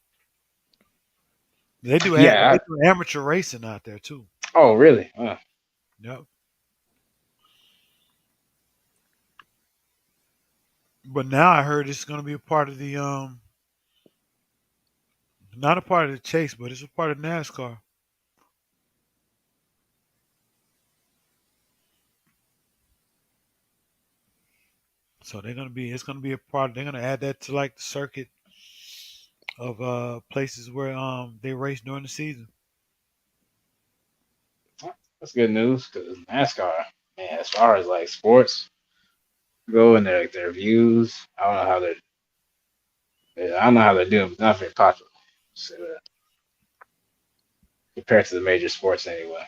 They Yeah. do amateur racing out there too. Oh, really? Yep. But now I heard it's going to be a part of the not a part of the chase, but it's a part of NASCAR. So it's gonna be a part. They're gonna add that to like the circuit of places where they race during the season. That's good news because NASCAR, man, as far as like sports go and their views, I don't know how they're doing, but not very popular. So, compared to the major sports anyway.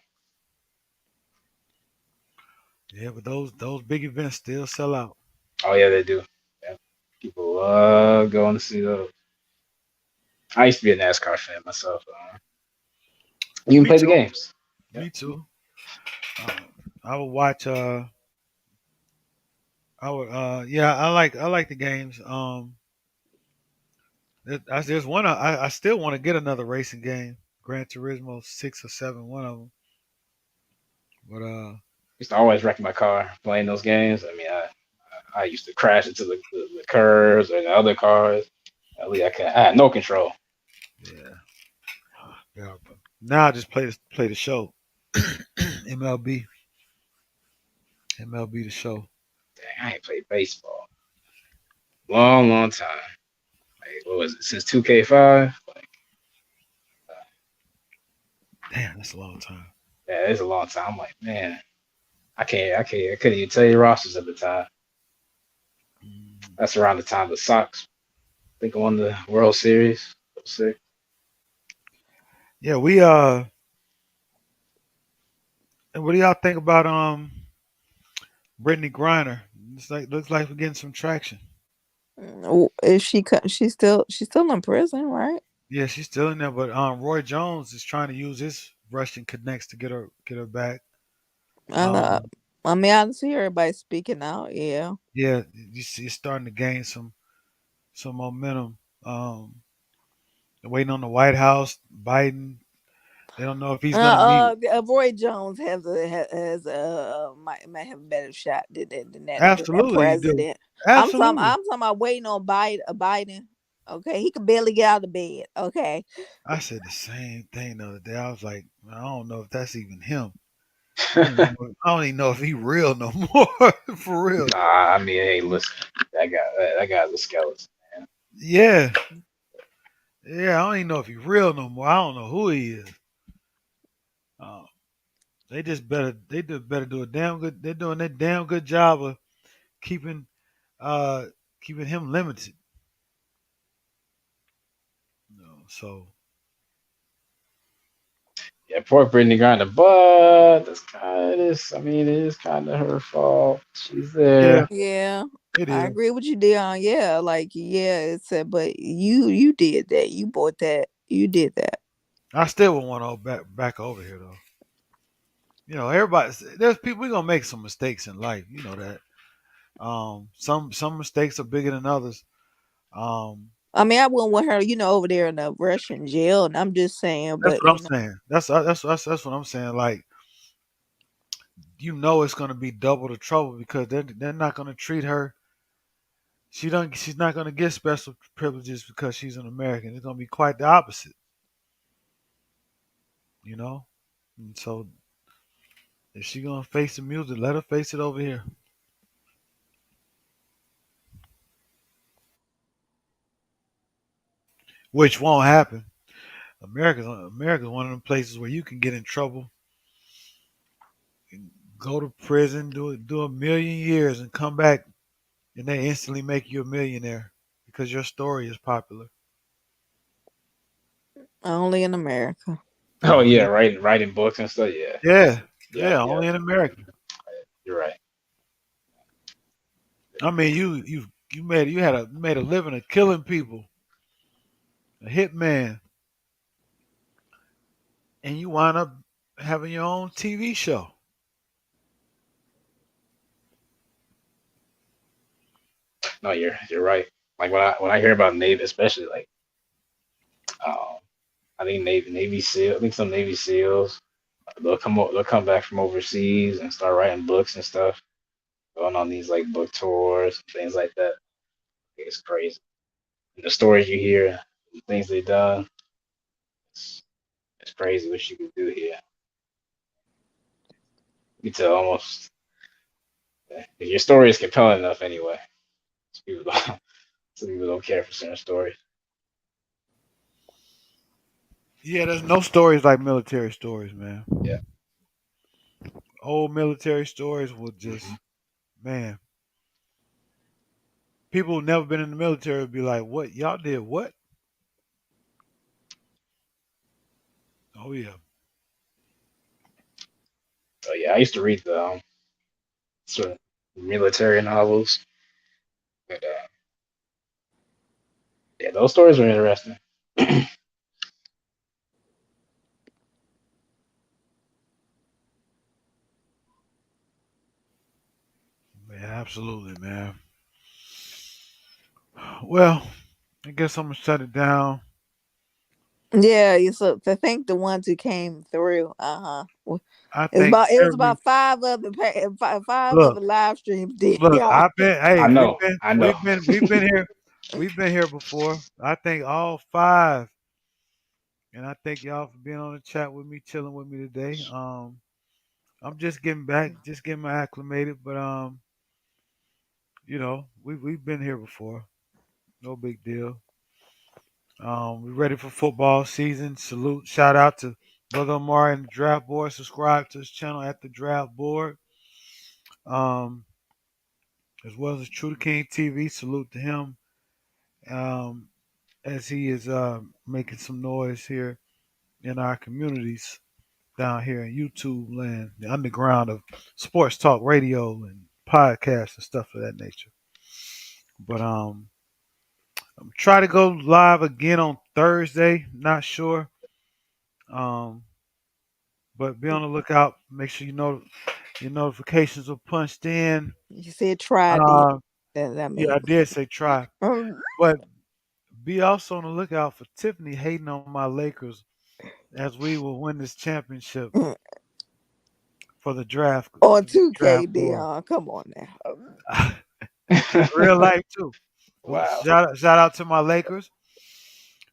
Yeah, but those big events still sell out. Oh yeah, they do. Yeah. People love going to see those. I used to be a NASCAR fan myself. Even Me play the too. games. Yeah. Me too. Um, I would watch. I would. Yeah, I like the games. There's one I still want to get another racing game. Gran Turismo 6 or 7, one of them. But Used to always wreck my car playing those games. I mean, I used to crash into the curves or the other cars. At least I had no control. yeah, yeah. But now I just play the show. MLB, MLB the show. Dang, I ain't played baseball long, long time. Like, what was it since 2K5? Like, Damn, that's a long time. yeah, it's a long time. I'm like, man, I couldn't even tell you rosters at the time. Mm. That's around the time the Sox, I think, won the World Series. So, Yeah, we what do y'all think about Brittany Griner? Looks like we're getting some traction. Is she? She's still in prison, right? Yeah, she's still in there, but Roy Jones is trying to use his Russian connects to get her back. Uh, Um, I mean, I see everybody speaking out. Yeah. yeah, you see, it's starting to gain some momentum. They're waiting on the White House, Biden. They don't know if he's going to meet. Roy Jones might have a better shot than that Absolutely, you do. president. Absolutely. I'm talking about waiting on Biden. Okay, he could barely get out of bed. Okay, I said the same thing the other day. I was like, I don't know if that's even him. I don't even know if he real no more. For real. nah, I mean, hey, listen, that guy's a skeleton. Yeah. Yeah, I don't even know if he real no more. I don't know who he is. Uh, they just better do a damn good. They're doing a damn good job of keeping uh keeping him limited. So Yeah, poor Brittany Griner, but that's kind of, I mean, it is kind of her fault. She's yeah, there. yeah, it I is. agree with you, Dion. Yeah, like yeah, but you did that. You bought that. You did that. I still would want to back over here though. Everybody. There's people. We gonna make some mistakes in life. You know that. Some mistakes are bigger than others. Um, I mean, I wouldn't want her, over there in a Russian jail. And I'm just saying, that's but what I'm saying. That's what I'm saying. Like it's gonna be double the trouble because they're not gonna treat her. She's not gonna get special privileges because she's an American. It's gonna be quite the opposite. You know. And so if she gonna face the music, let her face it over here. which won't happen. America's one of them places where you can get in trouble, go to prison, do a million years, and come back, and they instantly make you a millionaire because your story is popular. Only in America. Oh yeah, Only, writing books and stuff. Yeah, yeah, yeah, yeah, yeah. only in America. You're right. I mean, you made a living of killing people, a hitman, and you wind up having your own TV show. No, you're right. Like when I hear about Navy, especially like um, I think Navy SEAL. I think some Navy SEAls they'll come back from overseas and start writing books and stuff, going on these like book tours, things like that. It's crazy. And the stories you hear, the things they've done, it's, it's crazy what you can do here. You can tell almost if your story is compelling enough anyway. Some people don't, some people don't care for certain stories. Yeah, there's no stories like military stories, man. Yeah. Old military stories will just, Hmm. man, people who never been in the military would be like, "What y'all did? What? Oh yeah, So yeah, I used to read the sort of military novels, but yeah, those stories were interesting. man, absolutely, man." Well, I guess I'm gonna shut it down. Yeah, so to thank the ones who came through. I It was think about every five look, other live streams did look. y'all. I've been. I Hey, know, I know. we've been here. We've been here before. I think all five, and I thank y'all for being on the chat with me, chilling with me today. I'm just getting back, just getting my acclimated, but we've been here before. No big deal. We're ready for football season. Salute, shout out to Brother Omar and the Draft Board. Subscribe to his channel at the Draft Board. Um, as well as True to King TV. Salute to him. Um, as he is making some noise here in our communities down here in YouTube land, the underground of sports talk radio and podcasts and stuff of that nature. But I'm try to go live again on Thursday. Not sure. Um, but be on the lookout. Make sure your notifications are punched in. You said try, did Uh, that yeah, I means? did say try, Mm, but be also on the lookout for Tiffany hating on my Lakers as we will win this championship mm. for the draft On for the 2K, draft board. Dion. Come on now. Real life too. Wow. Shout out to my Lakers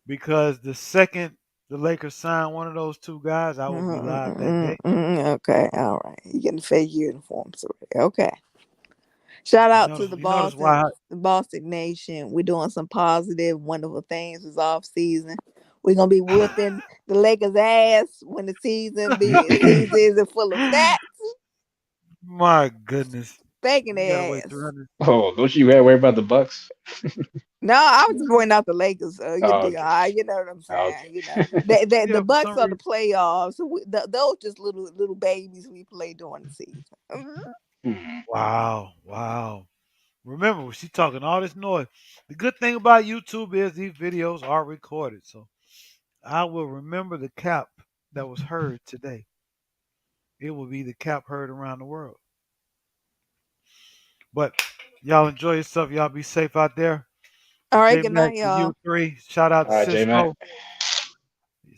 because the second the Lakers sign one of those two guys, I will be live that day. Okay, all right. You getting fake uniforms already. Okay. Shout out to the You notice why? Boston Nation. We're doing some positive, wonderful things this off season. We're gonna be whooping the Lakers' ass when the season is full of facts, My goodness, faking we gotta their wait ass. 300. Oh, don't you gotta worry about the Bucks? No, I was just pointing out the Lakers. Oh, okay. You know what I'm Oh, saying. okay. The Yeah, for Bucks some are the reason. playoffs. So those just little babies we play during the season. Mhm. Hmm. Wow, wow. Remember, she talking all this noise. The good thing about YouTube is these videos are recorded, so I will remember the cap that was heard today. It will be the cap heard around the world. But y'all enjoy yourself. Y'all be safe out there. All right, J good Mac night, to you y'all. three. Shout out All to right, J Mac. Cisco.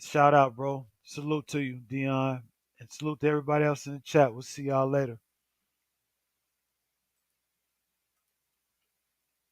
Shout out, bro. Salute to you, Dion. And salute to everybody else in the chat. We'll see y'all later.